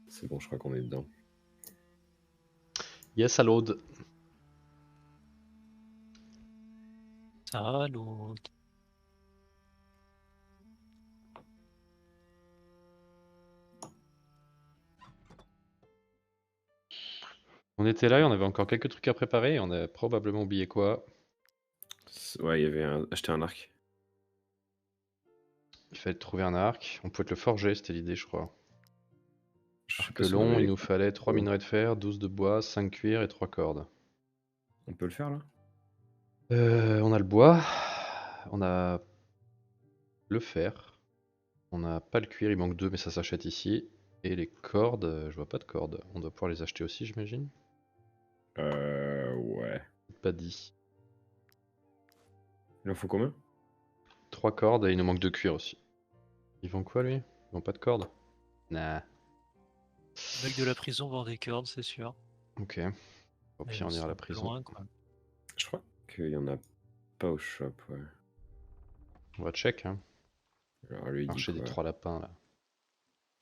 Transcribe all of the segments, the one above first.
C'est bon, je crois qu'on est dedans. Yes, à l'aude. Salut. On était là et on avait encore quelques trucs à préparer et on a probablement oublié quoi. Ouais, il y avait acheter un arc. Il fallait trouver un arc. On pouvait te le forger, c'était l'idée, je crois. Je sais Arc pas si on avait long, il les nous fallait 3 cordes. minerais de fer, 12 de bois, 5 cuirs et 3 cordes. On peut le faire là? On a le bois, on a le fer, on n'a pas le cuir, il manque 2 mais ça s'achète ici. Et les cordes, je vois pas de cordes. On doit pouvoir les acheter aussi, j'imagine. Ouais. Pas dit. Il en faut combien? 3 cordes et il nous manque 2 cuirs aussi. Ils vendent quoi lui? Ils vendent pas de cordes? Nah. Le mec de la prison vend des cordes, c'est sûr. Ok. Au pire, on ira à la prison. Loin, quoi. Je crois qu'il y en a pas au shop, ouais. On va check, hein. Alors lui, il dit Marché des quoi? 3 lapins là.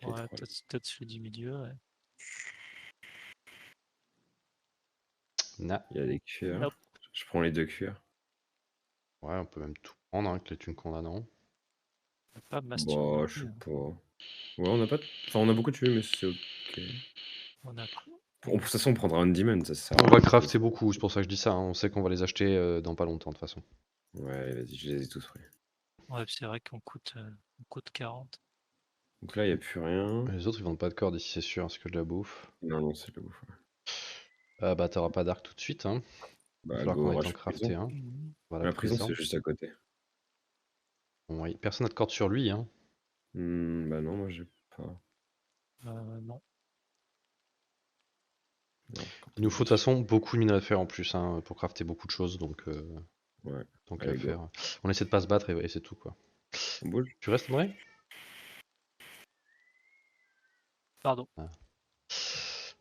Les Ouais, trois. peut-être celui du milieu, ouais. Nah. Il y a des cuirs. Hop. Je prends les 2 cuirs. Ouais, on peut même tout prendre avec les thunes qu'on a, non? Pas masse thune Bah, non je plus, sais hein. pas. Ouais, on a pas. Enfin, on a beaucoup de tués, mais c'est ok. On a De toute façon, on prendra un demon, ça sert à On rien. va crafter beaucoup, c'est pour ça que je dis ça, hein. On sait qu'on va les acheter dans pas longtemps de toute façon. Ouais, vas-y, je les ai tous pris. Ouais, c'est vrai qu'on coûte 40. Donc là, il n'y a plus rien. Les autres ils vendent pas de cordes ici, c'est sûr, c'est que de la bouffe. Non, non, c'est le bouffe. Ah bah t'auras pas d'arc tout de suite, hein. Il va Bah, falloir qu'on go ait le temps rush de prison. crafter, hein. On va à la La prison, prison. c'est juste à côté. Bon, oui. Personne n'a de corde sur lui, hein. Bah non, moi j'ai pas. Non. Non, Il nous faut de toute façon beaucoup de minerais de fer en plus, hein, pour crafter beaucoup de choses, donc Ouais, tant qu'à allez, go. faire. On essaie de pas se battre et c'est tout quoi. On bouge? Tu restes André? Pardon. Ah.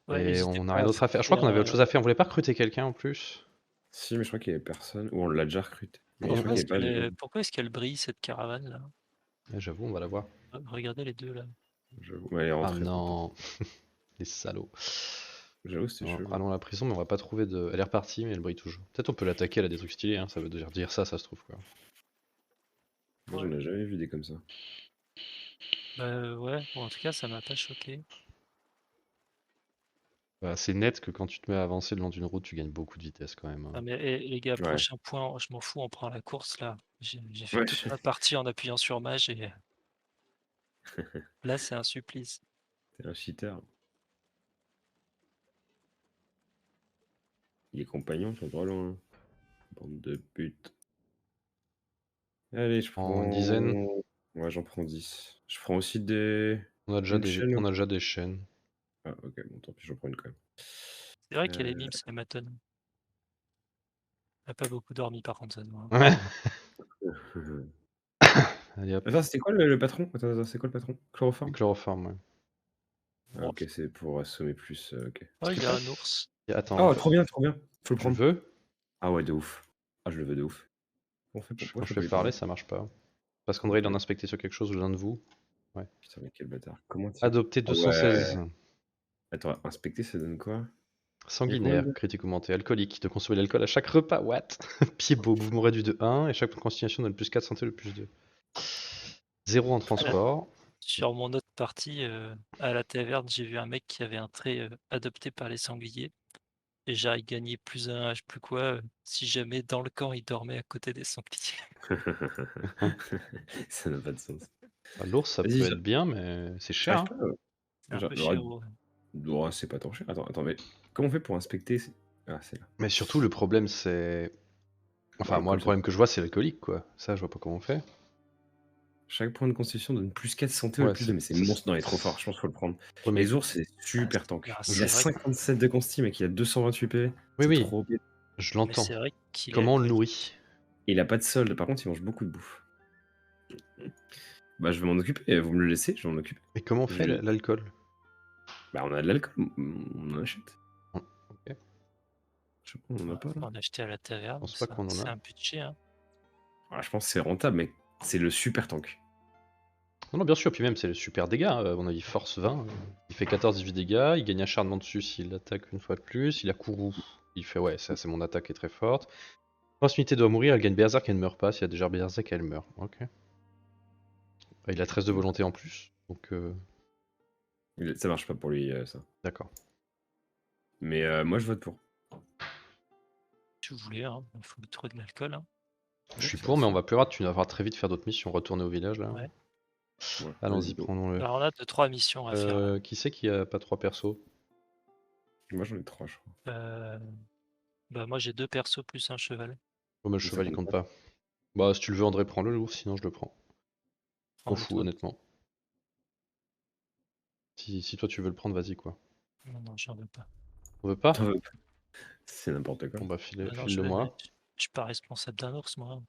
Ouais, Et n'hésitez on a pas rien à d'autre à faire. Je crois qu'on avait autre chose à faire. On voulait pas recruter quelqu'un en plus? Si, mais je crois qu'il y avait personne. Ou on l'a déjà recruté. Mais je crois Pourquoi qu'il n'y est-ce avait pas les gens. pourquoi est-ce qu'elle brille cette caravane là? J'avoue, on va la voir. Regardez les deux là. J'avoue. Mais elle est Ah rentrée trop tard. non, les salauds. J'avoue, c'était Alors, chelou. allons à la prison, mais on va pas trouver de. Elle est repartie, mais elle brille toujours. Peut-être on peut l'attaquer, elle a des trucs stylés, hein. Ça veut dire ça, ça se trouve quoi. Moi, j'en ai jamais vu des comme ça. Bah ouais, bon, en tout cas ça m'a pas choqué. Bah, c'est net que quand tu te mets à avancer le long d'une route, tu gagnes beaucoup de vitesse quand même, hein. Ah mais les gars, Ouais. prochain point, je m'en fous, on prend la course là. J'ai fait Ouais. toute ma partie en appuyant sur mage et là c'est un supplice. T'es un cheater. Les compagnons sont trop loin. Bande de putes. Allez, je En une prends. dizaine, Ouais, j'en prends 10. Je prends aussi des. on a déjà Une chaîne. on a déjà des chaînes. Ah, ok, bon, tant pis, j'en prends une quand même. C'est vrai qu'elle est mime, c'est Maton. Elle a pas beaucoup dormi par contre, ça se voit. Ouais. Allez hop, Attends, c'était quoi le patron? Attends, c'est quoi le patron? Chloroforme? chloroforme, ouais. Ah, Bon. ok, c'est pour assommer plus. Ok. Oh, il y a un ours. Et attends, Oh, trop bien, trop bien. Faut le tu le prendre. veux? Ah ouais, de ouf. Ah, je le veux de ouf. On fait pourquoi Quand je je peux fais pas y parler, parler? ça marche pas. Parce qu'André il en a Ok. inspecté sur quelque chose ou l'un de vous. Ouais. Putain, mais quel bâtard. Comment tu. Adopté Ah ouais. 216. Attends, inspecter, ça donne quoi? Il y a combien Sanguinaire, de. critique augmenté, alcoolique, de consommer l'alcool à chaque repas, what? Pied beau, mouvement réduit de 1, et chaque point de constitution donne plus 4, santé le plus 2. 0 en transport. Sur mon autre partie, à la taverne, j'ai vu un mec qui avait un trait adopté par les sangliers. Et j'ai gagné plus un H plus quoi si jamais dans le camp il dormait à côté des sangliers. Ça n'a pas de sens. Bah, l'ours, ça Vas-y, peut être bien, mais c'est cher, j'arrive hein. pas. C'est un peu cher. Oh, c'est pas tant cher. Attends, mais comment on fait pour inspecter Ah, c'est là. Mais surtout, le problème, c'est. Bon, Enfin, moi, le problème que je vois, c'est l'alcoolique, quoi. Ça, je vois pas comment on fait. Chaque point de constitution donne plus 4 santé ou Ouais, plus 2, mais c'est monstre. Non, il est trop fort, je pense qu'il faut le prendre. Ouais, mais... Les ours, c'est super tank. Ah, Il c'est a vrai 57 de consti, mec, il a 228 PV. Oui, C'est oui, trop bien. je mais l'entends. c'est vrai qu'il est Comment on le alcoolique. nourrit? Il a pas de solde, par contre, il mange beaucoup de bouffe. Bah, je vais m'en occuper. Vous me le laissez, je vais m'en occuper. Et comment on Je fait vais- l'alcool? Bah, on a de l'alcool, on en achète. Ok. Je sais pas, on en a pas là. On a acheté à la taverne, pense pas qu'on en a. c'est un budget. Hein. Ah, je pense que c'est rentable, mec. C'est le super tank. Non, non, bien sûr, puis même c'est le super dégâts. On a dit force 20. Il fait 14-18 dégâts. Il gagne acharnement dessus s'il attaque une fois de plus. Il a courroux. Il fait ouais, ça c'est mon attaque qui est très forte. Quand cette unité doit mourir, elle gagne berserk, elle ne meurt pas. S'il y a déjà berserk, elle meurt. Ok. Il a 13 de volonté en plus. Donc Ça marche pas pour lui, ça. d'accord. Mais moi, je vote pour. Si vous voulez, hein, il faut trouver de l'alcool. Hein. Je suis ça pour, mais aussi. on va plus rate. Tu vas très vite faire d'autres missions. Retourner au village là. Ouais. Ouais, Allons-y, vas-y, go. prenons-le. Alors on a 2-3 missions à faire. Là. Qui c'est qui a pas 3 persos? Moi, j'en ai 3, je crois. Bah moi j'ai 2 persos plus un cheval. Oh, mais le Mais ça cheval il compte compte pas. Bah, si tu le veux, André, prends-le, lourd, sinon je le prends. M'en Prends-le fous, toi. honnêtement. Si toi tu veux le prendre, vas-y quoi. Non, non, j'en veux pas. On veut pas? C'est n'importe quoi. Bon bah, Ah non, file-le moi. je suis pas responsable d'un ours, moi.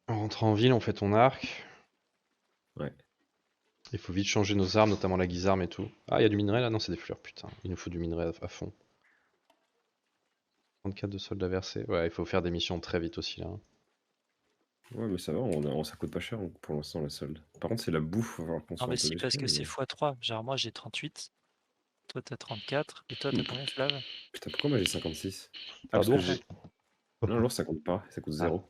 On rentre en ville, on fait ton arc. Ouais. Il faut vite changer nos armes, notamment la guisarme et tout. Ah, il y a du minerai là? Non, c'est des fleurs, putain. Il nous faut du minerai à fond. 34 de solde à verser. Ouais, il faut faire des missions très vite aussi là. Ouais, mais ça va, ça coûte pas cher pour l'instant, la solde. Par contre, c'est la bouffe, il va falloir qu'on Non soit mais un peu si, parce dessus. que c'est Mais... x3. Genre moi j'ai 38, toi t'as 34, et toi t'as combien Flav? Putain, pourquoi moi j'ai 56? Ah, Pas parce que d'ours. j'ai. Non, l'ours, ça compte pas, ça coûte Ah. 0.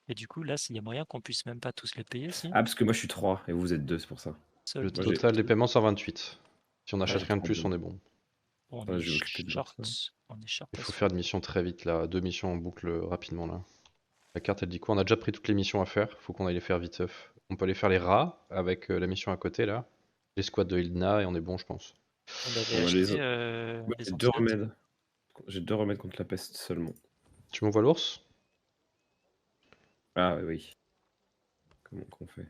Et du coup là, s'il y a moyen qu'on puisse même pas tous les payer, si? Ah, parce que moi je suis 3 et vous êtes 2, c'est pour ça. Seul Le Moi, deux. j'ai- total des paiements 128. Si on Ah, achète j'ai rien de 32. plus, on est bon. On Ah, est je vais m'occuper de l'ours, là. short. On est short Il as faut faire fuck. des missions très vite là. 2 missions en boucle rapidement là. La carte elle dit quoi? On a déjà pris toutes les missions à faire. Faut qu'on aille les faire viteuf. On peut aller faire les rats avec la mission à côté là. Les squads de Hildna et on est bon, je pense. On avait Bon, bah, acheté moi, les j'ai 2 antidotes. remèdes. J'ai 2 remèdes contre la peste seulement. Tu m'envoies l'ours? Ah, oui. Comment qu'on fait?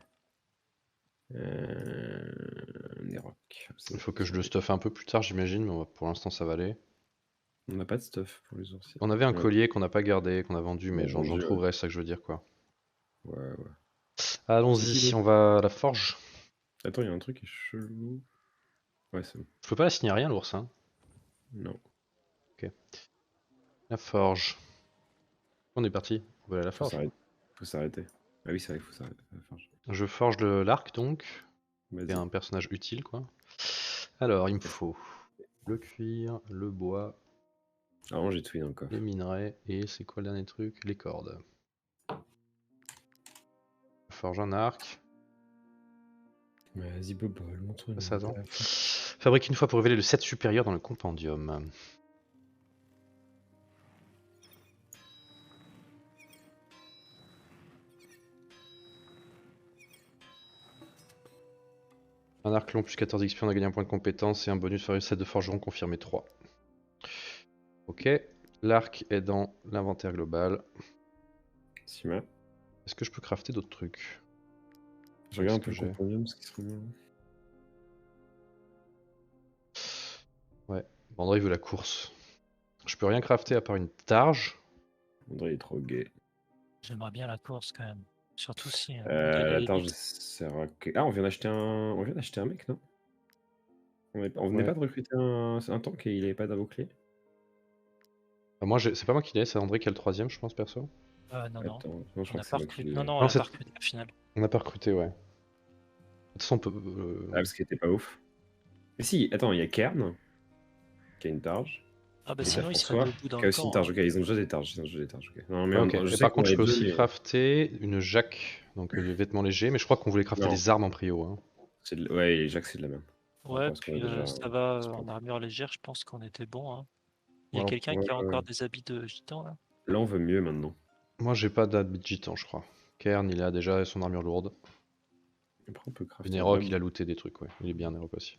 Nerok. Il faut que je le stuffe un peu plus tard, j'imagine, mais pour l'instant ça va aller. On n'a pas de stuff pour les ours. On avait un Ouais, collier qu'on n'a pas gardé, qu'on a vendu, on mais a j'en vendu, trouverai, c'est ça que je veux dire quoi. ouais, ouais. C'est qui Allons-y, l'autre? on va à la forge. Attends, il y a un truc qui est chelou. Ouais, c'est bon. Je peux pas la signer à rien l'ours, hein. Non. La forge. On est parti, on va aller à la Faut forge. s'arrêter. Faut s'arrêter. Ah oui, c'est vrai, il faut s'arrêter. Enfin, Je forge l'arc donc. C'est vas-y. un personnage utile quoi. Alors, il me faut le cuir, le bois, Ah, non, j'ai tout dans le coffre. les minerais et c'est quoi le dernier truc? Les cordes. Je forge un arc. Vas-y, Bobol, montre-nous. Ça, attends. Fabrique une fois pour révéler le set supérieur dans le compendium. Un arc long plus 14 XP, on a gagné un point de compétence et un bonus sur le set de forgeron confirmé 3. Ok, l'arc est dans l'inventaire global. Sima. Est-ce que je peux crafter d'autres trucs? Je regarde un Qu'est-ce peu que le compendium, ce qui serait bien. Ouais, André il veut la course. Je peux rien crafter à part une targe. André il est trop gay. J'aimerais bien la course quand même. Surtout si on gagne à Attends, je l'élite. sers à... Ah, on vient d'acheter un mec, non? On venait Ouais. pas de recruter un tank et il avait pas d'avoclé? Bah, moi, c'est pas moi qui l'ai, c'est André qui a le troisième, je pense, perso. Non, non. Attends, non, je On crois n'a que c'est pas moi qui recruté. l'ai. Non, non, on Non, l'a pas recruté au final. on n'a pas recruté, ouais. De toute façon, on peut. Ah, parce qu'il était pas ouf. Mais si, attends, il y a Kern qui a une targe. Ah bah Et t'as sinon il serait François debout dans qui a le aussi une camp. targe. Hein. Ok, ils ont déjà des targes. Ok. Non, mais Ouais, ok. je Et sais par qu'on contre, je avait peux deux, aussi mais... crafter une jaque, donc des vêtements légers, mais je crois qu'on voulait crafter Non. des armes en prio. Hein. Ouais, les Jacques, c'est de la merde. Par Ouais, rapport à ce qu'on a puis déjà. ça va C'est pas en bon. armure légère, je pense qu'on était bon. Hein. Il y a Alors, quelqu'un Ouais, qui a ouais. encore des habits de gitan là? Là, on veut mieux maintenant. moi, j'ai pas d'habit de gitan, je crois. Kern, il a déjà son armure lourde. Après, on peut crafter Et une Nerok, vraie il a looté des trucs, ouais. Il est bien, Nerok aussi.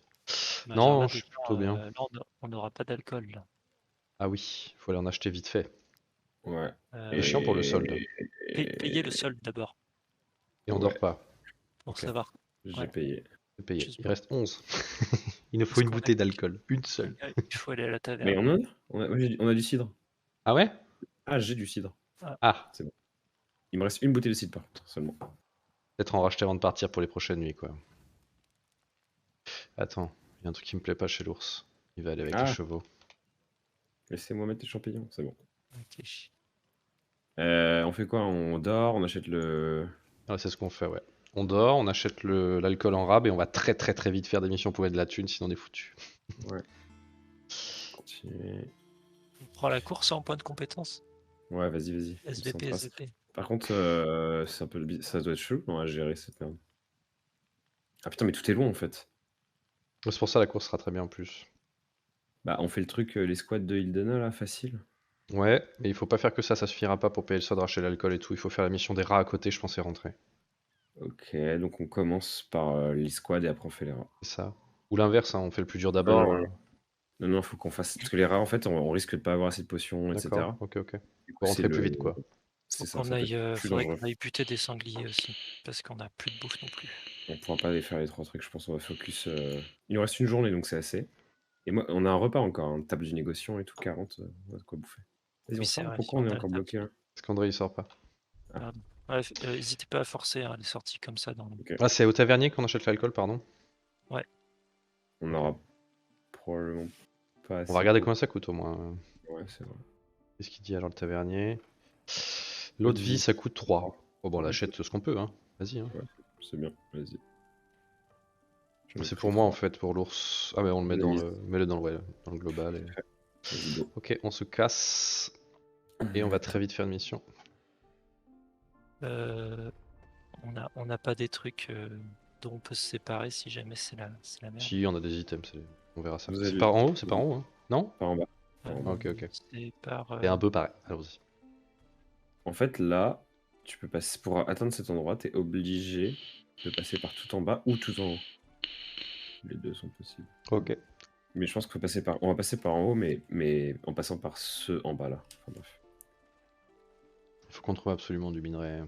Bah, genre Non, là je suis déjà, plutôt bien. là on n'aura pas d'alcool là. Ah oui, il faut aller en acheter vite fait. Ouais. Il est chiant pour le solde. Payez le solde d'abord, Et on Ouais, dort pas. pour Ok, savoir. j'ai Ouais, payé. c'est payé. juste Il bon. reste 11. Il nous faut Parce une qu'on a bouteille d'alcool. Une seule. il faut aller à la Mais taverne. on en a? On a du cidre. Ah ouais? Ah, j'ai du cidre. Ah, Ah, C'est bon. Il me reste une bouteille de cidre par contre, seulement. peut-être en racheter avant de partir pour les prochaines nuits, quoi. Attends, il y a un truc qui me plaît pas chez l'ours. Il va aller avec les Ah, chevaux. laissez-moi mettre les champignons, c'est bon. ok. On fait quoi? On dort, on achète le... Ouais, c'est ce qu'on fait, ouais. On dort, on achète l'alcool en rab et on va très très très vite faire des missions pour gagner de la thune, sinon on est foutu. Ouais. Continuer. On prend la course en point de compétence. Ouais, vas-y. On SVP, s'en passe. SVP. Par contre, c'est un peu ça doit être chelou non, à gérer cette merde. Ah putain, mais tout est loin en fait. C'est pour ça la course sera très bien en plus. Bah, on fait le truc, les squats de Hildena là, facile. Ouais, mais il faut pas faire que ça suffira pas pour payer le solde, racheter l'alcool et tout. Il faut faire la mission des rats à côté, je pense, et rentrer. Ok, donc on commence par les squads et après on fait les rats. C'est ça. Ou l'inverse, hein, on fait le plus dur Non, d'abord. non, faut qu'on fasse. Parce que les rats, en fait, on risque de pas avoir assez de potions, D'accord, etc. ok. Du coup, Faut c'est rentrer plus vite, quoi. Faut ça, qu'on ça peut aille, être plus faudrait dangereux. qu'on aille buter des sangliers aussi, parce qu'on a plus de bouffe non plus. On pourra pas les faire les 3 trucs, je pense. On va focus. Il nous reste une journée, donc c'est assez. Et moi, on a un repas encore, hein, table du négociant et tout, 40, on a de quoi bouffer. Vas-y, Oui, on c'est sort. vrai, Pourquoi on on est a le encore table. bloqué là? Est-ce qu'André il sort pas? Pardon. Ouais, n'hésitez pas à forcer hein, les sorties comme ça dans le... Ok. Ah, c'est au tavernier qu'on achète l'alcool, pardon. Ouais. On aura probablement pas assez. On va regarder combien ça coûte au moins. Ouais, c'est vrai. Qu'est-ce qu'il dit alors le tavernier? L'eau de vie ça coûte 3. Oh bon, on Ouais, achète ce qu'on peut, hein. Vas-y, hein. ouais, c'est bien, vas-y. J'en ai C'est pris pour moi en 3. fait, pour l'ours. Ah, mais on le met dans le, mets-le dans ouais, dans le global. Et... Vas-y, go. Ok, on se casse. Et on va très vite faire une mission. On n'a pas des trucs dont on peut se séparer si jamais c'est la merde. Si, on a des items, on verra ça. Vous C'est avez- par en haut? C'est par en haut, hein? Non? Par en bas. Par en bas. Ok. C'est par... C'est un peu pareil, allons-y. En fait, là, tu peux passer pour atteindre cet endroit, tu es obligé de passer par tout en bas ou tout en haut. Les deux sont possibles. Ok. Mais je pense qu'on va passer par en haut, mais en passant par ce en bas là. Enfin, bref. Il faut qu'on trouve absolument du minerai.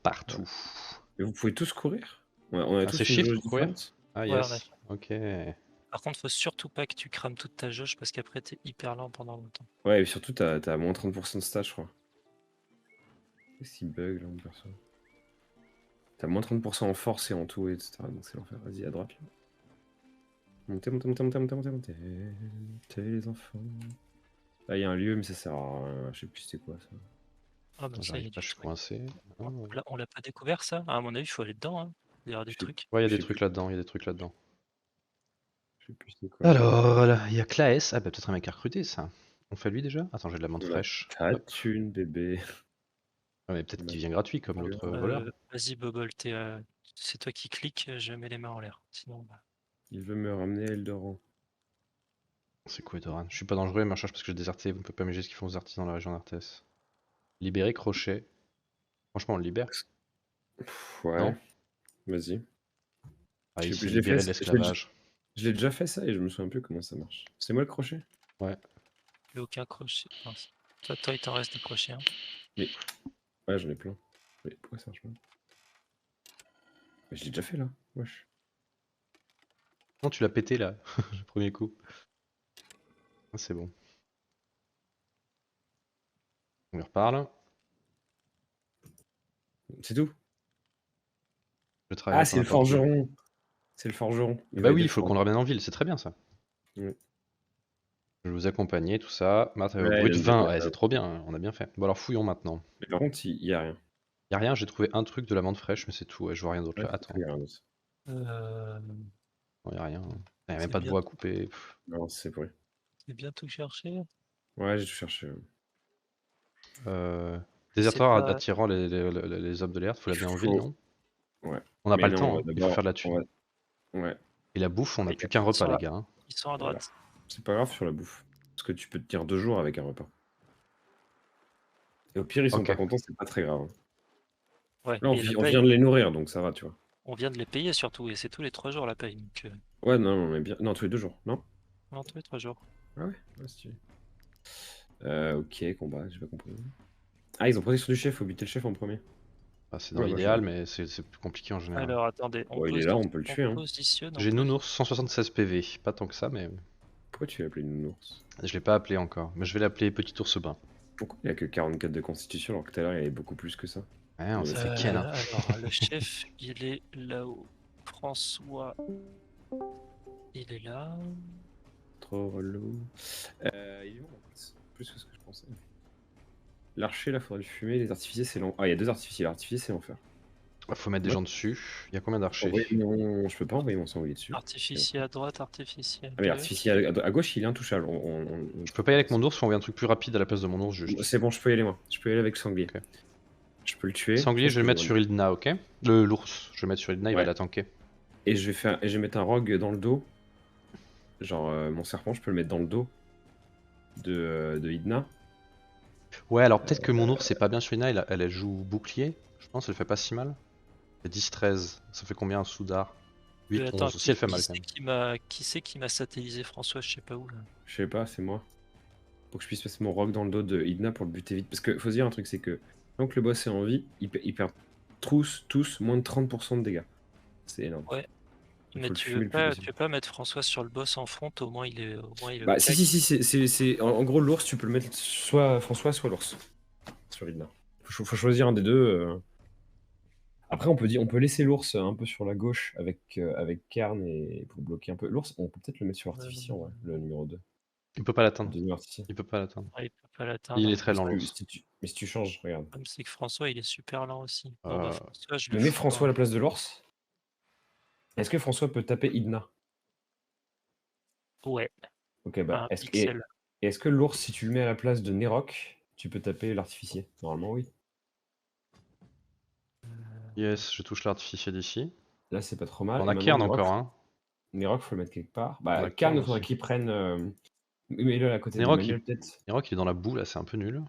Partout. Et vous pouvez tous courir? On a Ah, tous c'est une shift jauge pour courir? différente? Ah, Ouais, yes. Ok. Par contre, faut surtout pas que tu crames toute ta jauge parce qu'après t'es hyper lent pendant longtemps. Ouais, et surtout, t'as moins 30% de stats, je crois. Qu'est-ce qui bug là, mon perso? T'as moins 30% en force et en tout, etc. Donc c'est l'enfer. Vas-y, à droite là. Montez les enfants. Là, il y a un lieu, mais ça sert à rien. Je sais plus c'était quoi ça. Ah bah ça y J'arrive est, pas, du je suis truc. coincé. Oh. On l'a pas découvert ça? À mon avis, il faut aller dedans. Hein. Il y aura des Je sais- trucs. Ouais, il y a je des sais trucs plus. là-dedans, il y a des trucs là-dedans. Je sais plus c'était quoi. Alors, là, il y a Klaes. Ah, bah peut-être un mec à recruter ça. On fait lui déjà? Attends, j'ai de la menthe Voilà. fraîche. Ta Hop. thune, bébé. Ah, mais peut-être qu'il vient gratuit comme l'autre voleur. Vas-y Bubble, c'est toi qui cliques, je mets les mains en l'air. Sinon, bah, Il veut me ramener à Eldoran. C'est quoi Edoran? Je suis pas dangereux, mais parce que j'ai déserté. Vous ne pouvez pas m'aider ce qu'ils font aux artisans dans la région d'Arthès. Libérer Crochet. Franchement, on le libère? Ouais, Non? vas-y. Ah, Je il je s'est l'ai fait, libéré de l'esclavage. je l'ai déjà fait ça et je me souviens plus comment ça marche. C'est moi le crochet? Ouais. plus aucun crochet. Non, toi, il t'en reste des crochets. Hein. Mais. Ouais, j'en ai plein. Mais pourquoi ça marche pas? Mais je l'ai déjà fait là. Wesh. Non, tu l'as pété là, le premier coup. Ah, c'est bon. On lui reparle. C'est tout? Je travaille Ah, sur c'est le la peinture. forgeron! C'est le forgeron. Il Bah va oui, aider il le faut qu'on le forgeron. ramène en ville, c'est très bien ça. Ouais. Je vais vous accompagner, tout ça. Matériaux Ouais, brut il y a 20, ouais, c'est trop bien, hein, on a bien fait. Bon alors fouillons maintenant. Mais par contre, il y a rien. Y a rien, j'ai trouvé un truc de la menthe fraîche, mais c'est tout, ouais, je vois rien d'autre Ouais, là. c'est tout, Attends, il y a rien d'autre. non, y a rien. Y a même C'est pas de bien, bois à couper. Pff. Non, c'est pourri. c'est bien tout cherché. Ouais, j'ai tout cherché. Euh... C'est Déserteur pas... attirant les hommes de l'air, faut Il l'amener en ville, faut. non? Ouais. On n'a pas Mais le non, temps, hein, il faut faire de la thune. Ouais. Et la bouffe, on n'a Et plus qu'un repas, sont les là. gars. Hein. Ils sont à Voilà. droite. C'est pas grave sur la bouffe. Parce que tu peux te tenir 2 jours avec un repas. Et au pire, ils sont Ok. pas contents, c'est pas très grave. Ouais, Là, et la on paye, vient de les nourrir, donc ça va, tu vois. on vient de les payer surtout, et c'est tous les 3 jours la paye. Donc, Ouais, non, on est bien. Non, tous les 2 jours, non? non, tous les 3 jours. Ah ouais, si tu veux. Ok, combat, j'ai pas compris. Ah, ils ont protection du chef, faut buter le chef en premier. Bah, c'est Oh dans la vache, l'idéal, mais c'est plus compliqué en général. Alors, attendez, Bon, il est là, on peut le tuer. Hein. positionne. J'ai Nounours, 176 PV. Pas tant que ça, mais Pourquoi tu l'as appelé Nounours? je l'ai pas appelé encore. Mais je vais l'appeler Petit Ours Bain. Pourquoi il a que 44 de constitution alors que tout à l'heure il y avait beaucoup plus que ça? Ouais, on s'est fait Ouais. ken. Hein. Alors, le chef, il est là-haut. François, il est là. Trop relou. Il est bon en fait. Plus que ce que je pensais. L'archer, là, faudrait le fumer. Les artificiers, c'est l'enfer. Ah, il y a 2 artificiers. L'artificier, c'est l'enfer. Faut mettre des Ouais. gens dessus. Il y a combien d'archers? Je peux pas envoyer mon sanglier dessus. Artificier à droite, artificier à Ah, mais gauche. l'artificier à gauche, il est intouchable. Je peux pas y aller avec mon ours, faut envoyer un truc plus rapide à la place de mon ours juste. C'est bon, je peux y aller, moi. Je peux y aller avec le sanglier. Ok. Je peux le tuer. Sanglier, je vais le mettre pense sur Ildna, ok? L'ours, je vais le mettre sur Ildna, il va Ouais. la tanker. Et je vais mettre un rogue dans le dos. Genre, mon serpent, je peux le mettre dans le dos de Idna. Ouais, alors peut-être que mon ours c'est pas bien sur Ildna, elle joue bouclier, je pense, elle fait pas si mal. Elle 10-13, ça fait combien un soudard? 8, Attends, 11, si elle fait mal quand même. qui c'est qui m'a satellisé François, je sais pas où là. Je sais pas, c'est moi. Pour que je puisse mettre mon rogue dans le dos de Idna pour le buter vite. Parce que faut se dire un truc, c'est que tant que le boss est en vie, ils perdent tous moins de 30% de dégâts. C'est énorme. Ouais. Il Mais faut le tu fumer veux le plus pas, possible. tu veux pas mettre François sur le boss en front, au moins il est. Bah, si, en gros, l'ours, tu peux le mettre soit François, soit l'ours. Sur Idna. Faut choisir un des deux. Après, on peut laisser l'ours un peu sur la gauche avec Karn et pour bloquer un peu. L'ours, on peut peut-être le mettre sur l'artificier, ouais, le numéro 2. Il peut pas Le l'atteindre. deuxième artificier. Il peut pas l'atteindre. Ouais, il peut pas l'atteindre. Il est très lent Mais l'ours. si tu changes, regarde. Le problème, c'est que François il est super lent aussi. Bon, bah, François, je Je le mets fous François à en- la place de l'ours. Est-ce que François peut taper Idna? Ouais, Ok, bah, un est-ce que, pixel. et est-ce que l'ours, si tu le mets à la place de Nerok, tu peux taper l'artificier? Normalement, oui. Yes, je touche l'artificier d'ici. Là, c'est pas trop mal. On Et a maintenant, Kern Nerok, encore, hein. Nerok, faut le mettre quelque part. On Bah, a Karn, Kern il faudrait aussi. qu'il prenne. Mets-le à côté Nerok, d'Emmanuel, peut-être. Nerok il est dans la boue là, c'est un peu nul.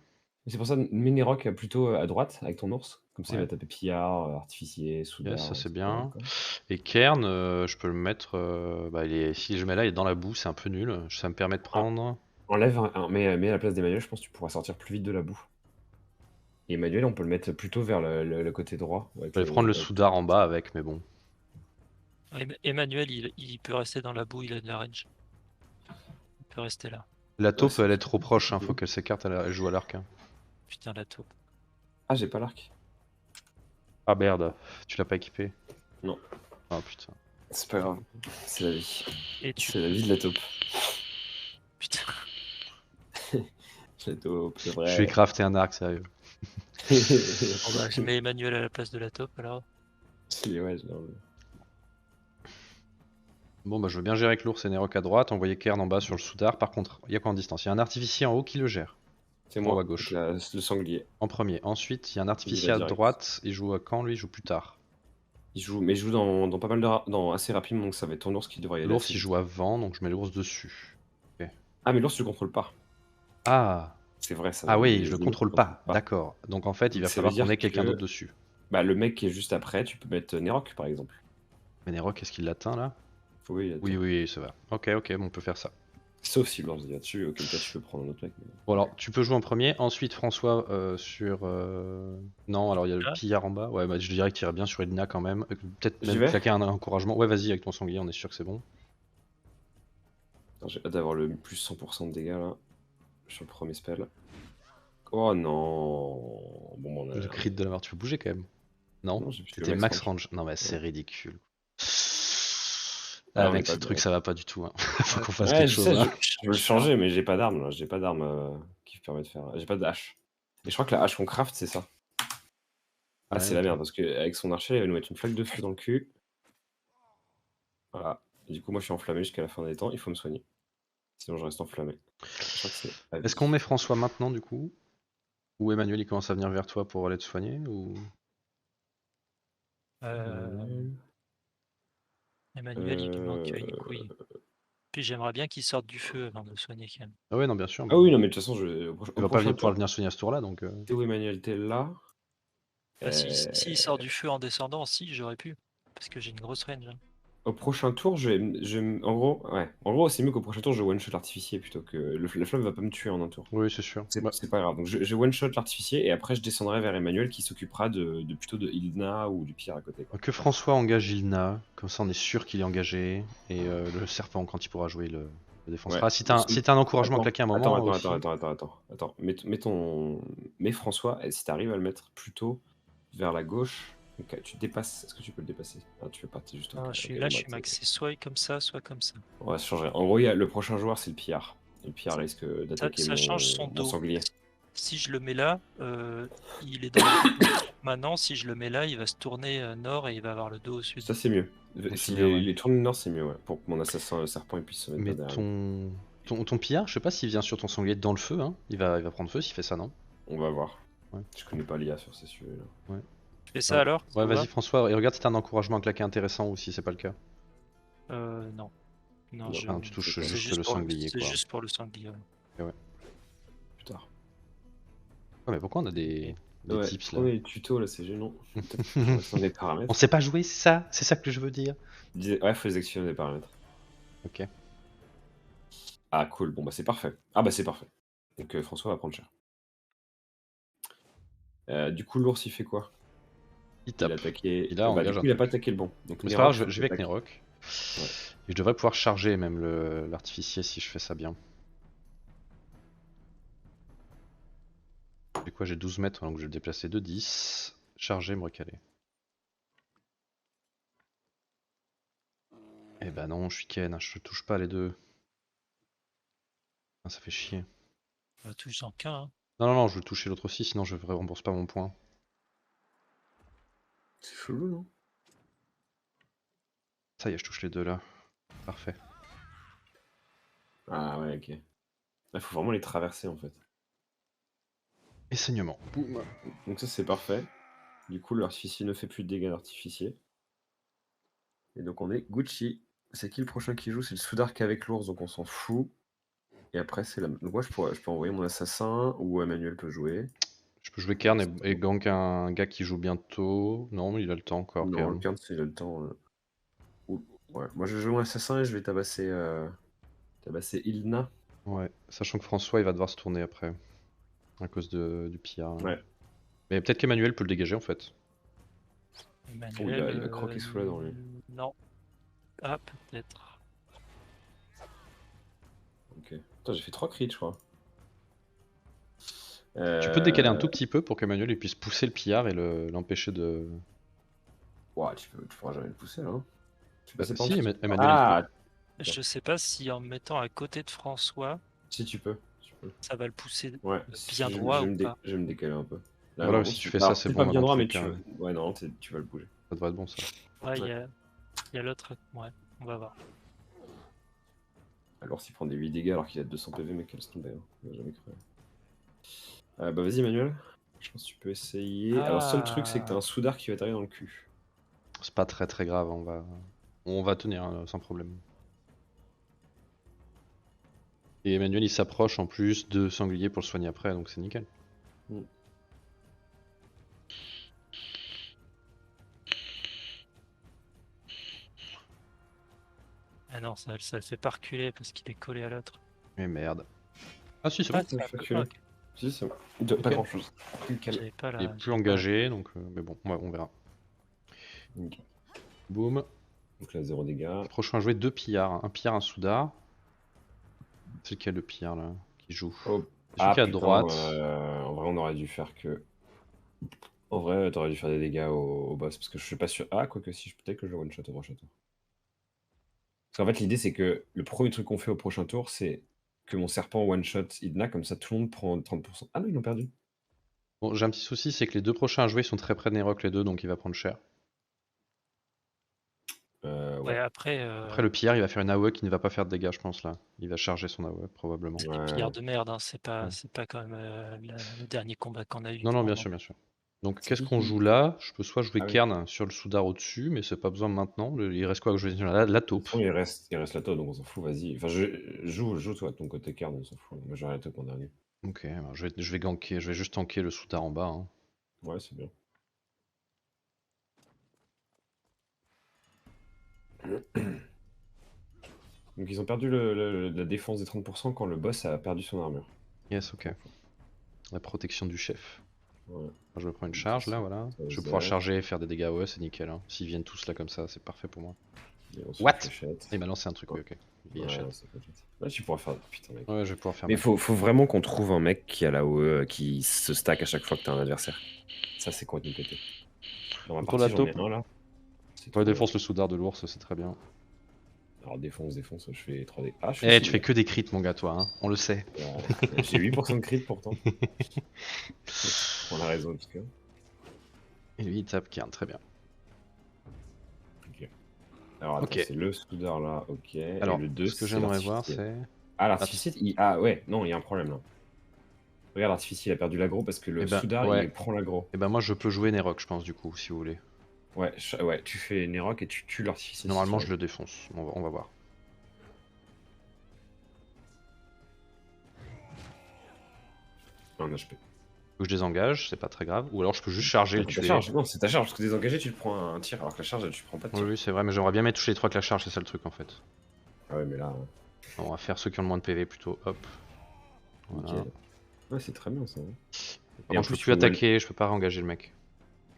C'est pour ça, mets Nerok plutôt à droite avec ton ours. Comme ça, il Ouais. va taper pillard, artificier, soudard. Yes, ça c'est etc., bien. quoi. Et Kern, je peux le mettre. Bah, si je mets là, il est dans la boue, c'est un peu nul. Ça me permet de prendre. Enlève mets à la place d'Emmanuel, je pense que tu pourras sortir plus vite de la boue. Et Emmanuel, on peut le mettre plutôt vers le côté droit. Je vais prendre le soudard en bas avec, mais bon. Emmanuel, il peut rester dans la boue, il a de la range. Il peut rester là. La taupe, c'est elle est plus trop proche, hein, compliqué. faut qu'elle s'écarte, elle joue à l'arc. Hein. Putain, la taupe. Ah, j'ai pas l'arc. Ah merde, tu l'as pas équipé? Non. Ah putain. C'est pas grave. C'est la vie. Et tu. C'est la vie de la taupe. Putain. La taupe, c'est Je vrai. vais crafter un arc, sérieux. Bon, bah, je mets Emmanuel à la place de la taupe alors. Ouais, genre, Bon bah je veux bien gérer avec l'ours et Nerok à droite, envoyer Kern en bas sur le soudard. Par contre, il y a quoi en distance? Il y a un artificier en haut qui le gère. c'est En moi, haut à gauche. le sanglier. En premier. Ensuite, il y a un artificier va à direct. droite. Il joue à quand lui? Il joue plus tard. Il joue dans pas mal dans assez rapidement, donc ça va être ton ours qui devrait y aller. L'ours assez il vite. joue avant, donc je mets l'ours dessus. Ah, mais l'ours, tu le contrôles pas. Ah! C'est vrai, ça. Ah oui, les je le ennemis, contrôle tu pas. contrôles D'accord. Donc en fait, il Donc va ça falloir veut dire qu'on ait quelqu'un que- d'autre dessus. Bah, le mec qui est juste après, tu peux mettre Nerok, par exemple. Mais Nerok, est-ce qu'il l'atteint là? Oui, attends. Oui, ça va. Ok, bon, on peut faire ça. Sauf si l'ours vient dessus, auquel cas tu peux prendre un autre mec. mais- Bon alors, tu peux jouer en premier. Ensuite, François sur... Non, alors il y a le Là pillard en bas. Ouais, bah, je dirais que tu irais bien sur Edna quand même. Peut-être J'y même vais claquer un encouragement. Ouais, vas-y, avec ton sanglier, on est sûr que c'est bon. Attends, j'ai hâte d'avoir le plus 100% de dégâts là. Sur le premier spell. Oh non. Bon, on a... Le crit de la mort, tu peux bouger quand même. Non, Non, j'ai plus c'était le max max range. Non, mais c'est ridicule. Ah, Ah, on mec, est pas ce truc, bien. ça va pas du tout. Hein. Faut qu'on fasse Ouais, quelque je chose. sais, Là. je veux le changer, mais j'ai pas d'arme là. J'ai pas d'arme qui me permet de faire. J'ai pas de hache. Et je crois que la hache qu'on craft, c'est ça. Ah, Ouais, c'est la ok. merde, parce qu'avec son archer, il va nous mettre une flaque de feu dans le cul. Voilà. Et du coup, moi, je suis enflammé jusqu'à la fin des temps. Il faut me soigner. Sinon, je reste enflammé. Je crois que c'est la vie. Est-ce qu'on met François maintenant, du coup? Ou Emmanuel, il commence à venir vers toi pour aller te soigner ou... Emmanuel, il lui manque une couille. Puis j'aimerais bien qu'il sorte du feu avant de le soigner quand même. Ah ouais, non, bien sûr. Ah oui, non, mais de toute façon, Il va pas pouvoir venir soigner à ce tour-là, donc... T'es où, Emmanuel? T'es là? Ah, si il sort du feu en descendant, si, j'aurais pu. Parce que j'ai une grosse range. Hein. Au prochain tour, en gros, ouais. En gros, c'est mieux qu'au prochain tour, je one-shot l'artificier plutôt que. La flamme va pas me tuer en un tour. Oui, c'est sûr. C'est Bah, c'est pas grave. Donc, je one-shot l'artificier et après, je descendrai vers Emmanuel qui s'occupera plutôt de Ildna ou du pire à côté. Quoi. que François engage Ilna, comme ça on est sûr qu'il est engagé, et le serpent, quand il pourra jouer, le défoncera. Ouais. Si t'as un encouragement à claquer un moment... Attends. Mets François, et si t'arrives à le mettre plutôt vers la gauche, donc, tu dépasses. Est-ce que tu peux le dépasser? Ah, tu peux pas, t'es juste. Je suis maxé soit comme ça, soit comme ça. On va se changer. En gros, le prochain joueur, c'est le pillard. Et le pillard risque d'attaquer Ça change son mon dos. sanglier. si je le mets là, il est dans la position maintenant. Si je le mets là, il va se tourner nord et il va avoir le dos au sud. Ça, c'est mieux. c'est Si mieux, ouais. les tournes nord, c'est mieux, ouais. Pour que mon assassin serpent il puisse se mettre Mais pas derrière. ton pillard, je sais pas s'il vient sur ton sanglier dans le feu, hein. Il va prendre feu s'il fait ça, non? On va voir. Ouais. Je connais pas l'IA sur ces sujets-là. Tu fais ça alors? Ouais, Ça vas-y va François, et regarde si t'as un encouragement à claquer intéressant ou si c'est pas le cas. Non. Non, Non, je... tu touches c'est c'est juste le pour sanglier, c'est quoi. juste pour le sanglier. Ouais. Plus tard. Ouais, mais pourquoi on a des Ouais, tips là? premier tuto là, c'est gênant. Peut-être qu'il faut rester dans des paramètres. On sait pas jouer, c'est ça que je veux dire. Ouais, faut les actionner des paramètres. Ok. Ah, cool. Bon, bah, c'est parfait. Ah, bah, c'est parfait. Donc, François va prendre cher. Du coup, l'ours, il fait quoi? Il Il tape. a attaqué. Il a Bah, du engage coup, un il a pas truc. attaqué le bon. Donc, Mais c'est pas grave, Nerok, faut je qu'il vais avec attaque. Nerok. Ouais. Et je devrais pouvoir charger même l'artificier si je fais ça bien. Du coup, j'ai 12 mètres, donc je vais le déplacer de 10. Charger, me recaler. Eh bah non, je suis Ken, je touche pas les deux. Ah, ça fait chier. On va toucher en qu'un. Hein. Non, je veux toucher l'autre aussi, sinon je ne rembourse pas mon point. C'est chelou, non? Ça y est, je touche les deux là. Parfait. Ah, ouais, ok. Il faut vraiment les traverser en fait. Et saignement. Boum. Donc, ça, c'est parfait. Du coup, l'artificier ne fait plus de dégâts d'artificier. Et donc, on est Gucci. C'est qui le prochain qui joue? C'est le Soudark avec l'ours, donc on s'en fout. Et après, c'est la. Donc, moi, je peux envoyer mon assassin ou Emmanuel peut jouer. Je peux jouer Kern et gank un gars qui joue bientôt. Non, il a le temps encore. Non, Kern. le Kern, c'est le temps. Ouais. Moi, je vais jouer mon assassin et je vais tabasser Ilna. Ouais, sachant que François il va devoir se tourner après. À cause du pillard. Ouais. Mais peut-être qu'Emmanuel peut le dégager en fait. Emmanuel, il a croqué sous la dent, lui. Non. Ah, peut-être. Ok. Attends, j'ai fait 3 crits, je crois. Tu peux te décaler un tout petit peu pour qu'Emmanuel il puisse pousser le pillard et l'empêcher de. Ouah, tu pourras jamais le pousser là. Hein. Tu Bah, passes si, Emmanuel. Ah, Je sais pas si en me mettant à côté de François, si tu peux. ça va le pousser Ouais, bien droit ou pas. je vais me décaler un peu. Là, Voilà, non, si tu fais ça, c'est pas bon. bien dans droit, tous mais les cas, ouais. Ouais, non, tu vas le bouger. Ça devrait être bon ça. Ouais, il Ouais. y a l'autre. Ouais, on va voir. Alors, s'il prend des 8 dégâts alors qu'il a 200 PV, mais qu'elle se tombe, hein. Il va jamais crever. Bah, vas-y, Emmanuel. Je pense que tu peux essayer. Alors, le seul truc, c'est que t'as un Soudark qui va t'arriver dans le cul. C'est pas très grave, on va tenir hein, sans problème. Et Emmanuel il s'approche en plus de sanglier pour le soigner après, donc c'est nickel. Ah non, ça le fait pas reculer parce qu'il est collé à l'autre. Mais merde. Ah si, c'est Ah, bon. c'est ça un fait peu reculer. ok. Si, c'est bon. Pas grand chose. J'avais pas Il est la. plus engagé, donc mais bon, ouais, on verra. Nickel. Boum. Donc là, 0 dégâts. Prochain à jouer 2 pillards. Un pillard, un soudard. C'est lequel le pillard là qui joue? Oh. C'est celui qui est à putain, droite. en vrai, on aurait dû faire que. En vrai, t'aurais dû faire des dégâts au boss parce que je suis pas sûr. Ah, quoique si, peut-être que je le one shot au prochain tour. Parce qu'en fait, l'idée c'est que le premier truc qu'on fait au prochain tour, c'est que mon serpent one shot Idna, comme ça tout le monde prend 30%. Ah non, ils l'ont perdu. Bon, j'ai un petit souci, c'est que les deux prochains à jouer sont très près de Nerok les deux, donc il va prendre cher. Ouais, après. Après le pillard, il va faire une AOE qui ne va pas faire de dégâts, je pense là. Il va charger son AOE probablement. C'est Ouais. des pillards de merde, hein. C'est pas quand même le dernier combat qu'on a eu. Non, pour bien le sûr, moment. bien sûr. Donc C'est qu'est-ce qui qu'on qui- joue là? Je peux soit jouer Ah oui. Kern sur le Soudar au-dessus, mais c'est pas besoin maintenant. Il reste quoi que je vais dire là? La De taupe. toute façon, il reste la taupe, donc on s'en fout, vas-y. Enfin, joue toi de ton côté card, on s'en fout. Moi j'aurai la taupe en dernier. Ok, alors je vais ganker, je vais juste tanker le Soudar en bas. Hein. Ouais, c'est bien. Donc ils ont perdu la défense des 30% quand le boss a perdu son armure. Yes, ok. La protection du chef. Ouais. Je me prends une charge là, voilà. Ça Je vais Z. pouvoir charger et faire des dégâts AOE, c'est nickel. Hein. S'ils viennent tous là comme ça, c'est parfait pour moi. Et on se What? fléchette. Il m'a lancé un truc, oui, ok. Il Ouais, achète. on se fléchette. Là, tu pourras faire. Putain, mec. Ouais, je vais pouvoir faire Mais ma- faut vraiment qu'on trouve un mec qui a la OE, qui se stack à chaque fois que t'as un adversaire. Ça, c'est complètement pété. Dans ma Autour partie, de la j'en ai taupe. un là. C'est Pour la trop- défense, le Soudar de l'ours, c'est très bien. Alors défonce, je fais 3D. Ah, je Eh, fais tu fais que des crits, mon gars, toi, hein. On le sait. J'ai 8% de crit pourtant. On a raison, en tout cas. Et lui, il tape Kern, très bien. Ok. Alors attends, Ok. c'est le soudard là, ok. Alors, et le 2, ce que c'est j'aimerais voir, l'artificiel. c'est. Ah, l'artificiel, ah ouais, non, il y a un problème là. Regarde, l'artificiel, il a perdu l'aggro parce que le Eh ben, soudard, ouais. il prend l'aggro. Et ben, moi, je peux jouer Nerok, je pense, du coup, si vous voulez. Ouais, ouais, tu fais Nerok et tu tues l'artificiel. Normalement, je le défonce. On va voir. Un HP. Ou je désengage, c'est pas très grave. Ou alors, je peux juste charger et le Ta tuer. charge, non, c'est ta charge, parce que désengagé, tu te prends un tir, alors que la charge, tu prends pas de Oui, tir. oui, c'est vrai, mais j'aimerais bien mettre toucher les 3 avec la charge, c'est ça le truc en fait. Ah ouais, mais là, On va faire ceux qui ont le moins de PV plutôt. Hop. Voilà. nickel. Ouais, c'est très bien ça. Par contre, je peux plus attaquer, je peux pas réengager le mec.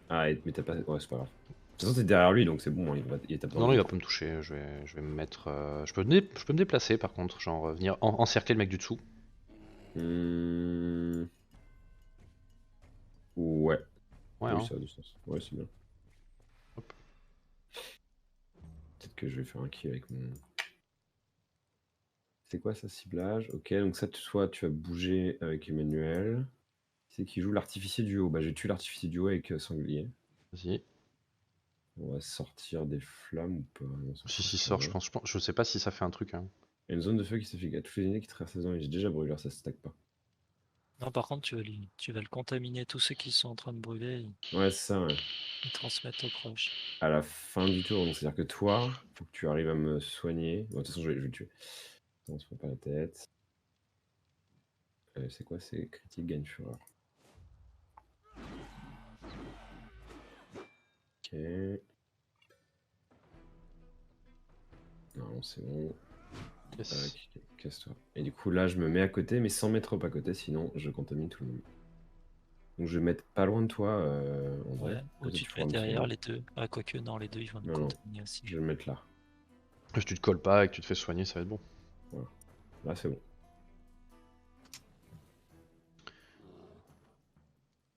Ah, mais t'as pas. Ouais, c'est pas grave. De toute façon, t'es derrière lui, donc c'est bon, il tape dans Non, le il dos. va pas me toucher. Je vais me mettre. Je peux me déplacer par contre, genre venir encercler le mec du dessous. Ouais. Ouais, Oui, hein. ça a du sens. Ouais, c'est bien. Hop. Peut-être que je vais faire un kill avec mon. C'est quoi ça, ciblage? Ok, donc ça, soit tu vas bouger avec Emmanuel. C'est qui joue l'artificier du haut. Bah, j'ai tué l'artificier du haut avec Sanglier. Vas-y. On va sortir des flammes ou pas? Non, ça Si, fait si, ça sort, va. je sais pas si ça fait un truc. Hein. Il y a une zone de feu qui s'affiche à toutes les ennemis qui traversent la zone et j'ai déjà brûlé, alors ça se stack pas. Non, par contre, tu vas le contaminer. Tous ceux qui sont en train de brûler, Ouais, c'est ça, ouais. ils transmettent aux proches. À la fin du tour, donc c'est-à-dire que toi, faut que tu arrives à me soigner. Bon, de toute façon, je vais le tuer. On se prend pas la tête. C'est quoi? C'est critique, gagne fureur. Ok. Non, c'est bon. Yes. Casse-toi. Et du coup, là, je me mets à côté, mais sans mettre trop à côté, sinon je contamine tout le monde. Donc je vais mettre pas loin de toi, en vrai. Ouais, ou Peut-être tu te pourras mets me derrière soigner. les deux. Ah, quoique, non, les deux, ils vont nous Non, non. contaminer aussi. Je vais le mettre là. Si tu te colles pas et que tu te fais soigner, ça va être bon. Voilà. Là, c'est bon.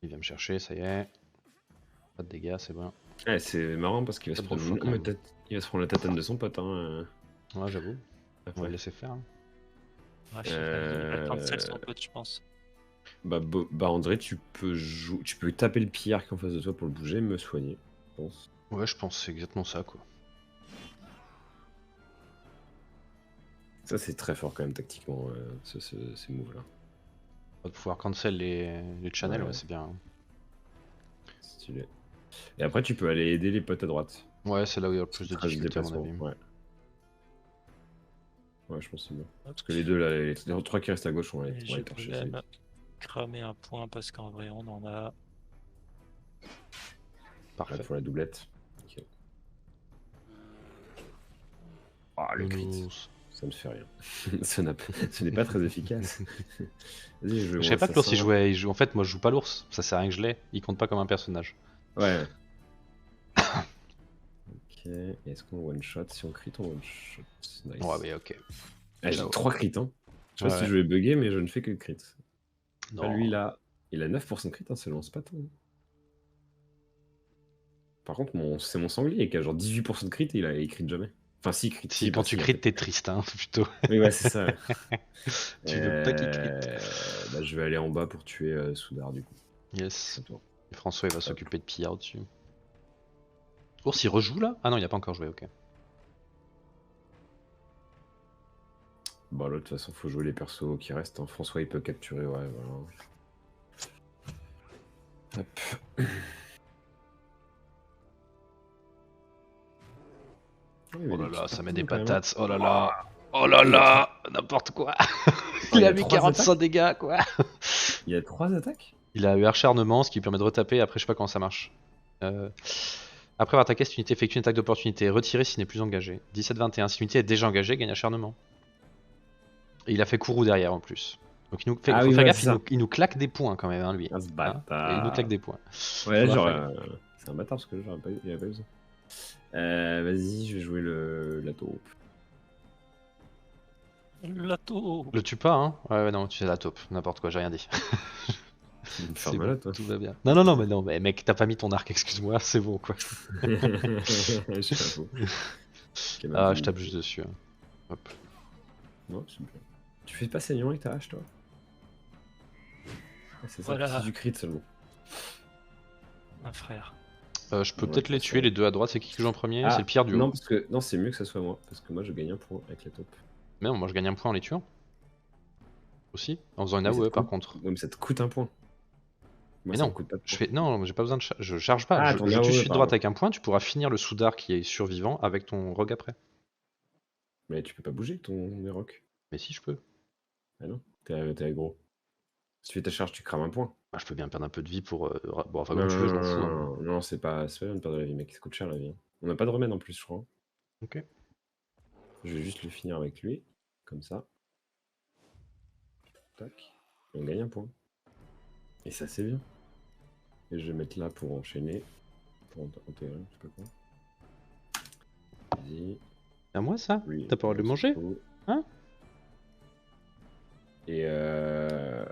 Il vient me chercher, ça y est. Pas de dégâts, c'est bon. Ouais, c'est marrant parce qu'il va Pas se de prendre chaud, quand même. il va se prendre la tatane de son pote. Hein, Ouais, j'avoue. On va après. le laisser faire. Hein. Ouais, je sais pas, il va cancel son pote, je pense. Bah André, tu peux taper le pillard qui est en face de toi pour le bouger et me soigner, je pense. Ouais, je pense que c'est exactement ça, quoi. Ça, c'est très fort quand même tactiquement, ces moves-là. On va pouvoir cancel les channels, Ouais. ouais, c'est bien. Hein. Stylé. Et après, tu peux aller aider les potes à droite. Ouais, c'est là où il y a le plus de Trace difficultés, à mon déplacement, avis. ouais. Ouais, je pense que c'est bien. Parce que les deux, là, les trois qui restent à gauche, on va Et les je torcher. peux même cramer un point parce qu'en vrai, on en a. Parfait. Pour la doublette. Ok. Ah, le crit. Nounous. Ça ne fait rien. Ce n'est pas très efficace. Vas-y, je vais Je sais pas que l'ours il jouait. En fait, moi je joue pas l'ours, ça sert à rien que je l'ai. Il compte pas comme un personnage. Ouais. Ok. Est-ce qu'on one shot? Si on crit, on one shot. Nice. Ouais, mais ok. Ah, j'ai 3 crits, hein. Je sais pas Ouais. si je vais bugger, mais je ne fais que crit. Non. Ah, lui, là, il a 9% de crit, hein, ça lance pas tant. Par contre, c'est mon sanglier qui a genre 18% de crit et il crit jamais. Enfin, si, crit. Si, quand tu crites, t'es triste, hein, plutôt. Oui, ouais, c'est ça. Tu veux pas qu'il crit. Bah, je vais aller en bas pour tuer Soudard, du coup. Yes. Attends. Et François, il va s'occuper de pillard au-dessus. Ours, il rejoue là? Ah non, il a pas encore joué, ok. Bon, là, de toute façon, faut jouer les persos qui restent. Hein. François, il peut capturer, ouais, voilà. Hop. Oh là là, ça met des patates. Oh là là. Oh là là. N'importe quoi. Il a mis 45 dégâts, quoi. Il y a 3 attaques? Il a eu acharnement, ce qui lui permet de retaper. Après, je sais pas comment ça marche. Après avoir attaqué, cette unité effectue une attaque d'opportunité. Retiré s'il n'est plus engagé. 17-21. Si l'unité est déjà engagée, gagne acharnement. Et il a fait Kourou derrière en plus. Donc il nous fait, faut faire gaffe, il nous claque des points quand même, hein, lui. Ah, ce bâtard. Et il nous claque des points. Ouais, genre, c'est un bâtard parce que il avait pas besoin. Vas-y, je vais jouer la taupe. La taupe. Le tue pas, hein? Ouais, non, tu fais la taupe, n'importe quoi, j'ai rien dit. C'est bon, toi. Tout va bien. Non, mais mec, t'as pas mis ton arc, excuse-moi, c'est bon quoi. J'avoue. qui a même Ah, pas je mis- tape juste dessus. Hein. Hop. Non, c'est bien. Tu fais pas saignant avec ta hache, toi? Ah, c'est ça, Voilà. c'est du crit seulement. Un frère. Je peux Ouais, peut-être les ça tuer va. les deux à droite. C'est qui que je joue en premier? Ah, C'est le Pierre du non, haut. parce que non, c'est mieux que ça soit moi, parce que moi je gagne un point avec la taupe. Mais non, moi je gagne un point en les tuant. Aussi. En faisant une Mais ça AOE te par coûte- contre. Ouais, mais ça te coûte un point. Moi, Mais ça me non, coûte pas de je point. fais. Non, j'ai pas besoin de. Je charge pas. Ah, Je ton tue AOE, celui de droite pardon. avec un point. Tu pourras finir le Soudar qui est survivant avec ton rogue après. Mais tu peux pas bouger ton Neroc. Mais si, je peux. Ah non, t'es aggro. Si tu fais ta charge, tu crames un point. Ah, je peux bien perdre un peu de vie pour. Bon, enfin, Non, comme tu veux, je m'en non, fous. non, Hein. non, non, c'est pas bien de perdre la vie, mec, ça coûte cher la vie. Hein. On n'a pas de remède en plus, je crois. Ok. Je vais juste le finir avec lui, comme ça. Tac. Et on gagne un point. Et ça, c'est bien. Et je vais mettre là pour enchaîner. Pour enterrer, je sais pas quoi. Vas-y. À moi ça? Oui, T'as pas le droit de le manger? faut. Hein? Et bah,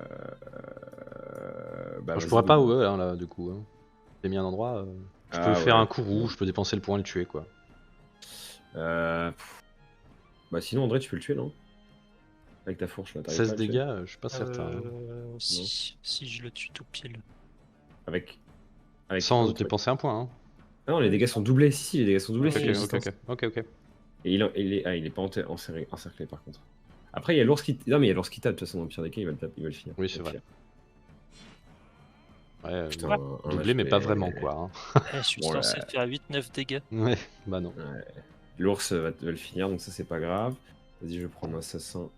Je vas-y, pourrais pas go. AOE hein, là du coup. Hein. J'ai mis un endroit. Je peux Ah faire ouais. un coup rouge, je peux dépenser le point et le tuer quoi. Bah sinon, André, tu peux le tuer, non? Avec ta fourche là, t'arrives pas 16 à le tuer? dégâts, je suis pas certain. Hein. Si je le tue tout pile. Avec Sans un truc. dépenser un point. Hein. Ah non, les dégâts sont doublés. Si, les dégâts sont doublés. Ok, si, Ok, résistance. ok. Et il est pas encerclé par contre. Après, il y a l'ours qui. Non, mais il y a l'ours qui tape, de toute façon, dans le pire des cas, il va le finir. Oui, c'est Au vrai. pire. Ouais, Putain, un doublé mais pas HP. vraiment quoi. Je suis Bon, censé là. faire 8-9 dégâts. Hein. Ouais, bah non. Ouais. L'ours va le finir, donc ça, c'est pas grave. Vas-y, je vais prendre un assassin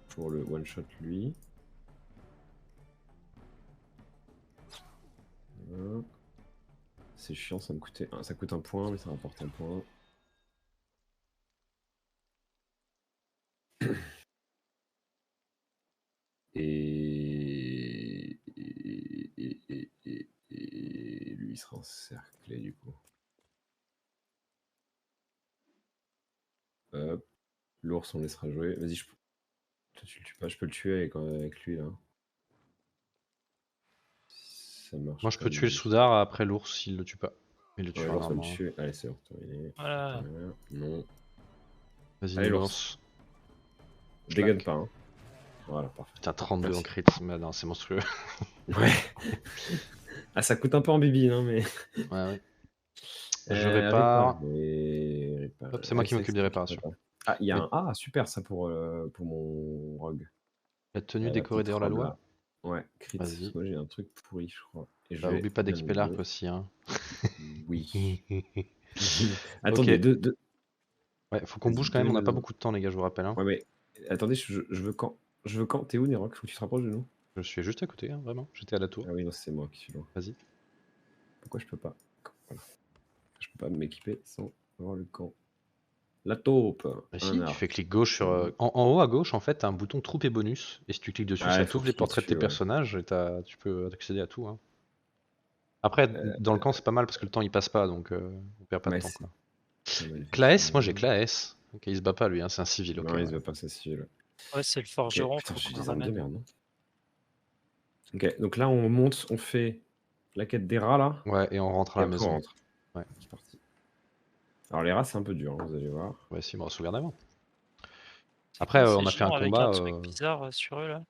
pour le one-shot lui. Voilà. C'est chiant, ça coûte un point, mais ça rapporte un point. Et lui il sera encerclé du coup. Hop. L'ours on laissera jouer. Vas-y, toi tu le tues pas, je peux le tuer avec lui là. Ça marche. Moi je peux comme tuer le il- Soudar après l'ours s'il le tue pas. Il le Ouais, tuera l'ours va le normalement. tuer. Allez, c'est bon, terminé. Voilà. Non. Vas-y, Allez, l'ours. Je dégaine pas, hein. Voilà, parfait. Putain, 32 en Merci. crit, mais non, c'est monstrueux. Ouais. Ah, ça coûte un peu en bibine, hein, mais. Ouais. Je répare. Hop, c'est moi qui m'occupe des réparations. Ah, il y a Mais- un. Ah, super, ça pour mon rogue. La tenue La décorée petite derrière la robe, loi. là. Ouais, crit. Vas-y. Parce que moi j'ai un truc pourri, je crois. Et je Bah, vais oublie pas bien d'équiper le l'arc donner. aussi. Hein. Oui. Attendez, deux. Ouais, faut qu'on Vas-y, bouge quand même, on n'a pas donnez-moi-en. beaucoup de temps, les gars, je vous rappelle. Hein. Ouais, mais attendez, je veux quand? Je veux quand? T'es où, Nerok? Faut que tu te rapproches de nous. Je suis juste à côté, hein, vraiment. J'étais à la tour. Ah oui, non, c'est moi qui suis loin. Vas-y. Pourquoi je peux pas? Voilà. Je peux pas m'équiper sans avoir le camp. La taupe. Bah Un si, tu arc. fais clic gauche sur. En haut à gauche, en fait, t'as un bouton troupe et bonus. Et si tu cliques dessus, Ah, ça faut t'ouvre les cliquer portraits de tes dessus, ouais. personnages et tu peux accéder à tout. Hein. Après, dans le camp, c'est pas mal parce que le temps il passe pas, donc on perd pas de Ouais, temps. c'est Quoi. pas mal, Claes, moi j'ai effectivement. Claes. Ok, il se bat pas lui, hein, c'est un civil. Ok, Non, il ouais. se va pas, ça civil. Ouais, c'est le Ok, forgeron, putain, faut j'ai qu'on le des armes de ramène. merde, non? Ok, donc là on monte, on fait la quête des rats là, Ouais, et on rentre à et la après on maison. rentre. Ouais. C'est parti. Alors les rats c'est un peu dur, hein, vous allez voir. Ouais, si, me souviens d'avant. C'est Après, quoi on ces a fait un gens avec combat. un truc bizarre sur eux là?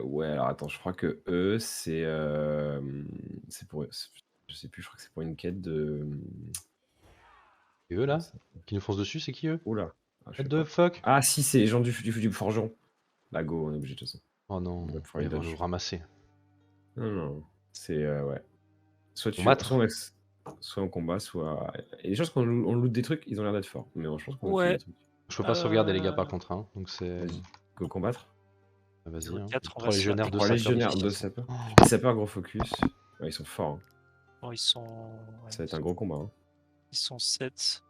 Ouais, alors attends, je crois que eux c'est pour, je sais plus, je crois que c'est pour une quête de. Et eux là qui nous foncent dessus, c'est qui eux? Oula. Ah, je What sais the pas. fuck? Ah si, c'est les gens du forgeron. Bah go, on est obligé de toute façon. Oh non, On va pouvoir ils les vont dodge. nous ramasser. Non, non, c'est ouais. Soit Combattre? on laisse, soit on combat, soit. Et les choses quand on loot des trucs, ils ont l'air d'être forts. Mais bon, je pense qu'on va tuer Ouais. des trucs. Je peux pas sauvegarder les gars par contre, hein, donc c'est. Vas-y, go combattre. Vas-y, Niveau hein. 4, on va 3 se faire légionnaires, 2 3 sapeurs. légionnaires, de 2 toute façon. sapeurs. Oh. Les sapeurs, gros focus. Ouais, ils sont forts. Hein. Bon, ils sont. Ça va être un gros combat. Hein. Ils sont 7.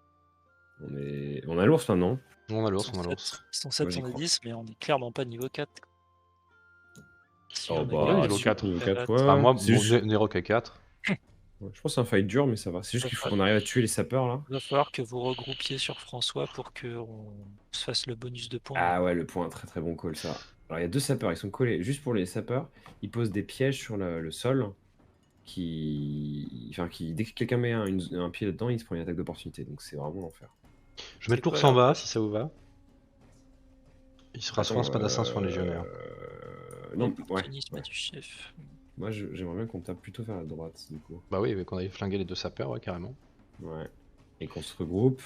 On a l'ours maintenant. On a Ils l'ours, sont on a 7, l'ours. ils sont 7 Moi, j'y on est crois. 10, mais on est clairement pas niveau 4. Si, Oh on a bah, gagné niveau sur 4. Niveau la 4, batte. ouais. Ah, moi, C'est bon, juste- Nerok à 4. Ouais, je pense que c'est un fight dur, mais ça va. C'est juste qu'il faut qu'on arrive à tuer les sapeurs là. Il va falloir que vous regroupiez sur François pour qu'on se fasse le bonus de points. Ah ouais, le point, très très bon call ça. Alors il y a 2 sapeurs, ils sont collés juste pour les sapeurs. Ils posent des pièges sur le sol dès que quelqu'un met un pied là-dedans, il se prend une attaque d'opportunité. Donc c'est vraiment l'enfer. Je mets C'est l'ours quoi en leur bas buff? si ça vous va. Il sera soit un Attends, spadassin, soit un légionnaire. Non, ouais. Opportunisme du chef. Moi, j'aimerais bien qu'on tape plutôt vers la droite, du coup. Bah oui, qu'on avait flingué les deux sapeurs, ouais, carrément. Ouais. Et qu'on se regroupe.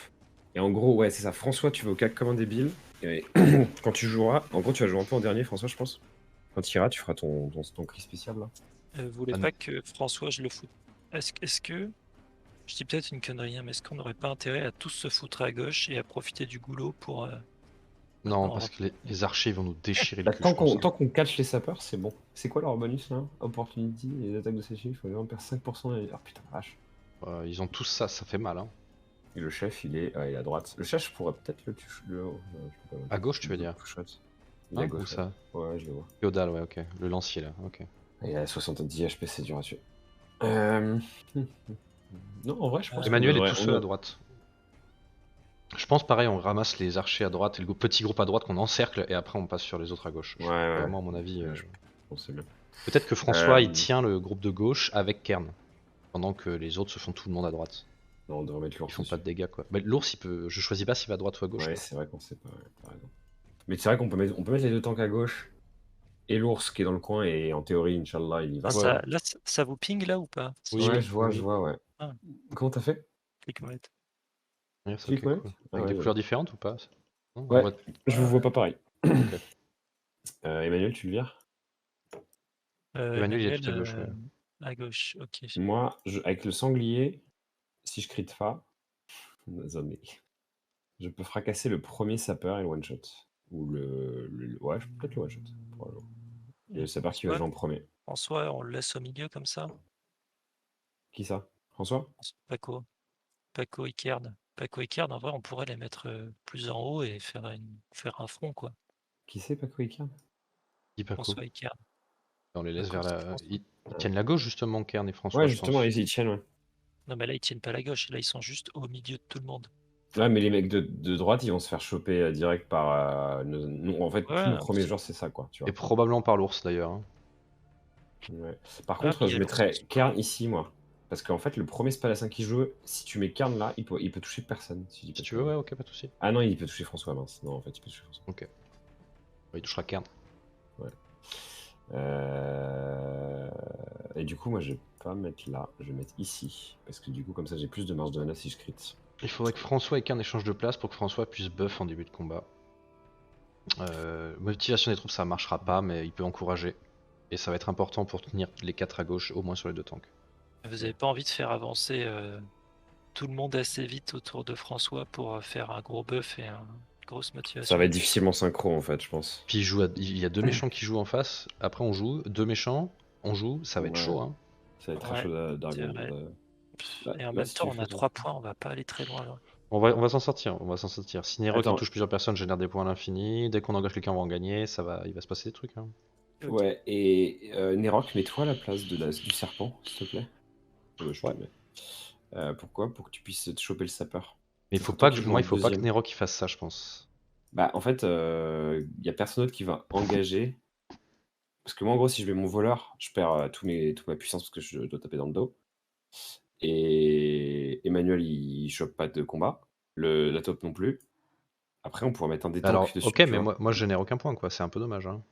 Et en gros, ouais, c'est ça. François, tu vas au CAC comme un débile. Et quand tu joueras, en gros, tu vas jouer un peu en dernier, François, je pense. Quand tu iras, tu feras ton cri spécial, là. Vous voulez Ah non. pas que François, je le foute? Est-ce que, je dis peut-être une connerie, hein, mais est-ce qu'on n'aurait pas intérêt à tous se foutre à gauche et à profiter du goulot pour... Non, en- parce que les archers ils vont nous déchirer le Bah, cul, je pense. tant qu'on catch les sapeurs, c'est bon. C'est quoi leur bonus, là? Opportunity et les attaques de ces chiffres, on perd 5%. Ah putain, vache. Ils ont tous ça, ça fait mal. Hein. Et le chef, il est à droite. Le chef, je pourrais peut-être le tuer. À gauche, tu veux dire? Il est à Où gauche. ça? Ouais, je le vois. Féodal, ouais, ok. Le lancier là, ok. Il a 70 HP, c'est dur à tuer. Non, en vrai, je pense Emmanuel qu'on est devrait- tout seul à droite. Je pense pareil, on ramasse les archers à droite et le petit groupe à droite qu'on encercle et après on passe sur les autres à gauche. Ouais. Vraiment, à mon avis. Je pense que c'est bien. Peut-être que François il tient le groupe de gauche avec Kern. Pendant que les autres se font tout le monde à droite. Non, on devrait mettre Ils l'ours. font pas de dégâts quoi. Mais l'ours il peut. Je choisis pas s'il va à droite ou à gauche. Ouais, quoi. c'est vrai qu'on sait pas. Ouais, t'as raison. Mais c'est vrai qu'on peut mettre les deux tanks à gauche et l'ours qui est dans le coin et en théorie, Inch'Allah, il y va. Ah, Ouais. là, ça vous ping là ou pas? Oui, Ouais, oui, je vois, oui. ouais. Ah. Comment t'as fait? Click molette. Ouais, ça, Click ok, ouais. cool. Ah Avec ouais, des couleurs différentes ou pas? Non, on Ouais, voit- je vous vois pas pareil. Emmanuel, tu le vires? Emmanuel il est tout à gauche. Ouais. À gauche, ok. Moi, avec le sanglier, si je crie de fa, zombie, je peux fracasser le premier sapeur et le one shot. Ou ouais, peut-être le one shot. Probablement. Et le sapeur qui va jouer en premier. François, on le laisse au milieu comme ça? Qui ça? François? Paco. Paco et Kern. Paco et Kern, en vrai, on pourrait les mettre plus en haut et faire un front, quoi. Qui c'est, Paco Ika? Qui Paco? François et Kern. On les laisse Paco, vers c'est la. François. Ils tiennent la gauche justement, Kern et François. Ouais, je justement, pense. ils tiennent, ouais. Non, mais là, ils tiennent pas la gauche. Là, ils sont juste au milieu de tout le monde. Ouais, mais les mecs de droite, ils vont se faire choper direct par. Nous, en fait, tous nos premiers joueurs, c'est ça, quoi. Tu vois. Et probablement par l'ours d'ailleurs. Hein. Ouais. Par Ah, contre, mais il y je a mettrais l'ours. Kern ici, moi. Parce qu'en fait, le premier Spadassin qui joue, si tu mets Kern là, il peut toucher personne. Si, je dis pas Si de tu veux, ouais, conneries. ok, pas de soucis. Ah non, il peut toucher François, mince. Non, en fait, il peut toucher François. Ok. Il touchera Kern. Ouais. Et du coup, moi, je vais pas mettre là, je vais mettre ici. Parce que du coup, comme ça, j'ai plus de marge de mana si je crit. Il faudrait que François et Kern échangent de place pour que François puisse buff en début de combat. Motivation des troupes, ça marchera pas, mais il peut encourager. Et ça va être important pour tenir les 4 à gauche, au moins sur les 2 tanks. Vous avez pas envie de faire avancer tout le monde assez vite autour de François pour faire un gros buff et une grosse motivation? Ça va être difficilement synchro, en fait, je pense. Puis il y a 2 méchants qui jouent en face, après on joue, 2 méchants, on joue, ça va être Ouais. chaud. Hein. Ça va être très Ouais, chaud d'argument. vrai. Là, Et en là, même si temps, tu on fais a ça. 3 points, on va pas aller très loin. Là. On va s'en sortir, Si Nero qui Attends. touche plusieurs personnes génère des points à l'infini, dès qu'on engage quelqu'un on va en gagner, il va se passer des trucs. Hein. Ouais, et Nerok, mets-toi à la place du serpent, s'il te plaît. Je Ouais. te mets. Pourquoi? Pour que tu puisses te choper le sapeur. Mais il faut pas que Nero qui fasse ça, je pense. Bah, en fait, y a personne d'autre qui va engager. Parce que moi, en gros, si je mets mon voleur, je perds toute ma puissance parce que je dois taper dans le dos. Et Emmanuel, il chope pas de combat. La top non plus. Après, on pourrait mettre un des tanks Alors, dessus. ok, tu mais vois. moi je génère aucun point, quoi. C'est un peu dommage. Hein.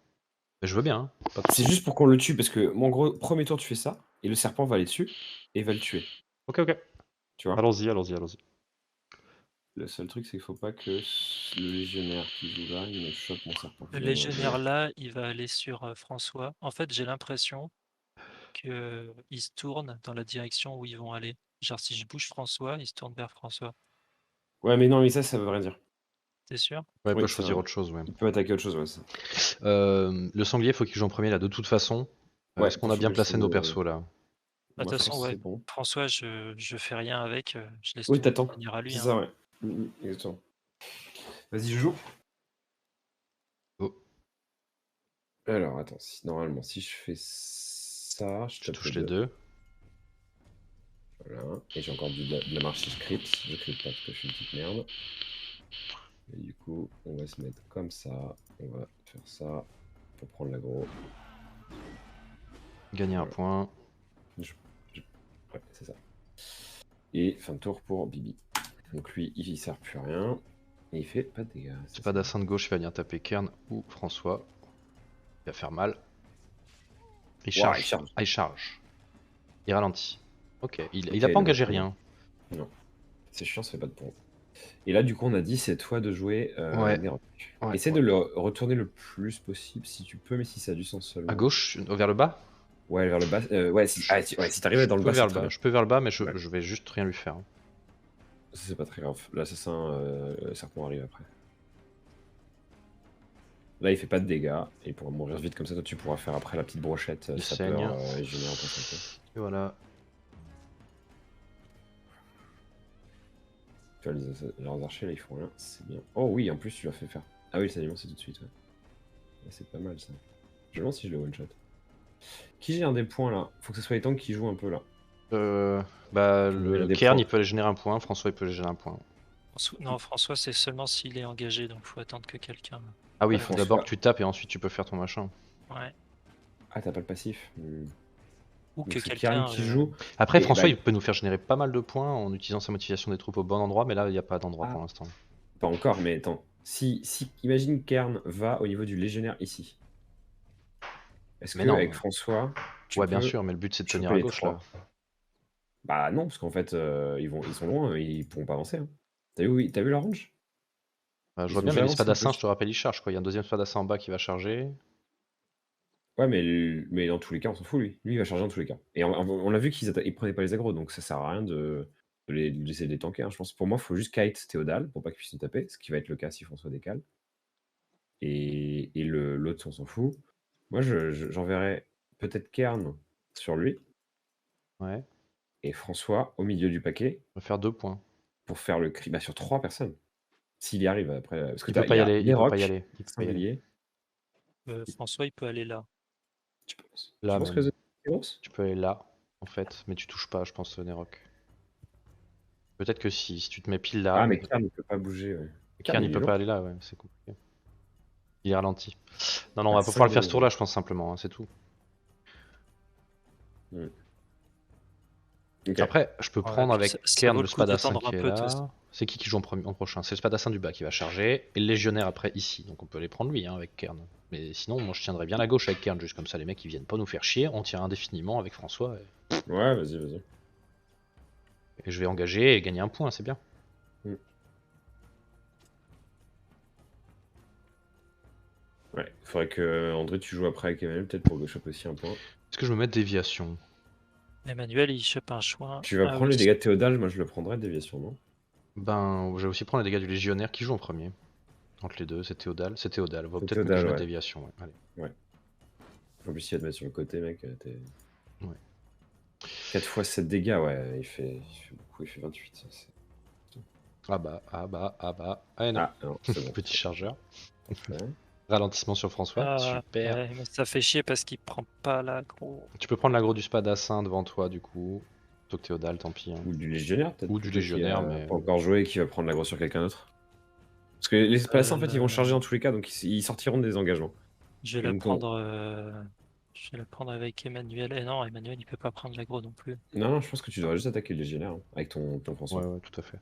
Mais je veux bien. Hein. Pas de C'est soucis. juste pour qu'on le tue, parce que, moi, en gros, premier tour, tu fais ça, et le serpent va aller dessus, et va le tuer. Ok. Tu vois. Allons-y. Le seul truc, c'est qu'il faut pas que le légionnaire qui joue là, il me chope mon serpent. Le légionnaire là, il va aller sur François. En fait, j'ai l'impression qu'il se tourne dans la direction où ils vont aller. Genre, si je bouge François, il se tourne vers François. Ouais, mais non, mais ça veut rien dire. T'es sûr? Ouais, il Oui, peut ça choisir va. autre chose, ouais. Il peut attaquer autre chose, ouais. Ça. Le sanglier, faut qu'il joue en premier là, de toute façon. Ouais, Est-ce qu'on pour a bien choper le placé nos sanglier, persos là? De toute moi, je façon, pense que ouais. c'est bon. François, je fais rien avec. Je laisse Oui, tout t'attends. venir à lui. C'est Hein. ça, ouais. Exactement. Vas-y, je joue. Oh. Alors, attends, normalement, si je fais ça, Je touche les deux. Voilà. Et j'ai encore de la marche si je crit. Je crit pas parce que je suis une petite merde. Et du coup, on va se mettre comme ça. On va faire ça pour prendre l'aggro. Gagner un Voilà. point. Ouais, c'est ça. Et fin de tour pour Bibi. Donc lui, il sert plus à rien. Et il fait pas de dégâts. c'est ça. Spadassin de gauche, il va venir taper Kern ou François. Il va faire mal. Il Ouah, charge. il charge. Ah, il charge. Il ralentit. Ok, il Ok, a pas il engagé a pas rien. Non. C'est chiant, ça fait pas de points. Et là, du coup, on a dit, c'est toi de jouer Ouais. Nerok. Ouais, Essaie ouais. de le retourner le plus possible si tu peux, mais si ça a du sens seulement. À gauche, vers le bas? Ouais, vers le bas. Ouais, si t'arrives dans le bas, c'est très bien. Je peux vers le bas, mais Ouais. je vais juste rien lui faire. Ça, c'est pas très grave. L'assassin serpent arrive après. Là, il fait pas de dégâts. Et il pourra mourir vite comme ça. Toi, tu pourras faire après la petite brochette Il sapeur saigne. et générer en santé. Et voilà. Tu vois, leurs archers, là, ils font rien. C'est bien. Oh oui, en plus, tu leur fais faire. Ah oui, le saignement, c'est tout de suite. Ouais. Là, c'est pas mal, ça. Je me demande si je le one-shot. Qui gère des points, là? Faut que ce soit les tanks qui jouent un peu, là. Bah, Il a le des Kern, points. il peut aller générer un point. François, il peut aller générer un point. Non, François, c'est seulement s'il est engagé, donc faut attendre que quelqu'un. Ah oui, il Ouais, faut François. d'abord que tu tapes et ensuite tu peux faire ton machin. Ouais. Ah, t'as pas le passif. Ou Donc que c'est quelqu'un. Kern qui joue. Après, Et François, bah, il peut nous faire générer pas mal de points en utilisant sa motivation des troupes au bon endroit, mais là, il n'y a pas d'endroit Ah. pour l'instant. Pas encore, mais attends. Si imagine Kern va au niveau du légionnaire ici. Est-ce Mais que non. avec François, tu Ouais, bien peux sûr, mais le but c'est de choper tenir à les gauche trois là. Bah non, parce qu'en fait, ils sont loin, ils pourront pas avancer. Hein. T'as vu la range? Bah, je Ils vois sont bien, mais déjà les avancés, spadassins, gauche. je te rappelle, ils chargent quoi. Il y a un deuxième spadassin en bas qui va charger. Ouais, mais dans tous les cas, on s'en fout, lui. Lui, il va charger dans tous les cas. Et on l'a vu qu'ils prenaient pas les aggros, donc ça sert à rien de d'essayer de les tanker. Hein. Je pense pour moi, il faut juste kite Théodale pour pas qu'ils puissent nous taper, ce qui va être le cas si François décale. Et l'autre, on s'en fout. Moi, j'enverrais peut-être Kern sur lui Ouais. et François au milieu du paquet On va faire 2 points. pour faire le cri sur 3 personnes. S'il y arrive après. Parce que Il peut il pas y y a aller, il peut pas y Nerok, aller. Il peut pas y aller. Sanglier. François, il peut aller là. Tu penses? Là Tu penses même. que c'est grosse? Tu peux aller là, en fait, mais tu touches pas, je pense, Nerok. Peut-être que si tu te mets pile là. Ah, mais Kern, il peut pas bouger. Ouais. Kern, il il est peut long. pas aller là, ouais, c'est compliqué. Il est ralenti. Non, non, on Ah, va pas pouvoir le 5 faire ce de- tour-là, je pense simplement, hein, c'est tout. Ok. Après, je peux Ouais, prendre puis avec ça Kern vaut le le coup spadassin d'attendre qui un est peu, de toute façon. là. C'est qui joue en prochain? C'est le spadassin du bas qui va charger. Et le légionnaire après ici. Donc on peut les prendre lui hein, avec Kern. Mais sinon, moi je tiendrais bien la gauche avec Kern, juste comme ça les mecs ils viennent pas nous faire chier. On tient indéfiniment avec François. Ouais, vas-y. Et je vais engager et gagner un point, c'est bien. Ouais, faudrait que André, tu joues après avec Emmanuel, peut-être pour choper aussi un point. Est-ce que je me mets déviation? Emmanuel, il chope un choix. Tu vas Ah prendre oui, les dégâts de Théodale, moi je le prendrais déviation, non? Ben, je vais aussi prendre les dégâts du légionnaire qui joue en premier. Entre les deux, c'est Théodale. C'est Théodale. Vaut C'est peut-être mieux que Théodale, je mette ouais. déviation. Ouais. Allez. En plus, il va te mettre sur le côté, mec. Ouais. 4 fois 7 dégâts, ouais, il fait beaucoup, il fait 28. Ça, Ah bah. Ah non. Ah, non, c'est bon. Petit chargeur. Parfait. Ralentissement sur François. Ah, Super. ouais, mais ça fait chier parce qu'il prend pas l'aggro. Tu peux prendre l'aggro du spadassin devant toi du coup. Plutôt que Théodale, tant pis. Hein. Ou du légionnaire, peut-être. Ou du plutôt, qui légionnaire, a mais- pas encore joué et qui va prendre l'aggro sur quelqu'un d'autre. Parce que les spadassins, en fait, ils vont charger dans tous les cas, donc ils sortiront des engagements. Je vais Et la donc, prendre. Je vais la prendre avec Emmanuel. Et non, Emmanuel, il peut pas prendre l'aggro non plus. Non, je pense que tu devrais juste attaquer le légionnaire hein, avec ton François Ouais, tout à fait.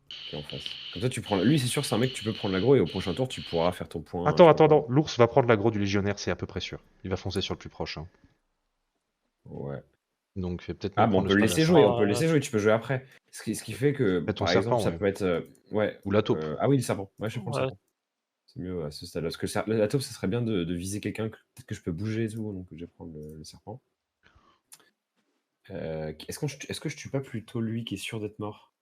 qui est en face. Comme ça, tu prends. Lui, c'est sûr, c'est un mec que tu peux prendre l'aggro et au prochain tour, tu pourras faire ton point. Non. L'ours va prendre l'aggro du légionnaire, c'est à peu près sûr. Il va foncer sur le plus proche. Hein. Ouais. Donc, peut-être Ah, mieux bon, on prendre peut le laisser spadassin. jouer, on peut le laisser jouer, tu peux jouer après. Ce qui fait que, Fais ton par serpent, exemple, ça ouais. peut être. Ouais. Ou la taupe. Ah oui, le serpent. Ouais, je vais prendre le Ouais. serpent. C'est mieux à ce stade-là. Parce que la taupe, ça serait bien de viser quelqu'un, peut-être que je peux bouger et tout, donc je vais prendre le serpent. Est-ce que je tue pas plutôt lui qui est sûr d'être mort?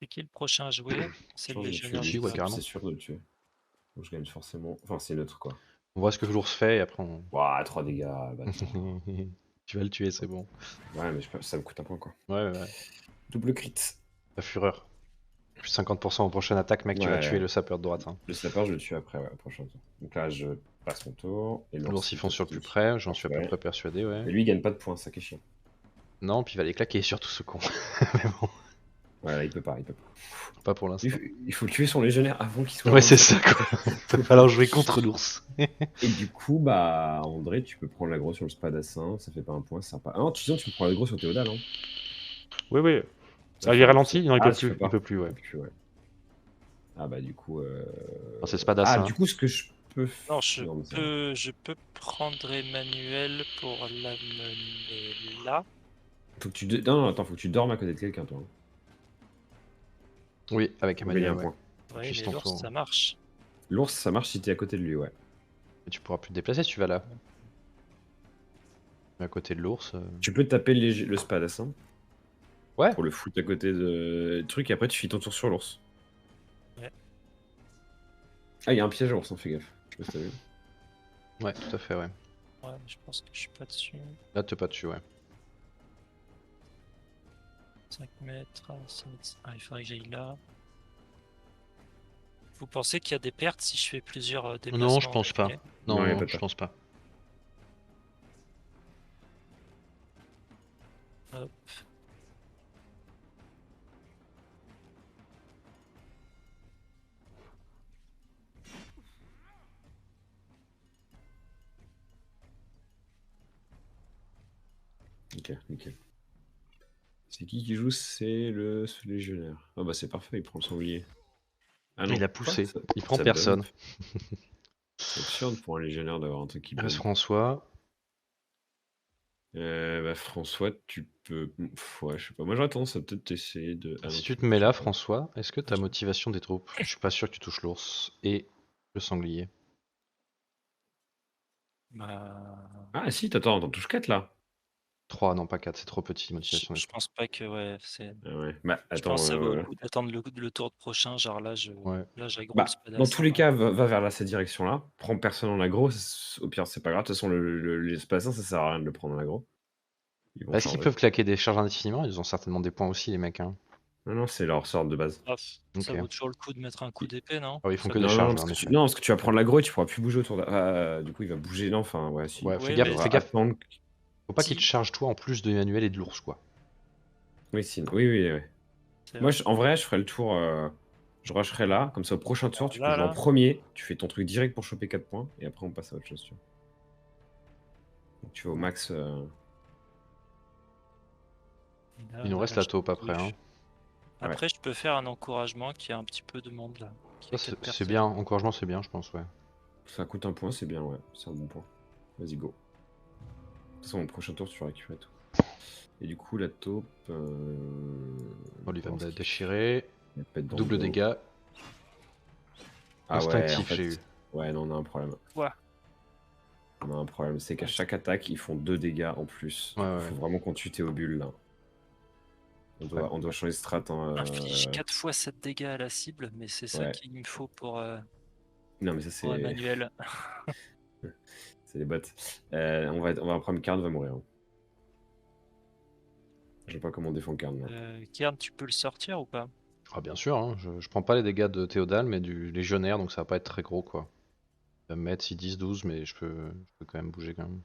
C'est qui le prochain à jouer? C'est Je le pense que je légionnaire. tue lui, ouais, carrément. c'est sûr de le tuer. Donc je gagne forcément. Enfin, c'est neutre quoi. On voit ce que l'ours fait et après on. Ouah, 3 dégâts. Bah, Tu vas le tuer, c'est bon. ouais, mais ça me coûte un point quoi. Ouais. Double crit. La fureur. Plus 50% aux prochaines attaques, mec, tu vas Ouais. tuer le sapeur de droite. Hein. Le sapeur, je le tue après, ouais, au prochain tour. Donc là, je passe mon tour. Et L'ours il fonce sur le plus près, j'en suis à peu Ouais. près persuadé, Et ouais. lui, il gagne pas de points, ça qui est chiant. Non, puis il va les claquer surtout ce con. Mais bon. Ouais, là, il peut pas, il peut pas. Pas pour l'instant. Il faut tuer son légionnaire avant qu'il soit. Ouais, c'est ça quoi. Va falloir jouer contre l'ours. Et du coup, bah, André, tu peux prendre l'aggro sur le spadassin, ça fait pas un point, ça sert pas. Ah non, sinon, tu peux prendre l'aggro sur Théodale. Hein. Oui, oui. Ça Ah, il fait est un ralenti? plus. Non, il Ah, peut tu plus. peux pas. Il peut plus, ouais. Il peut plus, ouais. Ah bah du coup. Non, c'est spadassin. Ah, du coup, ce que je peux. Non, Non, mais ça- je peux prendre Emmanuel pour l'amener là. Faut que tu. Non, non, attends, faut que tu dormes à côté de quelqu'un, toi. Hein. Oui, avec Pour gagner Emmanuel, un ouais. point. Ouais, Juste mais en l'ours, tour. ça marche. L'ours, ça marche si t'es à côté de lui, ouais. Et tu pourras plus te déplacer si tu vas là. Mais à côté de l'ours. Tu peux taper le spadassin Ouais. pour le foutre à côté de truc et après tu finis ton tour sur l'ours. Ouais. Ah, il y a un piège à ours, hein, fais gaffe. Je sais pas si t'as vu. Ouais, tout à fait, ouais. Ouais, mais je pense que je suis pas dessus. Là, t'es pas dessus, ouais. 5 mètres, 6 mètres. Ah, il faudrait que j'aille là. Vous pensez qu'il y a des pertes si je fais plusieurs déplacements? Non, je pense pas. d'affilée Non, Non, y a non, pas de je perte. pense pas. Hop. Ok, nickel. C'est qui joue? C'est le légionnaire. Ah bah c'est parfait, il prend le sanglier. Ah Il a quoi poussé. Ça- Il prend ça personne. bump. C'est absurde pour un légionnaire d'avoir un truc qui Il reste bump. François. Bah François, tu peux. Ouais, je sais pas. Moi j'aurais tendance à peut-être essayer de. Ah non, Si tu te peux mets là, pas. François, est-ce que t'as motivation des troupes? Je suis pas sûr que tu touches l'ours et le sanglier. Bah, Ah si, t'en touches 4 là. 3, non pas 4, c'est trop petit, je, motivation des je troupes. pense pas que ouais, c'est. Ah ouais. Bah Je attends. pense que ça vaut le coup d'attendre le tour prochain. Genre là, Ouais. j'aggro le Bah, dans tous les spadassin. cas, va vers cette direction-là. Prends personne en aggro. Au pire, c'est pas grave. De toute façon, les spassins, ça sert à rien de le prendre en aggro. Ils vont Est-ce qu'ils charger. peuvent claquer des charges indéfiniment? Ils ont certainement des points aussi, les mecs. Hein. Non, non, c'est leur sort de base. Ah, Ok. ça vaut toujours le coup de mettre un coup d'épée, non? Ah oui, ils font Ça que vaut- des Non, charges, parce en que effet. non, parce que tu vas prendre l'aggro et tu pourras plus bouger autour de. Du coup, il va bouger. Non, enfin, ouais, si. Ouais, Ouais, fais gaffe, mais- fais gaffe. Attendre. Faut pas Si. qu'ils te chargent toi en plus de Emmanuel et de l'ours, quoi. Oui, si. Oui, oui, oui. c'est Moi, vrai. en vrai, je ferais le tour. Je rusherais là. Comme ça, au prochain tour, tu peux Là, jouer en là. premier. Tu fais ton truc direct pour choper 4 points. Et après, on passe à autre chose. Tu vois. Donc, tu vas au max. Là, Il nous reste là, la taupe je- après. Hein. Après, je peux faire un encouragement qui a un petit peu de monde là. Qui a Ça, quatre c'est personnes. bien, encouragement c'est bien, je pense, ouais. Ça coûte un point, c'est bien, ouais. C'est un bon point. Vas-y, go. De toute façon, au prochain tour, tu vas récupérer tout. Et du coup, la taupe. On lui va pense me qu'il- déchirer. il va pas être dans Double le dos. dégâts. Ah ouais, Instinctif, en fait, j'ai eu. Ouais, non, on a un problème. Ouais. On a un problème, c'est qu'à chaque attaque, ils font 2 dégâts en plus. Ouais, Il ouais. faut vraiment qu'on tue Théobule là. On doit changer de strat. Hein, Inflige 4 fois 7 dégâts à la cible, mais c'est ça ouais. qu'il me faut pour Non, mais ça, c'est. Emmanuel. C'est les bots. On va avoir un problème, Karn va mourir. Hein. Je sais pas comment on défend Karn. Là. Kern, tu peux le sortir ou pas? Ah, bien sûr, hein. Je prends pas les dégâts de Théodale, mais du légionnaire, donc ça va pas être très gros, quoi. Il va me mettre 6, 10, 12, mais je peux quand même bouger quand même.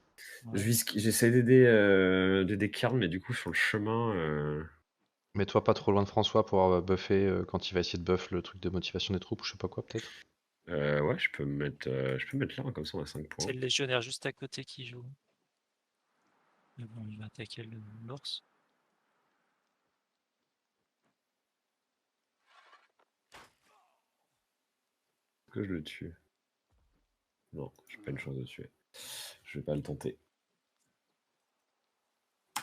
Ouais. J'essaie d'aider Karn, mais du coup, sur le chemin. Mets-toi pas trop loin de François pour buffer quand il va essayer de buff le truc de motivation des troupes ou je sais pas quoi, peut-être. Ouais, je peux me mettre là, hein, comme ça on a 5 points. C'est le légionnaire juste à côté qui joue. Mais bon, il va attaquer l'ours. Que je le tue. Non, j'ai pas une chance de tuer. Je vais pas le tenter.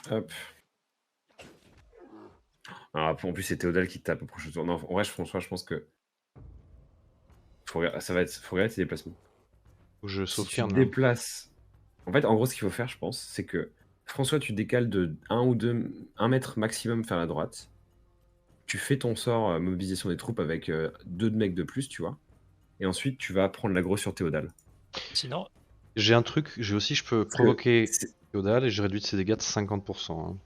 Hop. Alors, en plus, c'est Théodale qui tape au prochain tour. Non, en vrai, François, je pense que. Faut regarder tes déplacements. Faut que je Si sauve tu Kern. te Hein. déplaces. En fait, en gros, ce qu'il faut faire, je pense, c'est que François, tu décales de 1 mètre maximum vers la droite. Tu fais ton sort mobilisation des troupes avec 2 mecs de plus, tu vois. Et ensuite, tu vas prendre l'aggro sur Théodale. Sinon, J'ai un truc, je peux Parce que provoquer c'est- Théodale et j'ai réduit ses dégâts de 50%. Hein.